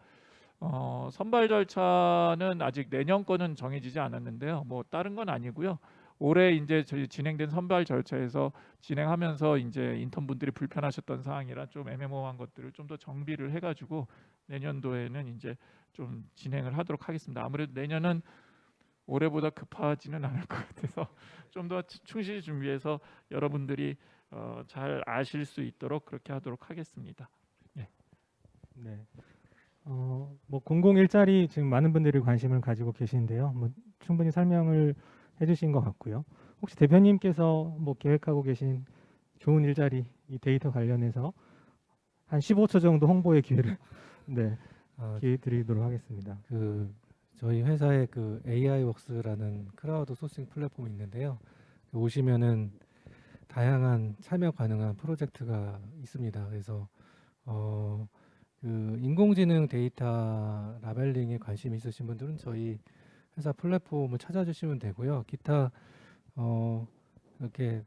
선발 절차는 아직 내년 거는 정해지지 않았는데요. 뭐 다른 건 아니고요. 올해 이제 저희 진행된 선발 절차에서 진행하면서 이제 인턴분들이 불편하셨던 사항이라 좀 애매모호한 것들을 좀 더 정비를 해가지고 내년도에는 이제 좀 진행을 하도록 하겠습니다. 아무래도 내년은 올해보다 급하지는 않을 것 같아서 좀 더 충실히 준비해서 여러분들이 잘 아실 수 있도록 그렇게 하도록 하겠습니다. 예. 네. 뭐 공공 일자리 지금 많은 분들이 관심을 가지고 계시는데요. 뭐 충분히 설명을 해주신 것 같고요. 혹시 대표님께서 뭐 계획하고 계신 좋은 일자리 이 데이터 관련해서 한 15초 정도 홍보의 기회를 네, 기회 드리도록 하겠습니다. 그 저희 회사에 그 AI웍스라는 크라우드 소싱 플랫폼이 있는데요. 오시면은 다양한 참여 가능한 프로젝트가 있습니다. 그래서 그 인공지능 데이터 라벨링에 관심 있으신 분들은 저희 회사 플랫폼을 찾아주시면 되고요. 기타 이렇게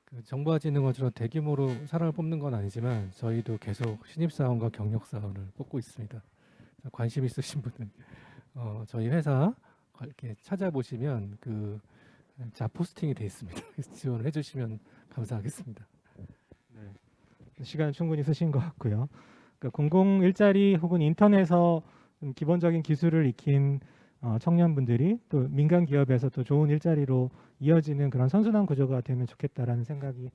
그 정보화진흥원처럼 대규모로 사람을 뽑는 건 아니지만 저희도 계속 신입사원과 경력사원을 뽑고 있습니다. 관심 있으신 분은 저희 회사 이렇게 찾아보시면 그 잡 포스팅이 돼 있습니다. 지원을 해주시면 감사하겠습니다. 네. 시간 충분히 쓰신 것 같고요. 그러니까 공공 일자리 혹은 인턴에서 좀 기본적인 기술을 익힌 청년분들이 또 민간 기업에서 또 좋은 일자리로 이어지는 그런 선순환 구조가 되면 좋겠다라는 생각이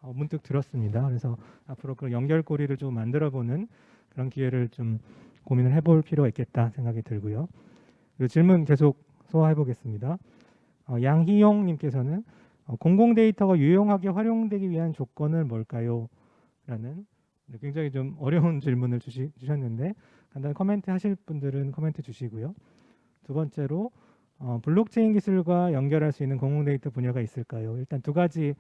문득 들었습니다. 그래서 앞으로 그 연결고리를 좀 만들어보는 그런 기회를 좀 고민을 해볼 필요가 있겠다 생각이 들고요. 그리고 질문 계속 소화해 보겠습니다. 양희용님께서는 공공 데이터가 유용하게 활용되기 위한 조건은 뭘까요? 라는 굉장히 좀 어려운 질문을 주셨는데 간단히 코멘트 하실 분들은 코멘트 주시고요. 두 번째로 블록체인 기술과 연결할 수 있는 공공 데이터 분야가 있을까요? 일단 두 가지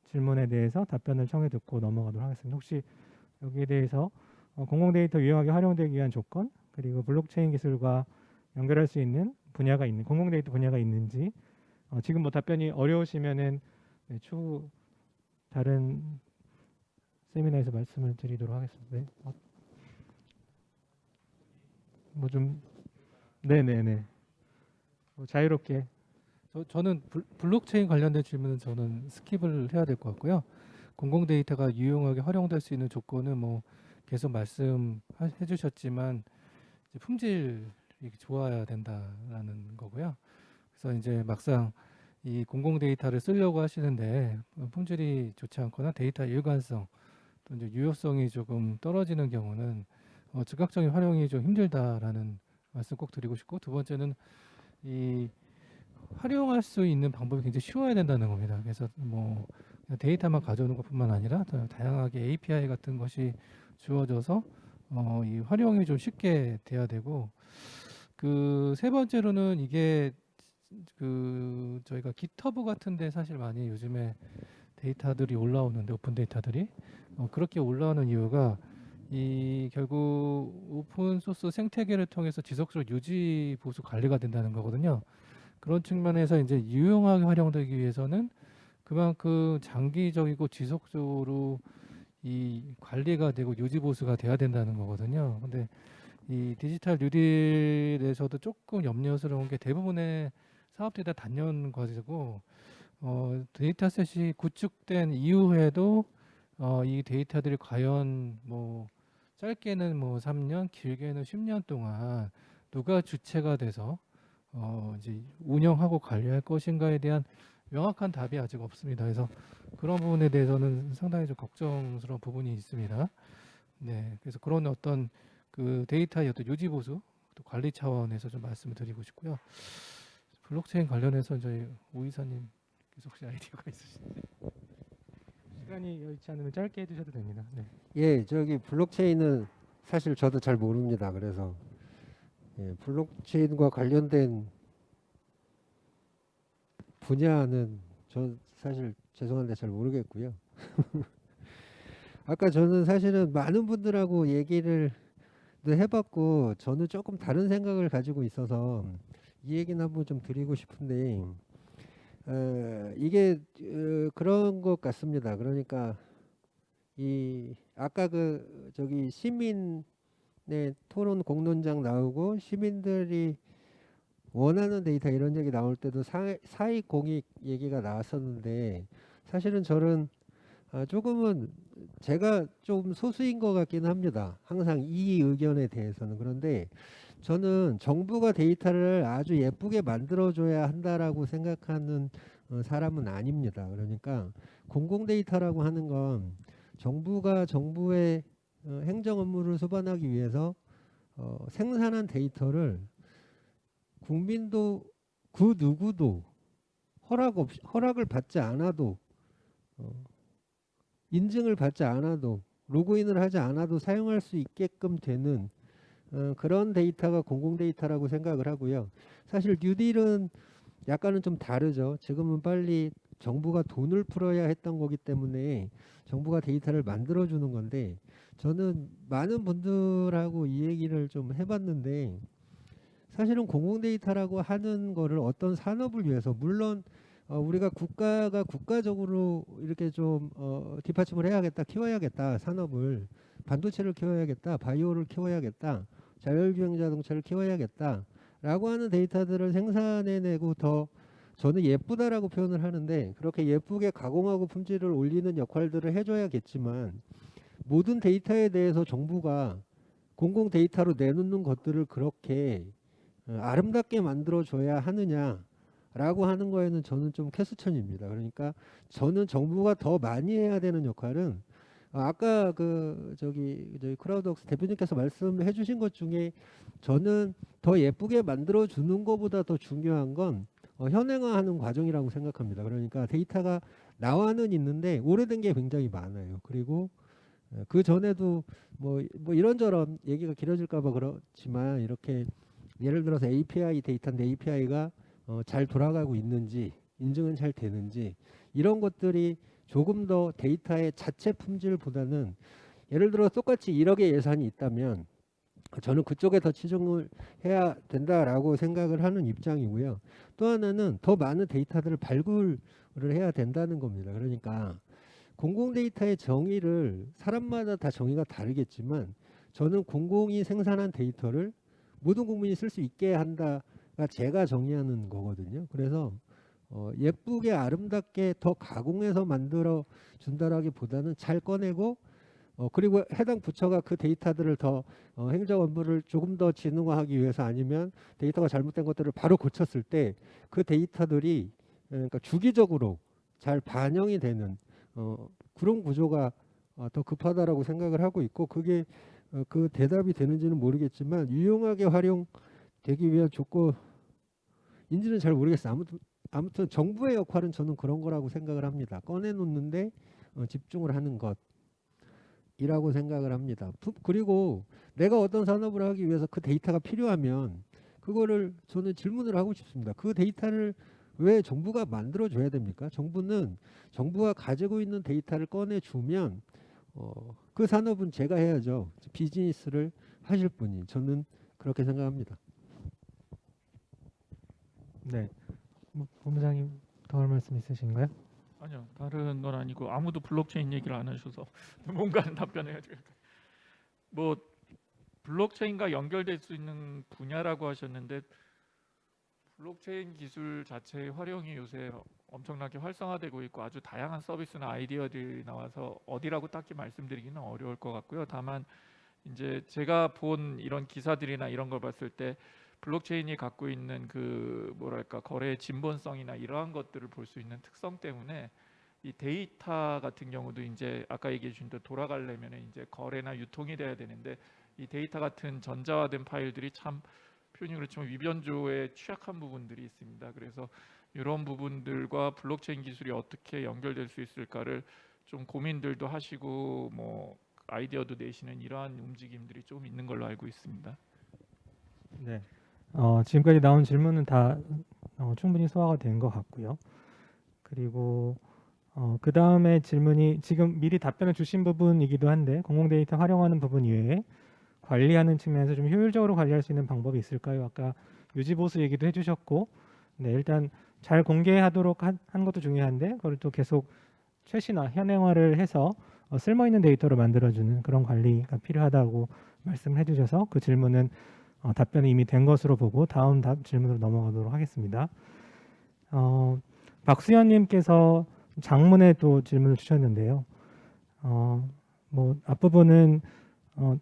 질문에 대해서 답변을 청해 듣고 넘어가도록 하겠습니다. 혹시 여기에 대해서 공공 데이터 유용하게 활용되기 위한 조건, 그리고 블록체인 기술과 연결할 수 있는 분야가 있는 공공 데이터 분야가 있는지 지금 뭐 답변이 어려우시면은 추후 다른 세미나에서 말씀을 드리도록 하겠습니다. 네. 뭐 좀 네네네. 뭐 자유롭게. 저는 블록체인 관련된 질문은 저는 스킵을 해야 될 것 같고요. 공공 데이터가 유용하게 활용될 수 있는 조건은 뭐 계속 말씀해 주셨지만 이제 품질이 좋아야 된다라는 거고요. 그래서 이제 막상 이 공공 데이터를 쓰려고 하시는데 품질이 좋지 않거나 데이터 일관성 또 이제 유효성이 조금 떨어지는 경우는 즉각적인 활용이 좀 힘들다라는 말씀 꼭 드리고 싶고, 두 번째는 이 활용할 수 있는 방법이 굉장히 쉬워야 된다는 겁니다. 그래서 뭐 그냥 데이터만 가져오는 것뿐만 아니라 더 다양하게 API 같은 것이 주어져서 이 활용이 좀 쉽게 돼야 되고, 그 세 번째로는 이게 그 저희가 깃허브 같은데 사실 많이 요즘에 데이터들이 올라오는데, 오픈 데이터들이 그렇게 올라오는 이유가 이 결국 오픈 소스 생태계를 통해서 지속적으로 유지 보수 관리가 된다는 거거든요. 그런 측면에서 이제 유용하게 활용되기 위해서는 그만큼 장기적이고 지속적으로 이 관리가 되고 유지 보수가 돼야 된다는 거거든요. 근데 이 디지털 뉴딜에서도 조금 염려스러운 게 대부분의 사업들이 다 단년 과제고, 데이터셋이 구축된 이후에도 이 데이터들이 과연 뭐 짧게는 뭐 3년, 길게는 10년 동안 누가 주체가 돼서 이제 운영하고 관리할 것인가에 대한 명확한 답이 아직 없습니다. 그래서 그런 부분에 대해서는 상당히 좀 걱정스러운 부분이 있습니다. 네, 그래서 그런 어떤 그 데이터의 어떤 유지 보수 또 관리 차원에서 좀 말씀을 드리고 싶고요. 블록체인 관련해서 저희 오 이사님 혹시 아이디어가 있으신지? 시간이 여의치 않으면 짧게 해주셔도 됩니다. 네. 예, 저기 블록체인은 사실 저도 잘 모릅니다. 그래서 예, 블록체인과 관련된 분야는 저 사실 죄송한데 잘 모르겠고요. 아까 저는 사실은 많은 분들하고 얘기를 해봤고 저는 조금 다른 생각을 가지고 있어서 이 얘기는 한번 좀 드리고 싶은데, 이게 그런 것 같습니다. 그러니까 이 아까 그 저기 시민의 토론 공론장 나오고 시민들이 원하는 데이터 이런 얘기 나올 때도 사익 공익 얘기가 나왔었는데, 사실은 저는 조금은 제가 좀 소수인 것 같기는 합니다. 항상 이 의견에 대해서는. 그런데 저는 정부가 데이터를 아주 예쁘게 만들어줘야 한다라고 생각하는 사람은 아닙니다. 그러니까 공공 데이터라고 하는 건 정부가 정부의 행정 업무를 수반하기 위해서 생산한 데이터를 국민도 그 누구도 허락을 받지 않아도 인증을 받지 않아도 로그인을 하지 않아도 사용할 수 있게끔 되는 그런 데이터가 공공 데이터라고 생각을 하고요. 사실 뉴딜은 약간은 좀 다르죠. 지금은 빨리 정부가 돈을 풀어야 했던 거기 때문에 정부가 데이터를 만들어 주는 건데, 저는 많은 분들하고 이 얘기를 좀 해봤는데, 사실은 공공 데이터라고 하는 거를 어떤 산업을 위해서, 물론 우리가 국가가 국가적으로 이렇게 좀 뒷받침을 해야겠다, 키워야겠다, 산업을 반도체를 키워야겠다, 바이오를 키워야겠다, 자율주행 자동차를 키워야겠다 라고 하는 데이터들을 생산해내고 더 저는 예쁘다라고 표현을 하는데, 그렇게 예쁘게 가공하고 품질을 올리는 역할들을 해줘야겠지만, 모든 데이터에 대해서 정부가 공공 데이터로 내놓는 것들을 그렇게 아름답게 만들어줘야 하느냐라고 하는 거에는 저는 좀 캐스천입니다. 그러니까 저는 정부가 더 많이 해야 되는 역할은, 아까 그 저기 크라우드웍스 대표님께서 말씀해 주신 것 중에 저는 더 예쁘게 만들어 주는 것보다 더 중요한 건 현행화하는 과정이라고 생각합니다. 그러니까 데이터가 나와는 있는데 오래된 게 굉장히 많아요. 그리고 그 전에도 뭐 이런저런 얘기가 길어질까 봐 그렇지만, 이렇게 예를 들어서 API 데이터인데 API가 잘 돌아가고 있는지, 인증은 잘 되는지, 이런 것들이 조금 더 데이터의 자체 품질보다는, 예를 들어 똑같이 1억의 예산이 있다면 저는 그쪽에 더 치중을 해야 된다라고 생각을 하는 입장이고요. 또 하나는 더 많은 데이터들을 발굴을 해야 된다는 겁니다. 그러니까 공공 데이터의 정의를 사람마다 다 정의가 다르겠지만, 저는 공공이 생산한 데이터를 모든 국민이 쓸 수 있게 한다가 제가 정의하는 거거든요. 그래서 예쁘게 아름답게 더 가공해서 만들어 준다라기보다는 잘 꺼내고 그리고 해당 부처가 그 데이터들을 더 행정 업무를 조금 더 지능화하기 위해서 아니면 데이터가 잘못된 것들을 바로 고쳤을 때 그 데이터들이 그러니까 주기적으로 잘 반영이 되는 그런 구조가 더 급하다라고 생각을 하고 있고 그게 그 대답이 되는지는 모르겠지만 유용하게 활용되기 위한 조건인지는 잘 모르겠어요. 아무튼 정부의 역할은 저는 그런 거라고 생각을 합니다. 꺼내놓는데 집중을 하는 것이라고 생각을 합니다. 그리고 내가 어떤 산업을 하기 위해서 그 데이터가 필요하면 그거를 저는 질문을 하고 싶습니다. 그 데이터를 왜 정부가 만들어줘야 됩니까? 정부가 가지고 있는 데이터를 꺼내주면 그 산업은 제가 해야죠. 비즈니스를 하실 분이. 저는 그렇게 생각합니다. 네, 본부장님 더 할 말씀 있으신가요? 아니요, 다른 건 아니고 아무도 블록체인 얘기를 안 하셔서 뭔가 답변해야 돼요. 뭐 블록체인과 연결될 수 있는 분야라고 하셨는데 블록체인 기술 자체의 활용이 요새 엄청나게 활성화되고 있고 아주 다양한 서비스나 아이디어들이 나와서 어디라고 딱히 말씀드리기는 어려울 것 같고요. 다만 이제 제가 본 이런 기사들이나 이런 걸 봤을 때 블록체인이 갖고 있는 그 뭐랄까 거래의 진본성이나 이러한 것들을 볼 수 있는 특성 때문에 이 데이터 같은 경우도 이제 아까 얘기해 주신 대로 돌아가려면 이제 거래나 유통이 돼야 되는데 이 데이터 같은 전자화된 파일들이 참 표현이 그렇지만 위변조에 취약한 부분들이 있습니다. 그래서 이런 부분들과 블록체인 기술이 어떻게 연결될 수 있을까를 좀 고민들도 하시고 뭐 아이디어도 내시는 이러한 움직임들이 좀 있는 걸로 알고 있습니다. 네. 지금까지 나온 질문은 다 충분히 소화가 된 것 같고요. 그리고 그 다음에 질문이 지금 미리 답변을 주신 부분이기도 한데 공공데이터 활용하는 부분 이외에 관리하는 측면에서 좀 효율적으로 관리할 수 있는 방법이 있을까요? 아까 유지보수 얘기도 해주셨고, 네, 일단 잘 공개하도록 한 것도 중요한데 그걸 또 계속 최신화, 현행화를 해서 쓸모있는 데이터로 만들어주는 그런 관리가 필요하다고 말씀을 해주셔서 그 질문은 답변이 이미 된 것으로 보고 다음 질문으로 넘어가도록 하겠습니다. 박수현님께서 장문에 또 질문을 주셨는데요. 뭐 앞부분은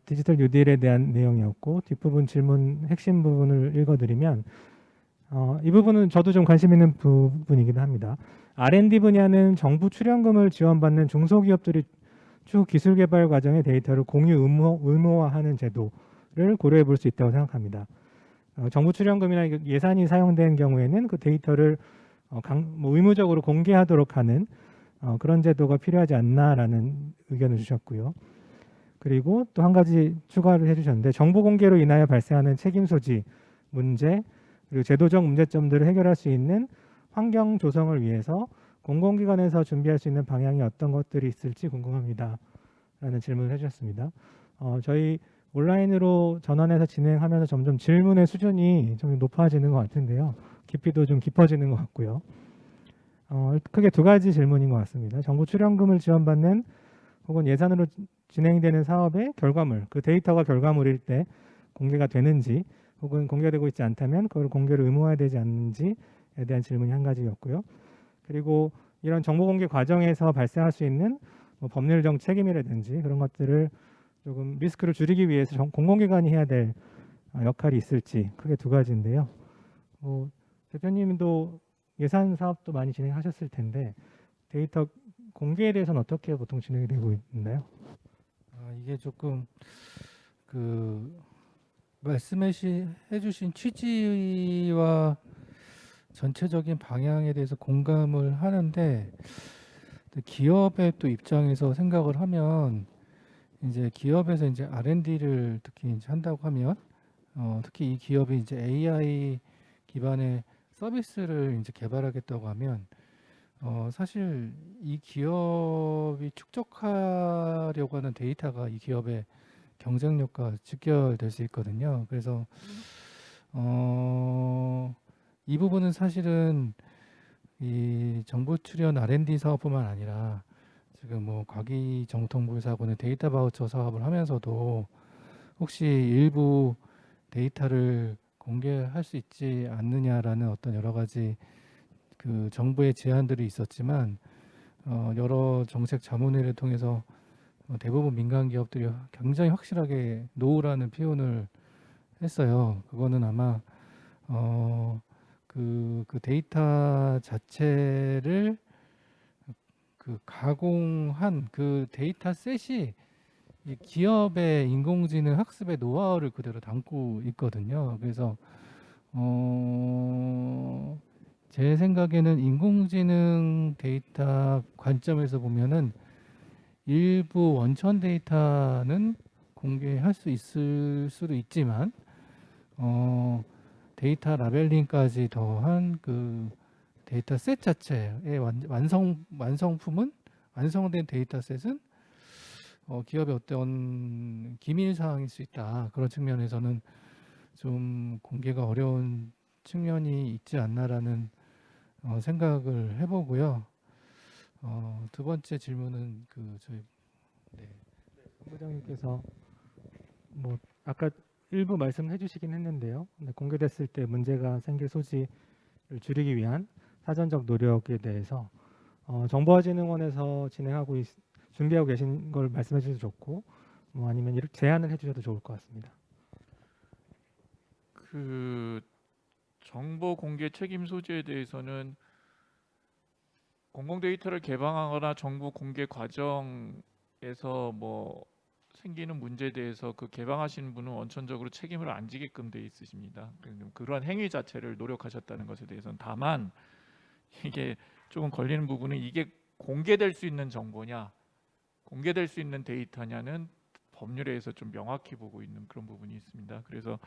디지털 뉴딜에 대한 내용이었고 뒷부분 질문 핵심 부분을 읽어드리면 이 부분은 저도 좀 관심 있는 부분이기도 합니다. R&D 분야는 정부 출연금을 지원받는 중소기업들이 추후 기술 개발 과정의 데이터를 공유 의무화하는 제도를 고려해 볼 수 있다고 생각합니다. 정부 출연금이나 예산이 사용된 경우에는 그 데이터를 의무적으로 공개하도록 하는 그런 제도가 필요하지 않나라는 의견을 주셨고요. 그리고 또 한 가지 추가를 해주셨는데 정보 공개로 인하여 발생하는 책임 소지 문제 그리고 제도적 문제점들을 해결할 수 있는 환경 조성을 위해서 공공기관에서 준비할 수 있는 방향이 어떤 것들이 있을지 궁금합니다. 라는 질문을 해주셨습니다. 저희 온라인으로 전환해서 진행하면서 점점 질문의 수준이 좀 높아지는 것 같은데요. 깊이도 좀 깊어지는 것 같고요. 크게 두 가지 질문인 것 같습니다. 정부 출연금을 지원받는 혹은 예산으로 진행되는 사업의 결과물, 그 데이터가 결과물일 때 공개가 되는지 혹은 공개되고 있지 않다면 그걸 공개를 의무화되지 않는지에 대한 질문이 한 가지였고요. 그리고 이런 정보 공개 과정에서 발생할 수 있는 뭐 법률적 책임이라든지 그런 것들을 조금 리스크를 줄이기 위해서 공공기관이 해야 될 역할이 있을지 크게 두 가지인데요. 뭐 대표님도 예산 사업도 많이 진행하셨을 텐데 데이터 공개에 대해서는 어떻게 보통 진행이 되고 있나요? 이게 조금 그 말씀해주신 취지와 전체적인 방향에 대해서 공감을 하는데 기업의 또 입장에서 생각을 하면 이제 기업에서 이제 R&D를 특히 이제 한다고 하면 특히 이 기업이 이제 AI 기반의 서비스를 이제 개발하겠다고 하면 사실 이 기업이 축적하려고 하는 데이터가 이 기업의 경쟁력과 직결될 수 있거든요. 그래서 이 부분은 사실은 이 정부 출연 R&D 사업뿐만 아니라 지금 뭐 과기정통부에서 데이터 바우처 사업을 하면서도 혹시 일부 데이터를 공개할 수 있지 않느냐라는 어떤 여러 가지 그 정부의 제안들이 있었지만 여러 정책 자문회를 통해서 대부분 민간 기업들이 굉장히 확실하게 노라는 표현을 했어요. 그거는 아마 그 데이터 자체를 그 가공한 그 데이터셋이 이 기업의 인공지능 학습의 노하우를 그대로 담고 있거든요. 그래서 제 생각에는 인공지능 데이터 관점에서 보면은 일부 원천 데이터는 공개할 수 있을 수도 있지만 데이터 라벨링까지 더한 그 데이터셋 자체의 완성품은 완성된 데이터셋은 기업의 어떤 기밀 사항일 수 있다. 그런 측면에서는 좀 공개가 어려운 측면이 있지 않나라는 생각을 해보고요. 두 번째 질문은 그 저희 본부장님께서 뭐 아까 일부 말씀해 주시긴 했는데요. 근데 공개됐을 때 문제가 생길 소지를 줄이기 위한 사전적 노력에 대해서 정보화진흥원에서 준비하고 계신 걸 말씀해 주셔도 좋고 뭐 아니면 이렇게 제안을 해 주셔도 좋을 것 같습니다. 그 정보 공개 책임 소지에 대해서는 공공 데이터를 개방하거나 정보 공개 과정에서 뭐 생기는 문제에 대해서 그 개방하시는 분은 원천적으로 책임을 안 지게끔 돼 있으십니다. 그러한 행위 자체를 노력하셨다는 것에 대해서는, 다만 이게 조금 걸리는 부분은 이게 공개될 수 있는 정보냐, 공개될 수 있는 데이터냐는 법률에서 좀 명확히 보고 있는 그런 부분이 있습니다. 그래서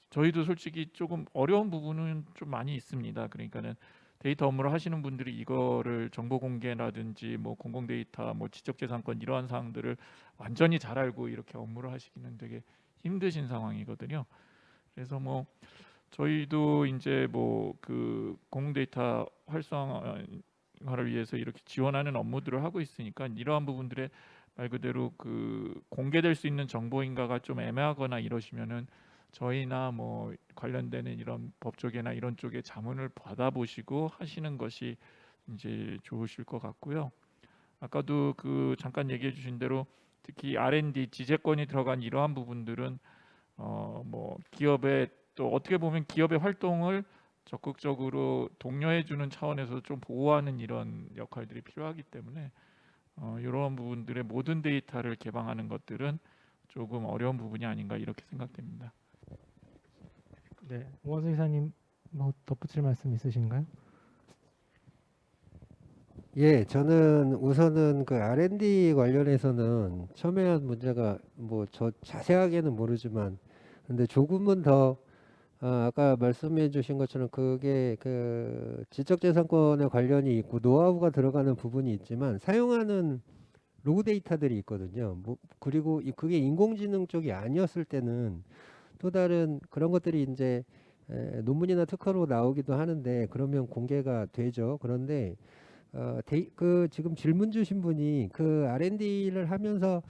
저희도 솔직히 조금 어려운 부분은 좀 많이 있습니다. 그러니까는 데이터 업무를 하시는 분들이 이거를 정보 공개라든지 뭐 공공 데이터, 뭐 지적재산권 이러한 사항들을 완전히 잘 알고 이렇게 업무를 하시기는 되게 힘드신 상황이거든요. 그래서 뭐 저희도 이제 뭐 그 공공 데이터 활성화를 위해서 이렇게 지원하는 업무들을 하고 있으니까 이러한 부분들에 말 그대로 그 공개될 수 있는 정보인가가 좀 애매하거나 이러시면은 저희나 뭐 관련되는 이런 법조계나 이런 쪽에 자문을 받아보시고 하시는 것이 이제 좋으실 것 같고요. 아까도 그 잠깐 얘기해 주신 대로 특히 R&D 지재권이 들어간 이러한 부분들은 뭐 기업의, 또 어떻게 보면 기업의 활동을 적극적으로 독려해 주는 차원에서 좀 보호하는 이런 역할들이 필요하기 때문에 이러한 부분들의 모든 데이터를 개방하는 것들은 조금 어려운 부분이 아닌가 이렇게 생각됩니다. 네, 오원수 이사님 뭐 덧붙일 말씀 있으신가요? 예, 저는 우선은 그 R&D 관련해서는 처음에 한 문제가 뭐 저 자세하게는 모르지만 근데 조금은 더 아까 말씀해 주신 것처럼 그게 그 지적재산권에 관련이 있고 노하우가 들어가는 부분이 있지만 사용하는 로그 데이터들이 있거든요. 뭐 그리고 그게 인공지능 쪽이 아니었을 때는 또 다른 그런 것들이 이제 논문이나 특허로 나오기도 하는데 그러면 공개가 되죠. 그런데 그 지금 질문 주신 분이 그 R&D를 하면서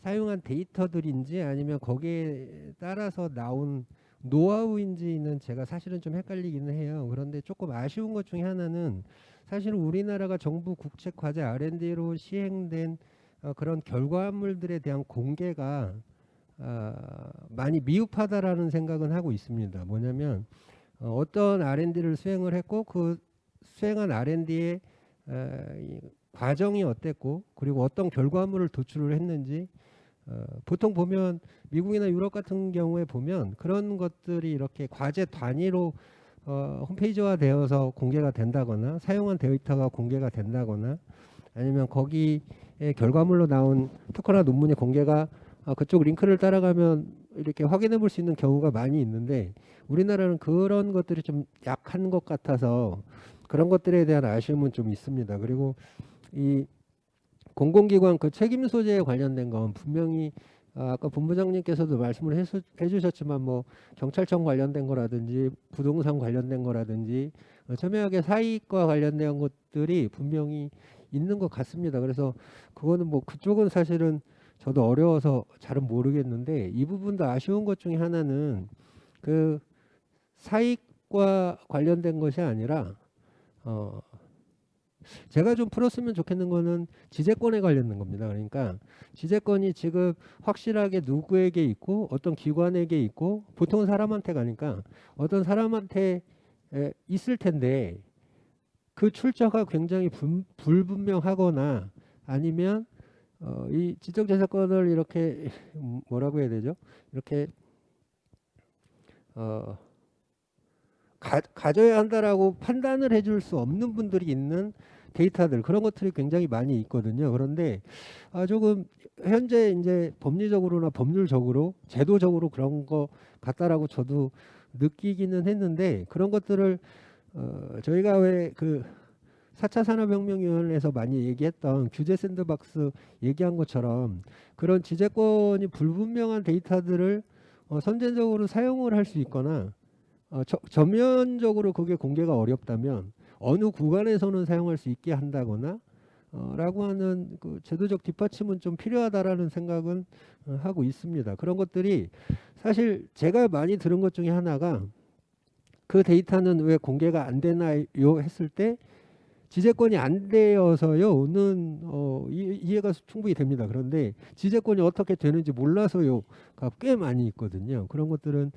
사용한 데이터들인지 아니면 거기에 따라서 나온 노하우인지는 제가 사실은 좀 헷갈리기는 해요. 그런데 조금 아쉬운 것 중에 하나는 사실은 우리나라가 정부 국책 과제 R&D로 시행된 그런 결과물들에 대한 공개가 많이 미흡하다라는 생각은 하고 있습니다. 뭐냐면 어떤 R&D를 수행을 했고 그 수행한 R&D의 과정이 어땠고 그리고 어떤 결과물을 도출을 했는지 보통 보면 미국이나 유럽 같은 경우에 보면 그런 것들이 이렇게 과제 단위로 홈페이지화 되어서 공개가 된다거나 사용한 데이터가 공개가 된다거나 아니면 거기에 결과물로 나온 특허나 논문의 공개가 그쪽 링크를 따라가면 이렇게 확인해 볼 수 있는 경우가 많이 있는데 우리나라는 그런 것들이 좀 약한 것 같아서 그런 것들에 대한 아쉬움은 좀 있습니다. 그리고 이 공공기관 그 책임 소재에 관련된 건 분명히 아까 본부장님께서도 말씀을 해주셨지만 뭐 경찰청 관련된 거라든지 부동산 관련된 거라든지 첨예하게 사익과 관련된 것들이 분명히 있는 것 같습니다. 그래서 그거는 뭐 그쪽은 사실은 저도 어려워서 잘은 모르겠는데 이 부분도 아쉬운 것 중에 하나는 그 사익과 관련된 것이 아니라 제가 좀 풀었으면 좋겠는 거는 지재권에 관련된 겁니다. 그러니까 지재권이 지금 확실하게 누구에게 있고 어떤 기관에게 있고 보통은 사람한테 가니까 어떤 사람한테 있을 텐데 그 출처가 굉장히 불분명하거나 아니면 이 지적재산권을 이렇게 뭐라고 해야 되죠? 이렇게 가져야 한다라고 판단을 해줄 수 없는 분들이 있는 데이터들 그런 것들이 굉장히 많이 있거든요. 그런데 조금 현재 이제 법리적으로나 법률적으로 제도적으로 그런 거 같다라고 저도 느끼기는 했는데 그런 것들을 저희가 왜 그 4차 산업혁명위원회에서 많이 얘기했던 규제 샌드박스 얘기한 것처럼 그런 지재권이 불분명한 데이터들을 선제적으로 사용을 할 수 있거나 전면적으로 그게 공개가 어렵다면 어느 구간에서는 사용할 수 있게 한다거나 라고 하는 그 제도적 뒷받침은 좀 필요하다라는 생각은 하고 있습니다. 그런 것들이 사실 제가 많이 들은 것 중에 하나가 그 데이터는 왜 공개가 안 되나요 했을 때 지재권이 안 되어서요는 이해가 충분히 됩니다. 그런데 지재권이 어떻게 되는지 몰라서요가 꽤 많이 있거든요. 그런 것들은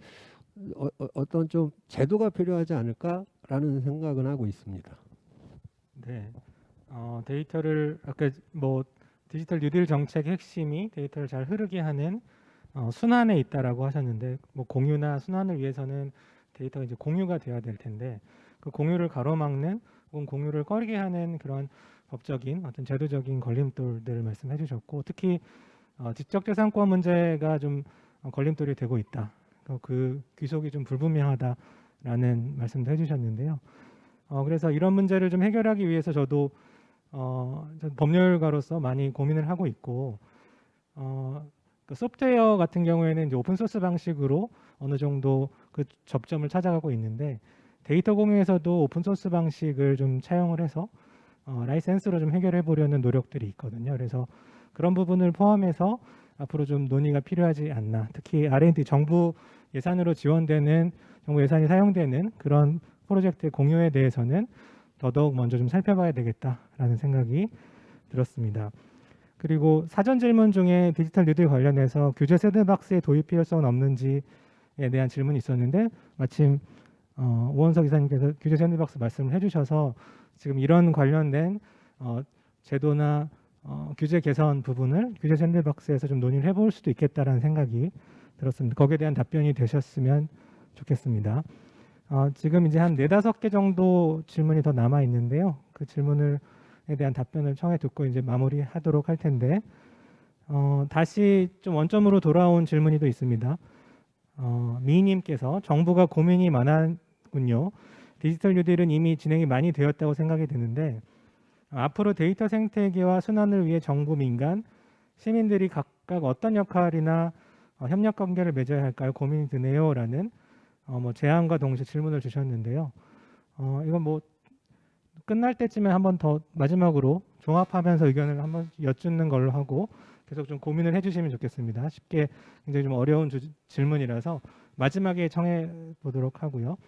어떤 좀 제도가 필요하지 않을까라는 생각은 하고 있습니다. 네. 데이터를 아까 뭐 디지털 뉴딜 정책의 핵심이 데이터를 잘 흐르게 하는 순환에 있다라고 하셨는데 뭐 공유나 순환을 위해서는 데이터가 이제 공유가 돼야 될 텐데 그 공유를 가로막는 혹은 공유를 꺼리게 하는 그런 법적인 어떤 제도적인 걸림돌들을 말씀해 주셨고 특히 지적재산권 문제가 좀 걸림돌이 되고 있다. 그 귀속이 좀 불분명하다라는 말씀도 해주셨는데요. 그래서 이런 문제를 좀 해결하기 위해서 저도 법률가로서 많이 고민을 하고 있고 그 소프트웨어 같은 경우에는 이제 오픈 소스 방식으로 어느 정도 그 접점을 찾아가고 있는데 데이터 공유에서도 오픈 소스 방식을 좀 차용을 해서 라이센스로 좀 해결해 보려는 노력들이 있거든요. 그래서 그런 부분을 포함해서 앞으로 좀 논의가 필요하지 않나. 특히 R&D 정부 예산으로 지원되는 정부 예산이 사용되는 그런 프로젝트의 공유에 대해서는 더더욱 먼저 좀 살펴봐야 되겠다라는 생각이 들었습니다. 그리고 사전 질문 중에 디지털 뉴딜 관련해서 규제 샌드박스의 도입 필요성은 없는지에 대한 질문이 있었는데 마침 오원석 이사님께서 규제 샌드박스 말씀을 해주셔서 지금 이런 관련된 제도나 규제 개선 부분을 규제 샌드박스에서 좀 논의를 해볼 수도 있겠다라는 생각이 들었습니다. 거기에 대한 답변이 되셨으면 좋겠습니다. 지금 이제 한 4-5개 정도 질문이 더 남아 있는데요. 그 질문에 대한 답변을 청해 듣고 이제 마무리하도록 할 텐데 다시 좀 원점으로 돌아온 질문이 또 있습니다. 미희님께서 정부가 고민이 많았군요. 디지털 뉴딜은 이미 진행이 많이 되었다고 생각이 드는데 앞으로 데이터 생태계와 순환을 위해 정부, 민간, 시민들이 각각 어떤 역할이나 협력 관계를 맺어야 할까요? 고민이 드네요라는 뭐 제안과 동시에 질문을 주셨는데요. 이건 뭐 끝날 때쯤에 한번 더 마지막으로 종합하면서 의견을 한번 여쭙는 걸로 하고 계속 좀 고민을 해주시면 좋겠습니다. 쉽게 굉장히 좀 어려운 질문이라서 마지막에 청해 보도록 하고요.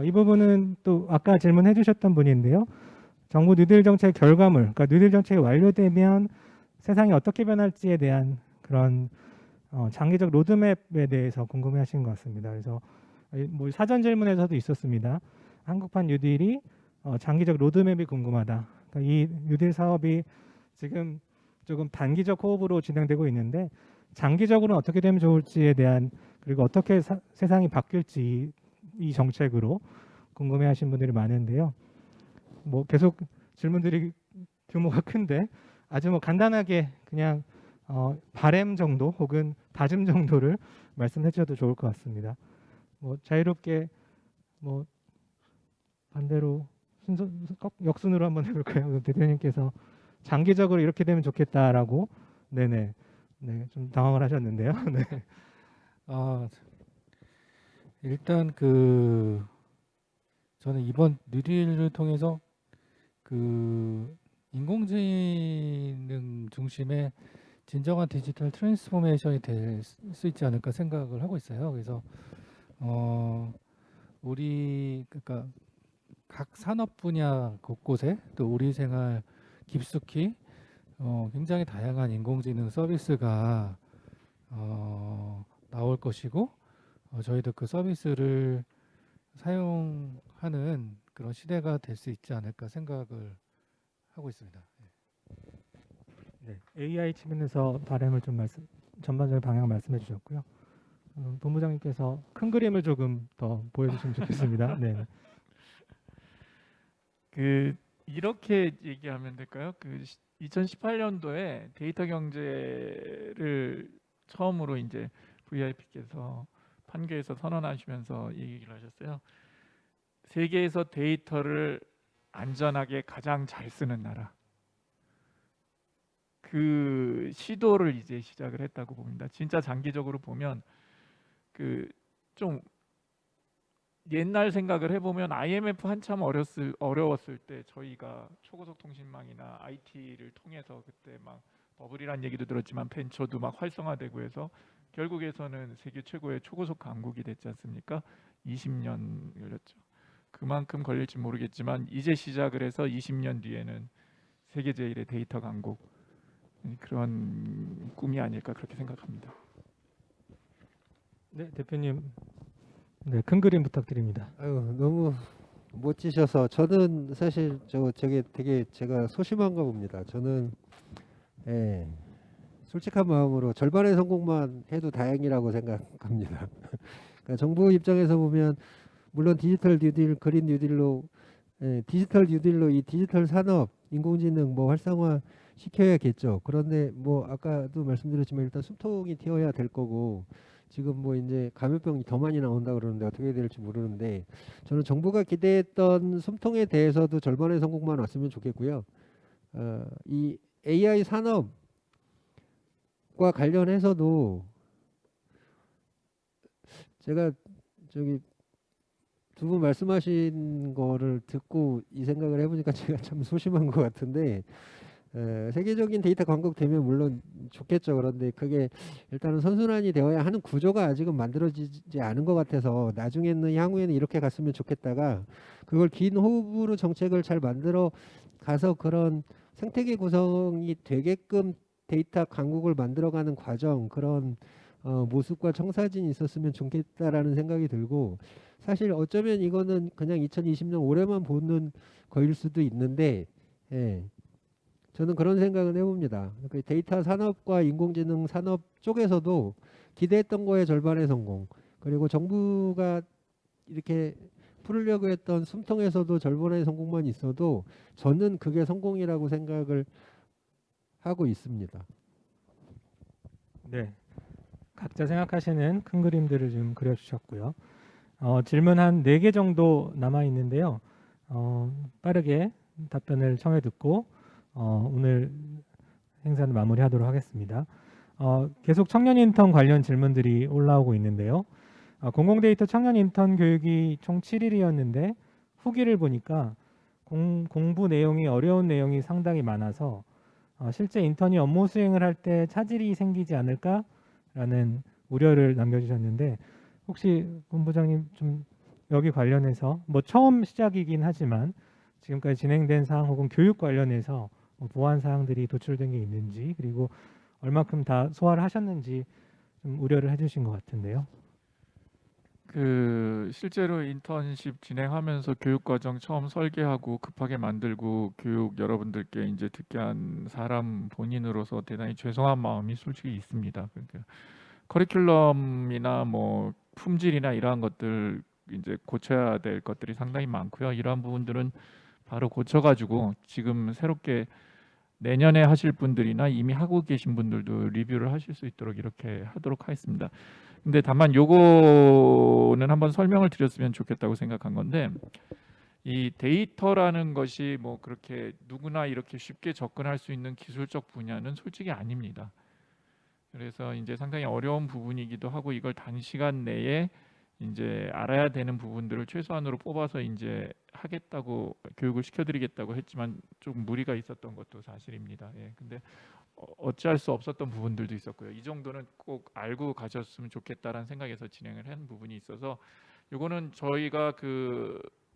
이 부분은 또 아까 질문해 주셨던 분인데요. 정부 뉴딜 정책 결과물, 그러니까 뉴딜 정책이 완료되면 세상이 어떻게 변할지에 대한 그런 장기적 로드맵에 대해서 궁금해하시는 것 같습니다. 그래서 뭐 사전 질문에서도 있었습니다. 한국판 뉴딜이 장기적 로드맵이 궁금하다. 그러니까 이 뉴딜 사업이 지금 조금 단기적 호흡으로 진행되고 있는데 장기적으로는 어떻게 되면 좋을지에 대한 그리고 어떻게 세상이 바뀔지 이 정책으로 궁금해하시는 분들이 많은데요. 뭐 계속 질문들이 규모가 큰데 아주 뭐 간단하게 그냥 바램 정도 혹은 다짐 정도를 말씀해 주셔도 좋을 것 같습니다. 뭐 자유롭게 뭐 반대로 순서 역순으로 한번 해볼까요? 대표님께서 장기적으로 이렇게 되면 좋겠다라고 네네 네 좀 당황을 하셨는데요. 네. 일단 저는 이번 뉴딜을 통해서 인공지능 중심의 진정한 디지털 트랜스포메이션이 될 수 있지 않을까 생각을 하고 있어요. 그래서 우리 그러니까 각 산업 분야 곳곳에 또 우리 생활 깊숙이 굉장히 다양한 인공지능 서비스가 나올 것이고 저희도 그 서비스를 사용하는 그런 시대가 될 수 있지 않을까 생각을 하고 있습니다. 네, AI 측면에서 바람을 좀 전반적인 방향 말씀해 주셨고요. 본부장님께서 큰 그림을 조금 더 보여주시면 좋겠습니다. 네. 이렇게 얘기하면 될까요? 2018년도에 데이터 경제를 처음으로 이제 VIP께서 판교에서 선언하시면서 얘기를 하셨어요. 세계에서 데이터를 안전하게 가장 잘 쓰는 나라. 그 시도를 이제 시작을 했다고 봅니다. 진짜 장기적으로 보면 좀 옛날 생각을 해보면 IMF 한참 어려웠을 때 저희가 초고속 통신망이나 IT를 통해서 그때 막 버블이란 얘기도 들었지만 벤처도 막 활성화되고 해서 결국에서는 세계 최고의 초고속 강국이 됐지 않습니까? 20년 걸렸죠. 그만큼 걸릴지 모르겠지만 이제 시작을 해서 20년 뒤에는 세계 제1의 데이터 강국, 그런 꿈이 아닐까 그렇게 생각합니다. 네, 대표님. 네, 큰 그림 부탁드립니다. 아유, 너무 멋지셔서 저는 사실 저게 되게 제가 소심한가 봅니다. 저는 솔직한 마음으로 절반의 성공만 해도 다행이라고 생각합니다. 그러니까 정부 입장에서 보면 물론 디지털 뉴딜, 그린 뉴딜로 디지털 뉴딜로 이 디지털 산업, 인공지능 뭐 활성화 시켜야겠죠. 그런데 뭐 아까도 말씀드렸지만 일단 숨통이 튀어야 될 거고 지금 뭐 이제 감염병이 더 많이 나온다 그러는데 어떻게 될지 모르는데 저는 정부가 기대했던 숨통에 대해서도 절반의 성공만 왔으면 좋겠고요. 이 AI 산업과 관련해서도 제가 저기 두 분 말씀하신 거를 듣고 이 생각을 해보니까 제가 참 소심한 것 같은데 세계적인 데이터 강국 되면 물론 좋겠죠. 그런데 그게 일단은 선순환이 되어야 하는 구조가 아직은 만들어지지 않은 것 같아서 나중에는 향후에는 이렇게 갔으면 좋겠다가 그걸 긴 호흡으로 정책을 잘 만들어 가서 그런 생태계 구성이 되게끔 데이터 강국을 만들어가는 과정 그런 모습과 청사진이 있었으면 좋겠다라는 생각이 들고 사실 어쩌면 이거는 그냥 2020년 올해만 보는 거일 수도 있는데 저는 그런 생각을 해봅니다. 그 데이터 산업과 인공지능 산업 쪽에서도 기대했던 거에 절반의 성공 그리고 정부가 이렇게 풀으려고 했던 숨통에서도 절반의 성공만 있어도 저는 그게 성공이라고 생각을 하고 있습니다. 네, 각자 생각하시는 큰 그림들을 좀 그려주셨고요. 질문 한 4개 정도 남아 있는데요. 빠르게 답변을 청해 듣고 오늘 행사는 마무리하도록 하겠습니다. 계속 청년 인턴 관련 질문들이 올라오고 있는데요. 공공데이터 청년 인턴 교육이 총 7일이었는데 후기를 보니까 공부 내용이 어려운 내용이 상당히 많아서 실제 인턴이 업무 수행을 할 때 차질이 생기지 않을까라는 우려를 남겨주셨는데 혹시 본부장님 좀 여기 관련해서 뭐 처음 시작이긴 하지만 지금까지 진행된 사항 혹은 교육 관련해서 보완 사항들이 도출된 게 있는지 그리고 얼마큼 다 소화를 하셨는지 좀 우려를 해주신 것 같은데요. 실제로 인턴십 진행하면서 교육 과정 처음 설계하고 급하게 만들고 교육 여러분들께 이제 듣게 한 사람 본인으로서 대단히 죄송한 마음이 솔직히 있습니다. 그러니까 커리큘럼이나 뭐 품질이나 이러한 것들 이제 고쳐야 될 것들이 상당히 많고요. 이러한 부분들은 바로 고쳐가지고 지금 새롭게 내년에 하실 분들이나 이미 하고 계신 분들도 리뷰를 하실 수 있도록 이렇게 하도록 하겠습니다. 근데 다만 요거는 한번 설명을 드렸으면 좋겠다고 생각한 건데 이 데이터라는 것이 뭐 그렇게 누구나 이렇게 쉽게 접근할 수 있는 기술적 분야는 솔직히 아닙니다. 그래서 이제 상당히 어려운 부분이기도 하고 이걸 단시간 내에 이제 알아야 되는 부분들을 최소한으로 뽑아서 이제 하겠다고 교육을 시켜드리겠다고 했지만 좀 무리가 있었던 것도 사실입니다. 근데 어찌할 수 없었던 부분들도 있었고요. 이 정도는 꼭 알고 가셨으면 좋겠다라는 생각에서 진행을 한 부분이 있어서 이거는 저희가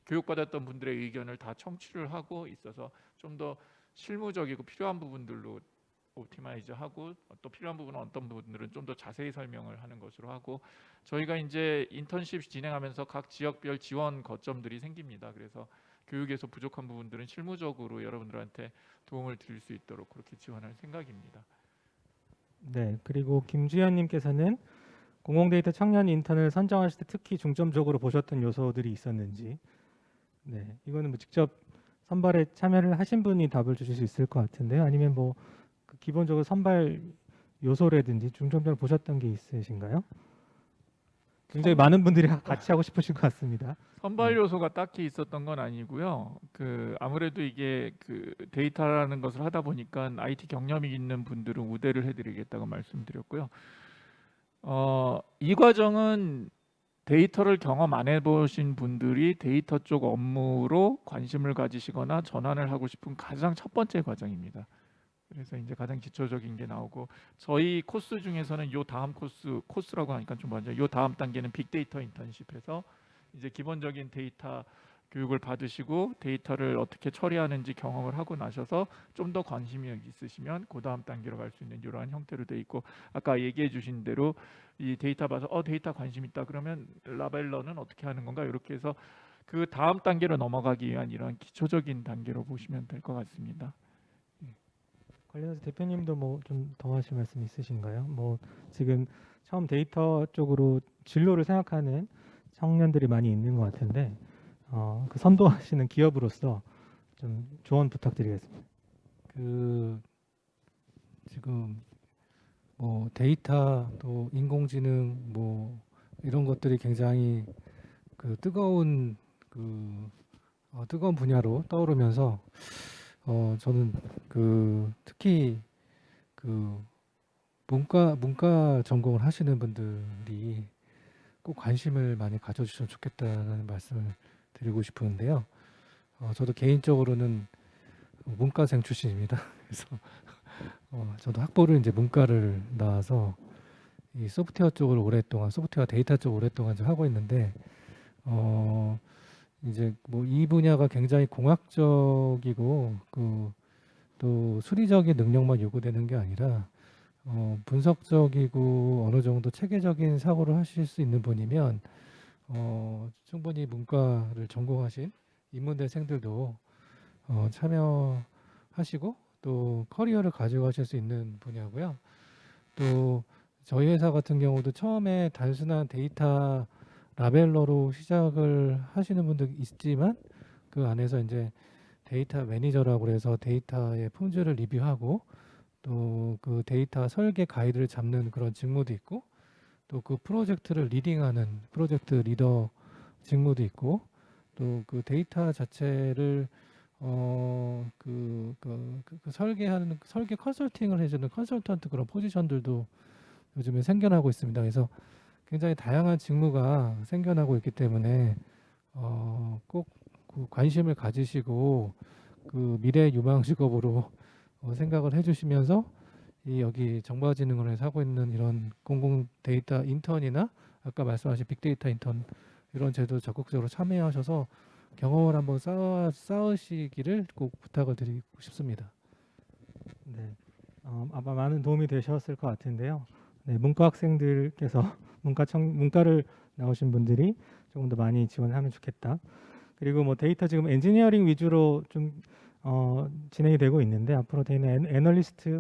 교육받았던 분들의 의견을 다 청취를 하고 있어서 좀 더 실무적이고 필요한 부분들로 옵티마이즈하고 또 필요한 부분은 어떤 부분들은 좀 더 자세히 설명을 하는 것으로 하고 저희가 이제 인턴십 진행하면서 각 지역별 지원 거점들이 생깁니다. 그래서 교육에서 부족한 부분들은 실무적으로 여러분들한테 도움을 드릴 수 있도록 그렇게 지원할 생각입니다. 네, 그리고 김주현님께서는 공공데이터 청년 인턴을 선정하실 때 특히 중점적으로 보셨던 요소들이 있었는지, 네, 이거는 뭐 직접 선발에 참여를 하신 분이 답을 주실 수 있을 것 같은데요. 아니면 뭐 그 기본적으로 선발 요소라든지 중점적으로 보셨던 게 있으신가요? 굉장히 많은 분들이 같이 하고 싶으신 것 같습니다. 선발 요소가 딱히 있었던 건 아니고요. 그 아무래도 이게 그 데이터라는 것을 하다 보니까 IT 경험이 있는 분들은 우대를 해드리겠다고 말씀드렸고요. 이 과정은 데이터를 경험 안 해보신 분들이 데이터 쪽 업무로 관심을 가지시거나 전환을 하고 싶은 가장 첫 번째 과정입니다. 그래서 이제 가장 기초적인 게 나오고 저희 코스 중에서는 요 다음 코스라고 하니까 좀 먼저 요 다음 단계는 빅데이터 인턴십에서 이제 기본적인 데이터 교육을 받으시고 데이터를 어떻게 처리하는지 경험을 하고 나셔서 좀 더 관심이 있으시면 그 다음 단계로 갈 수 있는 이러한 형태로 돼 있고 아까 얘기해 주신 대로 이 데이터 봐서 데이터 관심 있다 그러면 라벨러는 어떻게 하는 건가 이렇게 해서 그 다음 단계로 넘어가기 위한 이런 기초적인 단계로 보시면 될 것 같습니다. 관련해서 대표님도 뭐 좀 더 하실 말씀 있으신가요? 뭐 지금 처음 데이터 쪽으로 진로를 생각하는 청년들이 많이 있는 것 같은데 그 선도하시는 기업으로서 좀 조언 부탁드리겠습니다. 그 지금 뭐 데이터 또 인공지능 뭐 이런 것들이 굉장히 그 뜨거운 뜨거운 분야로 떠오르면서 저는 그 특히 그 문과 전공을 하시는 분들이 꼭 관심을 많이 가져주시면 좋겠다는 말씀을 드리고 싶은데요. 저도 개인적으로는 문과생 출신입니다. 그래서 저도 학부를 이제 문과를 나와서 이 소프트웨어 쪽을 오랫동안 소프트웨어 데이터 쪽을 오랫동안 좀 하고 있는데 이제 뭐 이 분야가 굉장히 공학적이고 또 수리적인 능력만 요구되는 게 아니라 분석적이고 어느 정도 체계적인 사고를 하실 수 있는 분이면 충분히 문과를 전공하신 인문대생들도 참여하시고 또 커리어를 가져가실 수 있는 분야고요. 또 저희 회사 같은 경우도 처음에 단순한 데이터 라벨러로 시작을 하시는 분도 있지만 그 안에서 이제 데이터 매니저라고 해서 데이터의 품질을 리뷰하고 또 그 데이터 설계 가이드를 잡는 그런 직무도 있고 또 그 프로젝트를 리딩하는 프로젝트 리더 직무도 있고 또 그 데이터 자체를 설계하는 설계 컨설팅을 해주는 컨설턴트 그런 포지션들도 요즘에 생겨나고 있습니다. 그래서 굉장히 다양한 직무가 생겨나고 있기 때문에 꼭 그 관심을 가지시고 그 미래 유망 직업으로 생각을 해주시면서 이 여기 정보화진흥원에서 하고 있는 이런 공공 데이터 인턴이나 아까 말씀하신 빅데이터 인턴 이런 제도 적극적으로 참여하셔서 경험을 한번 쌓으시기를 꼭 부탁을 드리고 싶습니다. 네, 아마 많은 도움이 되셨을 것 같은데요. 네, 문과 학생들께서 문과를 나오신 분들이 조금 더 많이 지원하면 좋겠다. 그리고 뭐 데이터 지금 엔지니어링 위주로 좀 진행이 되고 있는데 앞으로 되는 애널리스트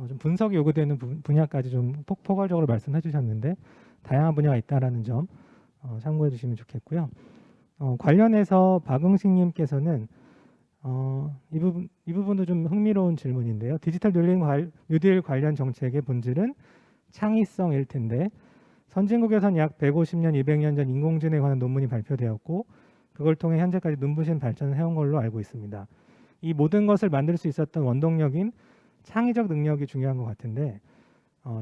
좀 분석이 요구되는 분야까지 좀 포괄적으로 말씀해 주셨는데 다양한 분야가 있다라는 점 참고해 주시면 좋겠고요. 관련해서 박응식님께서는 이 부분도 좀 흥미로운 질문인데요. 디지털 뉴딜 관련 정책의 본질은 창의성일 텐데 선진국에선 약 150년, 200년 전 인공지능에 관한 논문이 발표되었고 그걸 통해 현재까지 눈부신 발전을 해온 걸로 알고 있습니다. 이 모든 것을 만들 수 있었던 원동력인 창의적 능력이 중요한 것 같은데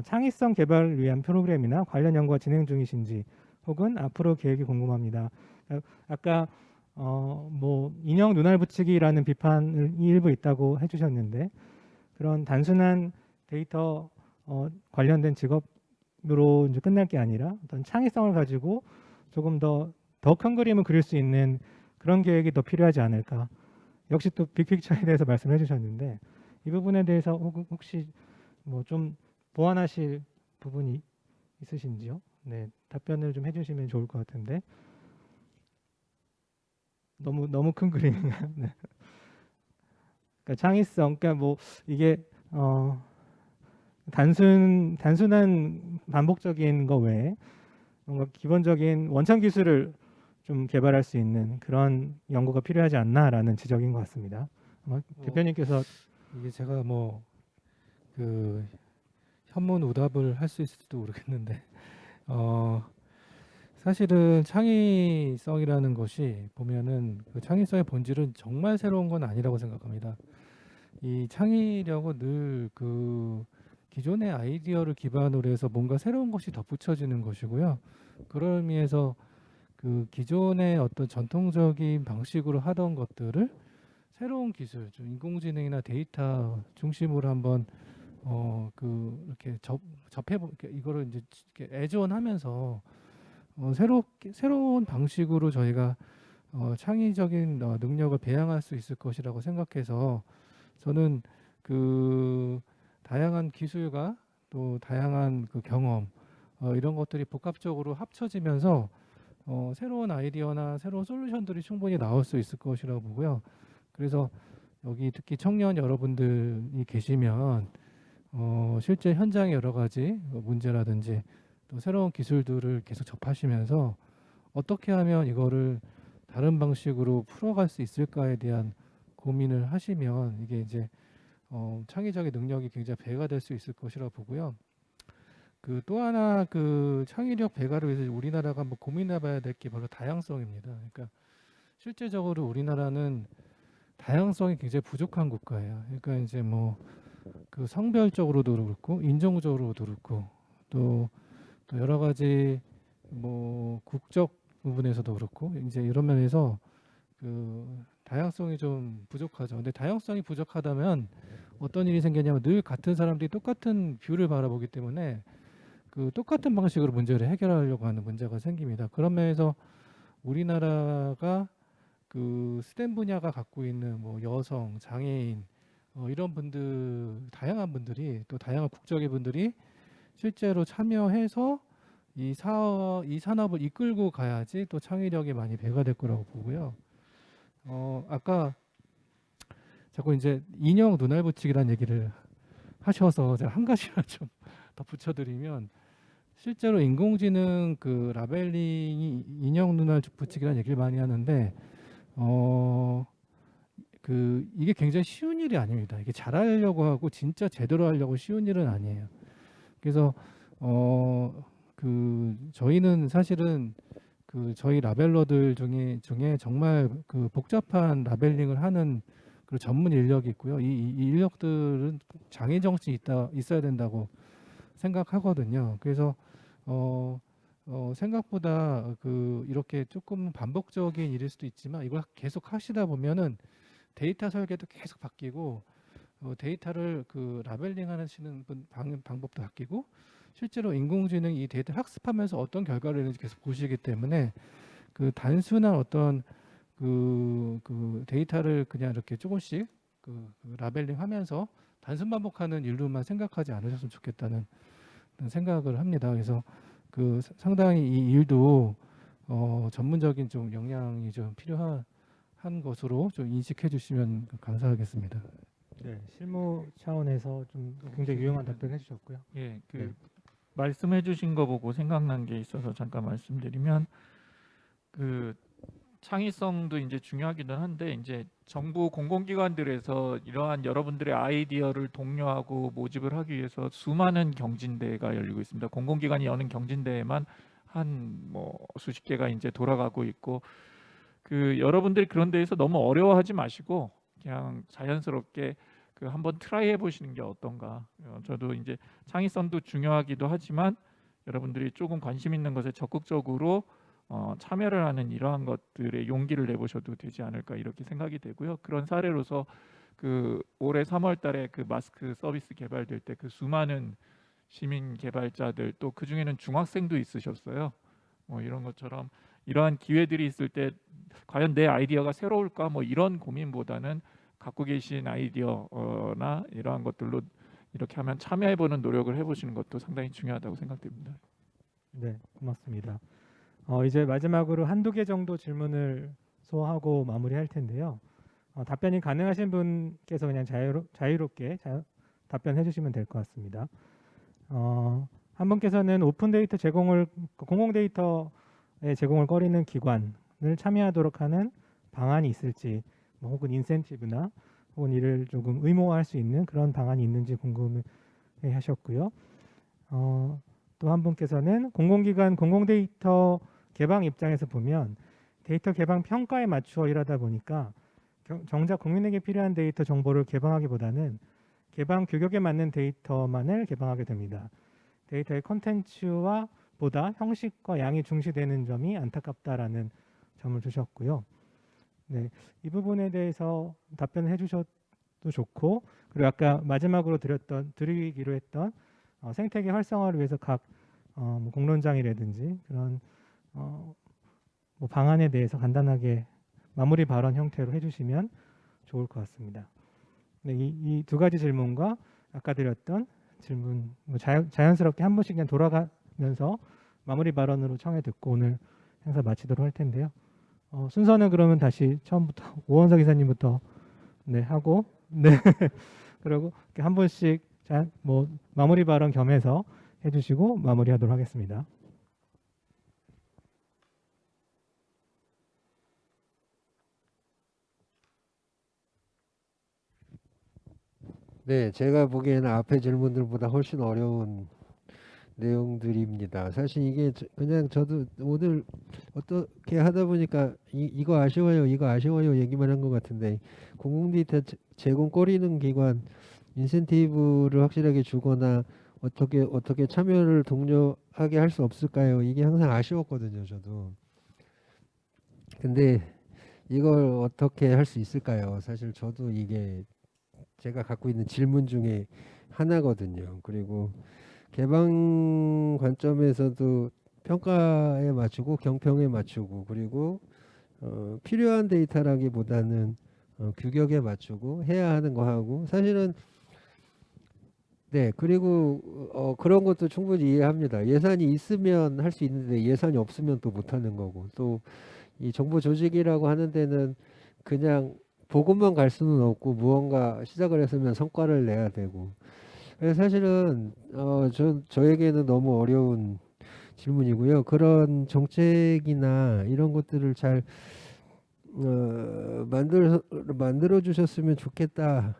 창의성 개발을 위한 프로그램이나 관련 연구가 진행 중이신지 혹은 앞으로 계획이 궁금합니다. 아까 뭐 인형 눈알 붙이기라는 비판을 일부 있다고 해주셨는데 그런 단순한 데이터 관련된 직업으로 이제 끝날 게 아니라 어떤 창의성을 가지고 조금 더 큰 그림을 그릴 수 있는 그런 계획이 더 필요하지 않을까. 역시 또 빅픽처에 대해서 말씀해 주셨는데 이 부분에 대해서 혹시 뭐 좀 보완하실 부분이 있으신지요? 네, 답변을 좀 해주시면 좋을 것 같은데 너무 큰 그림인가요? 네. 그러니까 창의성, 그러니까 뭐 이게 단순한 반복적인 거 외에 뭔가 기본적인 원천 기술을 좀 개발할 수 있는 그런 연구가 필요하지 않나라는 지적인 것 같습니다. 아마 대표님께서 이게 제가 뭐 그 현문우답을 할 수 있을지도 모르겠는데 사실은 창의성이라는 것이 보면은 그 창의성의 본질은 정말 새로운 건 아니라고 생각합니다. 이 창의력은 늘 그 기존의 아이디어를 기반으로 해서 뭔가 새로운 것이 덧붙여지는 것이고요. 그런 의미에서 그 기존의 어떤 전통적인 방식으로 하던 것들을 새로운 기술, 좀 인공지능이나 데이터 중심으로 한번 이렇게 접해 이거를 이제 이렇게 애존하면서 새로운 방식으로 저희가 창의적인 능력을 배양할 수 있을 것이라고 생각해서 저는 그 다양한 기술과 또 다양한 그 경험 이런 것들이 복합적으로 합쳐지면서 새로운 아이디어나 새로운 솔루션들이 충분히 나올 수 있을 것이라고 보고요. 그래서 여기 특히 청년 여러분들이 계시면 실제 현장의 여러 가지 문제라든지 또 새로운 기술들을 계속 접하시면서 어떻게 하면 이거를 다른 방식으로 풀어갈 수 있을까에 대한 고민을 하시면 이게 이제 창의적인 능력이 굉장히 배가 될 수 있을 것이라고 보고요. 그 또 하나 그 창의력 배가를 위해서 우리나라가 한번 고민해봐야 될 게 바로 다양성입니다. 그러니까 실제적으로 우리나라는 다양성이 굉장히 부족한 국가예요. 그러니까 이제 뭐 그 성별적으로도 그렇고 인종적으로도 그렇고 또 여러 가지 뭐 국적 부분에서도 그렇고 이제 이런 면에서 그 다양성이 좀 부족하죠. 근데 다양성이 부족하다면 어떤 일이 생기냐면 늘 같은 사람들이 똑같은 뷰를 바라보기 때문에 그 똑같은 방식으로 문제를 해결하려고 하는 문제가 생깁니다. 그런 면에서 우리나라가 그 스템 분야가 갖고 있는 뭐 여성, 장애인 이런 분들 다양한 분들이 또 다양한 국적의 분들이 실제로 참여해서 이 산업을 이끌고 가야지 또 창의력이 많이 배가 될 거라고 보고요. 아까 자꾸 이제 인형 눈알 붙이기란 얘기를 하셔서 제가 한 가지만 좀 덧붙여드리면 실제로 인공지능 그 라벨링이 인형 눈알 붙이기란 얘기를 많이 하는데 그 이게 굉장히 쉬운 일이 아닙니다. 이게 잘하려고 하고 진짜 제대로 하려고 쉬운 일은 아니에요. 그래서 그 저희는 사실은 그 저희 라벨러들 중에 정말 그 복잡한 라벨링을 하는 그 전문 인력이 있고요. 이 인력들은 장애 정신이 있어야 된다고 생각하거든요. 그래서 생각보다 그 이렇게 조금 반복적인 일일 수도 있지만 이걸 계속 하시다 보면은 데이터 설계도 계속 바뀌고 데이터를 그 라벨링 하시는 방법도 바뀌고 실제로 인공지능이 이 데이터를 학습하면서 어떤 결과를 내는지 계속 보시기 때문에 그 단순한 어떤 그 데이터를 그냥 이렇게 조금씩 그 라벨링 하면서 단순 반복하는 일로만 생각하지 않으셨으면 좋겠다는 생각을 합니다. 그래서 그 상당히 이 일도 전문적인 좀 역량이 좀 필요한 것으로 좀 인식해 주시면 감사하겠습니다. 네, 실무 차원에서 좀 굉장히 유용한 답변 해주셨고요. 예, 그 네. 말씀해 주신 거 보고 생각난 게 있어서 잠깐 말씀드리면 그 창의성도 이제 중요하기는 한데 이제 정부 공공기관들에서 이러한 여러분들의 아이디어를 독려하고 모집을 하기 위해서 수많은 경진대회가 열리고 있습니다. 공공기관이 여는 경진대회만 한 뭐 수십 개가 이제 돌아가고 있고 그 여러분들이 그런 데에서 너무 어려워하지 마시고 그냥 자연스럽게 그 한번 트라이 해보시는 게 어떤가. 저도 이제 창의성도 중요하기도 하지만 여러분들이 조금 관심 있는 것에 적극적으로 참여를 하는 이러한 것들에 용기를 내보셔도 되지 않을까 이렇게 생각이 되고요. 그런 사례로서 그 올해 3월달에 그 마스크 서비스 개발될 때 그 수많은 시민 개발자들 또 그 중에는 중학생도 있으셨어요. 뭐 이런 것처럼 이러한 기회들이 있을 때 과연 내 아이디어가 새로울까 뭐 이런 고민보다는 갖고 계신 아이디어나 이러한 것들로 이렇게 하면 참여해보는 노력을 해보시는 것도 상당히 중요하다고 생각됩니다. 네, 고맙습니다. 이제 마지막으로 한두 개 정도 질문을 소화하고 마무리할 텐데요. 답변이 가능하신 분께서 그냥 자유롭게 답변해 주시면 될 것 같습니다. 한 분께서는 오픈 데이터 제공을 공공 데이터의 제공을 꺼리는 기관을 참여하도록 하는 방안이 있을지, 뭐 혹은 인센티브나 혹은 이를 조금 의무화할 수 있는 그런 방안이 있는지 궁금해 하셨고요. 또 한 분께서는 공공기관 공공 데이터 개방 입장에서 보면 데이터 개방 평가에 맞추어 일하다 보니까 정작 국민에게 필요한 데이터 정보를 개방하기보다는 개방 규격에 맞는 데이터만을 개방하게 됩니다. 데이터의 컨텐츠와 보다 형식과 양이 중시되는 점이 안타깝다라는 점을 주셨고요. 네, 이 부분에 대해서 답변을 해주셔도 좋고, 그리고 아까 마지막으로 드리기로 했던 생태계 활성화를 위해서 각 뭐 공론장이라든지 그런 뭐 방안에 대해서 간단하게 마무리 발언 형태로 해주시면 좋을 것 같습니다. 네, 이 두 가지 질문과 아까 드렸던 질문 뭐 자연스럽게 한 분씩 그냥 돌아가면서 마무리 발언으로 청해 듣고 오늘 행사 마치도록 할 텐데요. 순서는 그러면 다시 처음부터 오원석 이사님부터 네 하고 네 그리고 이렇게 한 분씩 뭐 마무리 발언 겸해서 해주시고 마무리하도록 하겠습니다. 네, 제가 보기에는 앞에 질문들보다 훨씬 어려운 내용들입니다. 사실 이게 그냥 저도 오늘 어떻게 하다 보니까 이거 아쉬워요, 이거 아쉬워요 얘기만 한 것 같은데 공공데이터 제공 꺼리는 기관 인센티브를 확실하게 주거나 어떻게 참여를 독려하게 할 수 없을까요? 이게 항상 아쉬웠거든요, 저도. 근데 이걸 어떻게 할 수 있을까요? 사실 저도 이게 제가 갖고 있는 질문 중에 하나거든요. 그리고 개방 관점에서도 평가에 맞추고 경평에 맞추고 그리고 필요한 데이터라기보다는 규격에 맞추고 해야 하는 거 하고 사실은 네 그리고 그런 것도 충분히 이해합니다. 예산이 있으면 할 수 있는데 예산이 없으면 또 못하는 거고 또 이 정보 조직이라고 하는 데는 그냥 보고만 갈 수는 없고 무언가 시작을 했으면 성과를 내야 되고 그래서 사실은 저에게는 너무 어려운 질문이고요. 그런 정책이나 이런 것들을 잘 만들어 주셨으면 좋겠다라는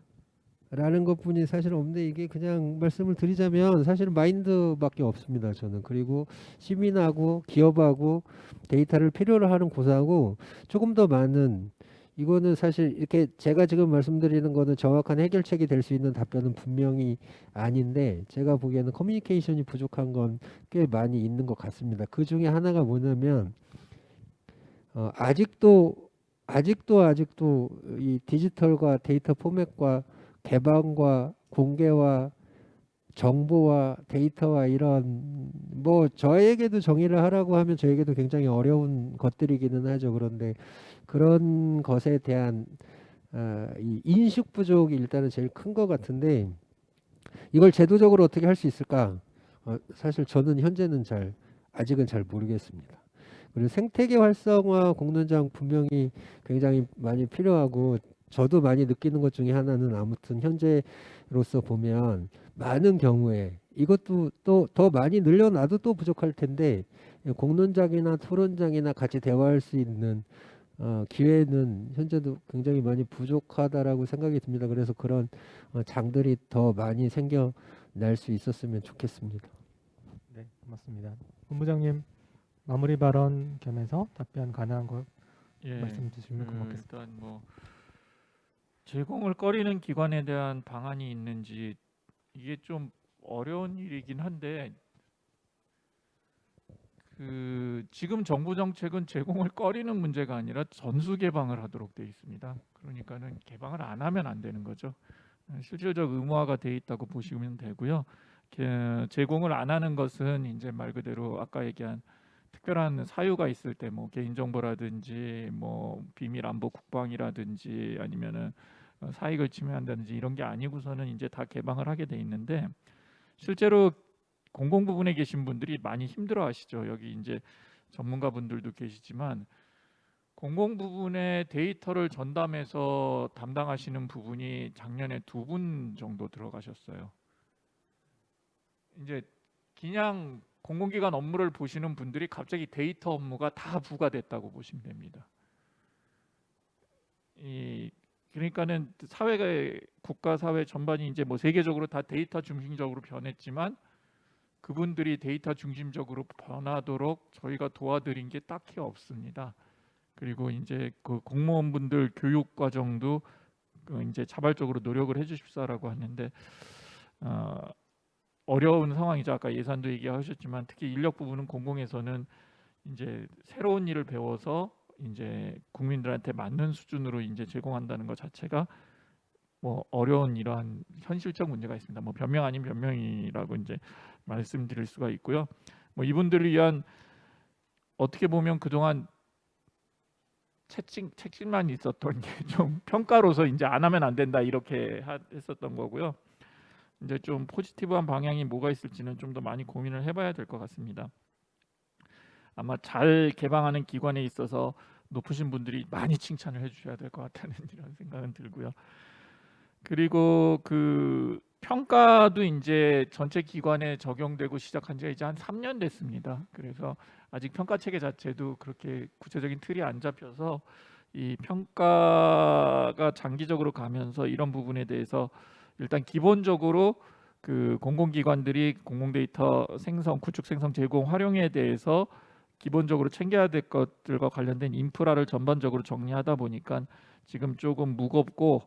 것뿐이 사실 없는데 이게 그냥 말씀을 드리자면 사실은 마인드밖에 없습니다. 저는 그리고 시민하고 기업하고 데이터를 필요로 하는 곳하고 조금 더 많은 이거는 사실 이렇게 제가 지금 말씀드리는 거는 정확한 해결책이 될 수 있는 답변은 분명히 아닌데 제가 보기에는 커뮤니케이션이 부족한 건 꽤 많이 있는 것 같습니다. 그 중에 하나가 뭐냐면 아직도 이 디지털과 데이터 포맷과 개방과 공개와 정보와 데이터와 이런 뭐 저에게도 정의를 하라고 하면 저에게도 굉장히 어려운 것들이기는 하죠. 그런데 그런 것에 대한 이 인식 부족이 일단은 제일 큰 것 같은데 이걸 제도적으로 어떻게 할 수 있을까? 사실 저는 현재는 아직은 잘 모르겠습니다. 그리고 생태계 활성화 공론장 분명히 굉장히 많이 필요하고 저도 많이 느끼는 것 중에 하나는 아무튼 현재로서 보면 많은 경우에 이것도 또 더 많이 늘려놔도 또 부족할 텐데 공론장이나 토론장이나 같이 대화할 수 있는 기회는 현재도 굉장히 많이 부족하다라고 생각이 듭니다. 그래서 그런 장들이 더 많이 생겨날 수 있었으면 좋겠습니다. 네, 고맙습니다. 본부장님 마무리 발언 겸해서 답변 가능한 거 말씀 주시면 고맙겠습니다. 일단 뭐 제공을 꺼리는 기관에 대한 방안이 있는지 이게 좀 어려운 일이긴 한데 지금 정부 정책은 제공을 꺼리는 문제가 아니라 전수 개방을 하도록 되어 있습니다. 그러니까는 개방을 안 하면 안 되는 거죠. 실질적 의무화가 돼 있다고 보시면 되고요. 제공을 안 하는 것은 이제 말 그대로 아까 얘기한 특별한 사유가 있을 때 뭐 개인정보라든지 뭐 비밀 안보 국방이라든지 아니면은 사익을 침해한다든지 이런 게 아니고서는 이제 다 개방을 하게 돼 있는데 실제로 공공 부분에 계신 분들이 많이 힘들어하시죠. 여기 이제 전문가분들도 계시지만 공공 부분의 데이터를 전담해서 담당하시는 부분이 작년에 2분 정도 들어가셨어요. 이제 그냥 공공기관 업무를 보시는 분들이 갑자기 데이터 업무가 다 부과됐다고 보시면 됩니다. 그러니까는 사회가 국가 사회 전반이 이제 뭐 세계적으로 다 데이터 중심적으로 변했지만 그분들이 데이터 중심적으로 변하도록 저희가 도와드린 게 딱히 없습니다. 그리고 이제 그 공무원분들 교육 과정도 이제 자발적으로 노력을 해주십사라고 하는데 어려운 상황이죠. 아까 예산도 얘기하셨지만 특히 인력 부분은 공공에서는 이제 새로운 일을 배워서 이제 국민들한테 맞는 수준으로 이제 제공한다는 것 자체가 뭐 어려운 이러한 현실적 문제가 있습니다. 뭐 변명 아닌 변명이라고 이제 말씀드릴 수가 있고요. 뭐 이분들을 위한 어떻게 보면 그동안 책임만 있었던 게 좀 평가로서 이제 안 하면 안 된다 이렇게 했었던 거고요. 이제 좀 포지티브한 방향이 뭐가 있을지는 좀 더 많이 고민을 해봐야 될 것 같습니다. 아마 잘 개방하는 기관에 있어서 높으신 분들이 많이 칭찬을 해주셔야 될 것 같다는 이런 생각은 들고요. 그리고 그 평가도 이제 전체 기관에 적용되고 시작한 지가 이제 한 3년 됐습니다. 그래서 아직 평가 체계 자체도 그렇게 구체적인 틀이 안 잡혀서 이 평가가 장기적으로 가면서 이런 부분에 대해서 일단 기본적으로 그 공공기관들이 공공데이터 생성, 구축, 생성, 제공, 활용에 대해서 기본적으로 챙겨야 될 것들과 관련된 인프라를 전반적으로 정리하다 보니까 지금 조금 무겁고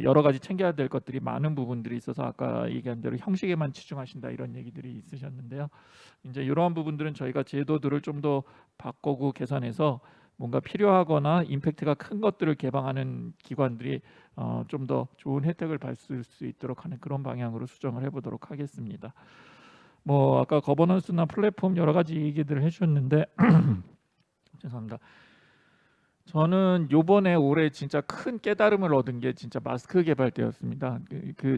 여러 가지 챙겨야 될 것들이 많은 부분들이 있어서 아까 얘기한 대로 형식에만 치중하신다 이런 얘기들이 있으셨는데요. 이제 이러한 부분들은 저희가 제도들을 좀 더 바꾸고 개선해서 뭔가 필요하거나 임팩트가 큰 것들을 개방하는 기관들이 좀 더 좋은 혜택을 받을 수 있도록 하는 그런 방향으로 수정을 해보도록 하겠습니다. 뭐 아까 거버넌스나 플랫폼 여러 가지 얘기들을 해주셨는데 죄송합니다. 저는 요번에 올해 진짜 큰 깨달음을 얻은 게 진짜 마스크 개발 때였습니다. 그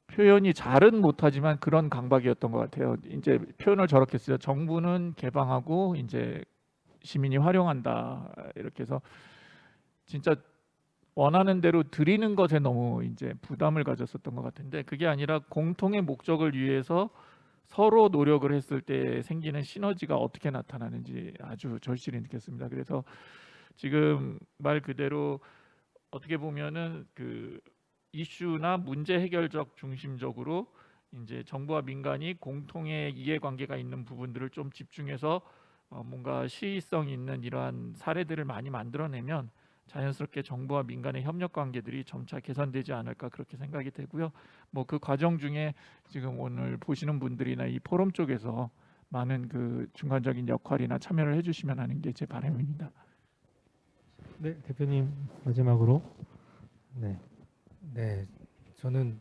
표현이 잘은 못하지만 그런 강박이었던 것 같아요. 이제 표현을 저렇게 쓰죠. 정부는 개방하고 이제 시민이 활용한다 이렇게 해서 진짜 원하는 대로 드리는 것에 너무 이제 부담을 가졌었던 것 같은데 그게 아니라 공통의 목적을 위해서 서로 노력을 했을 때 생기는 시너지가 어떻게 나타나는지 아주 절실히 느꼈습니다. 그래서 지금 말 그대로 어떻게 보면은 그 이슈나 문제 해결적 중심적으로 이제 정부와 민간이 공통의 이해관계가 있는 부분들을 좀 집중해서 뭔가 시의성 있는 이러한 사례들을 많이 만들어내면 자연스럽게 정부와 민간의 협력 관계들이 점차 개선되지 않을까 그렇게 생각이 되고요. 뭐 그 과정 중에 지금 오늘 보시는 분들이나 이 포럼 쪽에서 많은 그 중간적인 역할이나 참여를 해주시면 하는 게 제 바람입니다. 네, 대표님 마지막으로. 네. 네, 저는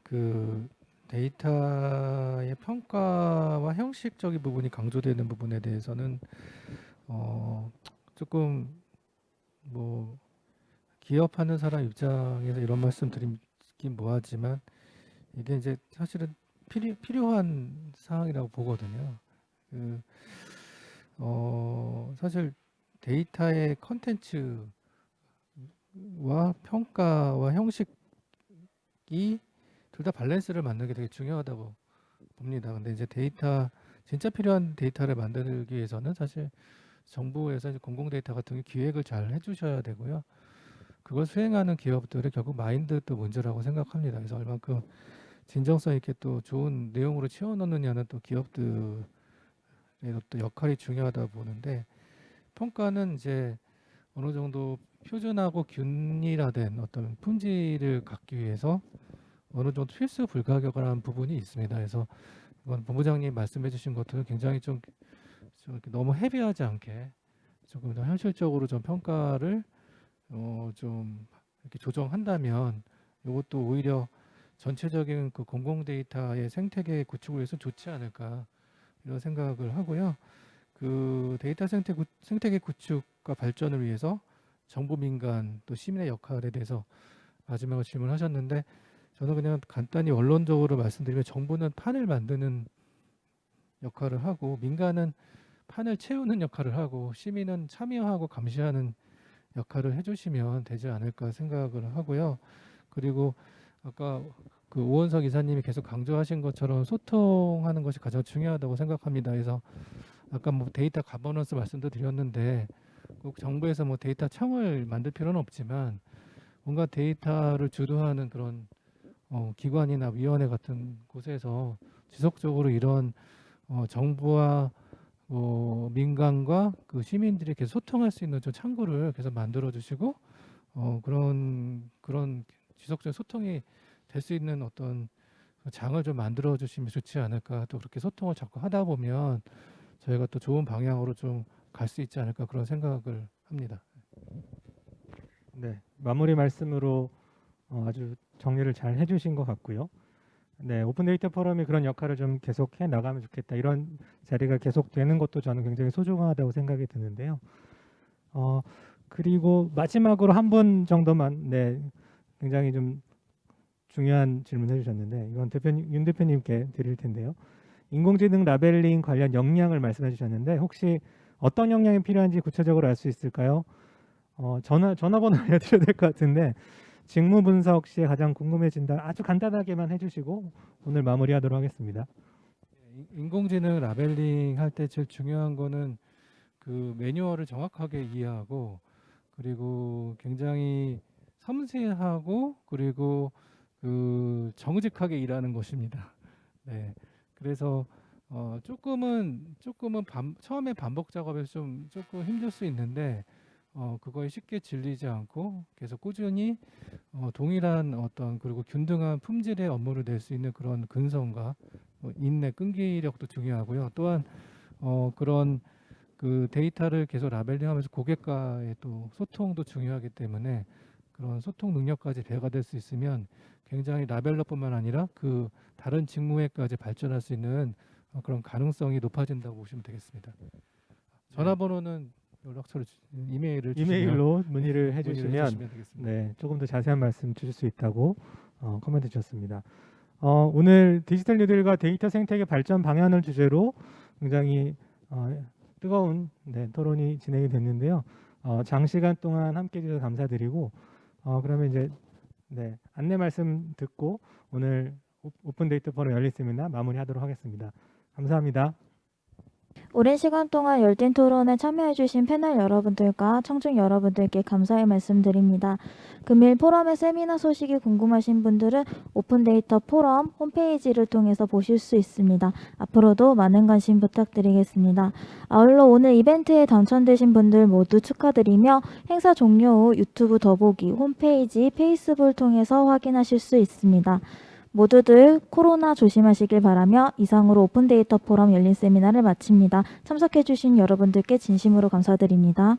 그 데이터의 평가와 형식적인 부분이 강조되는 부분에 대해서는 조금 뭐 기업하는 사람 입장에서 이런 말씀 드리긴 뭐하지만 이게 이제 사실은 필요한 사항이라고 보거든요. 사실 데이터의 컨텐츠와 평가와 형식이 둘 다 밸런스를 만드는 게 되게 중요하다고 봅니다. 근데 이제 진짜 필요한 데이터를 만들기 위해서는 사실 정부에서 이제 공공 데이터 같은 게 기획을 잘 해주셔야 되고요. 그걸 수행하는 기업들의 결국 마인드도 문제라고 생각합니다. 그래서 얼만큼 진정성 있게 또 좋은 내용으로 채워넣느냐는 또 기업들의 또 역할이 중요하다 보는데 평가는 이제 어느 정도 표준하고 균일화된 어떤 품질을 갖기 위해서 어느 정도 필수 불가결한 부분이 있습니다. 그래서 이건 본부장님 말씀해주신 것들은 굉장히 좀 이렇게 너무 헤비하지 않게 조금 더 현실적으로 좀 평가를 좀 이렇게 조정한다면 이것도 오히려 전체적인 그 공공 데이터의 생태계 구축을 위해서 좋지 않을까 이런 생각을 하고요. 그 데이터 생태계 구축과 발전을 위해서 정부 민간 또 시민의 역할에 대해서 마지막으로 질문하셨는데 저는 그냥 간단히 원론적으로 말씀드리면 정부는 판을 만드는 역할을 하고 민간은 판을 채우는 역할을 하고 시민은 참여하고 감시하는 역할을 해주시면 되지 않을까 생각을 하고요. 그리고 아까 그 오원석 이사님이 계속 강조하신 것처럼 소통하는 것이 가장 중요하다고 생각합니다. 그래서 아까 뭐 데이터 가버넌스 말씀도 드렸는데 꼭 정부에서 뭐 데이터 청을 만들 필요는 없지만 뭔가 데이터를 주도하는 그런 기관이나 위원회 같은 곳에서 지속적으로 이런 정부와 민간과 그 시민들이 계속 소통할 수 있는 좀 창구를 계속 만들어 주시고 그런 지속적인 소통이 될 수 있는 어떤 장을 좀 만들어 주시면 좋지 않을까. 또 그렇게 소통을 자꾸 하다 보면 저희가 또 좋은 방향으로 좀 갈 수 있지 않을까 그런 생각을 합니다. 네, 마무리 말씀으로 아주 정리를 잘 해주신 것 같고요. 네, 오픈 데이터 포럼이 그런 역할을 좀 계속 해 나가면 좋겠다. 이런 자리가 계속 되는 것도 저는 굉장히 소중하다고 생각이 드는데요. 그리고 마지막으로 한 분 정도만 굉장히 좀 중요한 질문 해주셨는데 이건 윤 대표님께 드릴 텐데요. 인공지능 라벨링 관련 역량을 말씀해 주셨는데 혹시 어떤 역량이 필요한지 구체적으로 알 수 있을까요? 전화번호 알려드려야 될 것 같은데 직무 분석 시에 가장 궁금해진다. 아주 간단하게만 해주시고 오늘 마무리하도록 하겠습니다. 인공지능 라벨링 할 때 제일 중요한 거는 그 매뉴얼을 정확하게 이해하고 그리고 굉장히 섬세하고 그리고 그 정직하게 일하는 것입니다. 네, 그래서 조금은 처음에 반복 작업에서 조금 힘들 수 있는데 그거에 쉽게 질리지 않고 계속 꾸준히 동일한 그리고 균등한 품질의 업무를 낼 수 있는 그런 근성과 인내, 끈기력도 중요하고요. 또한 그런 그 데이터를 계속 라벨링하면서 고객과의 또 소통도 중요하기 때문에 그런 소통 능력까지 배가 될 수 있으면 굉장히 라벨러뿐만 아니라 그 다른 직무에까지 발전할 수 있는 그런 가능성이 높아진다고 보시면 되겠습니다. 전화번호는 연락처를 이메일로 문의를 해주시면 되겠습니다. 네, 조금 더 자세한 말씀 주실 수 있다고 코멘트 주셨습니다. 오늘 디지털 뉴딜과 데이터 생태계 발전 방향을 주제로 굉장히 뜨거운 토론이 진행이 됐는데요. 장시간 동안 함께해 주셔서 감사드리고 그러면 이제 안내 말씀 듣고 오늘 오픈 데이터 포럼 열린 세미나 마무리하도록 하겠습니다. 감사합니다. 오랜 시간 동안 열띤 토론에 참여해주신 패널 여러분들과 청중 여러분들께 감사의 말씀드립니다. 금일 포럼의 세미나 소식이 궁금하신 분들은 오픈데이터 포럼 홈페이지를 통해서 보실 수 있습니다. 앞으로도 많은 관심 부탁드리겠습니다. 아울러 오늘 이벤트에 당첨되신 분들 모두 축하드리며 행사 종료 후 유튜브 더보기, 홈페이지, 페이스북을 통해서 확인하실 수 있습니다. 모두들 코로나 조심하시길 바라며 이상으로 오픈데이터 포럼 열린 세미나를 마칩니다. 참석해주신 여러분들께 진심으로 감사드립니다.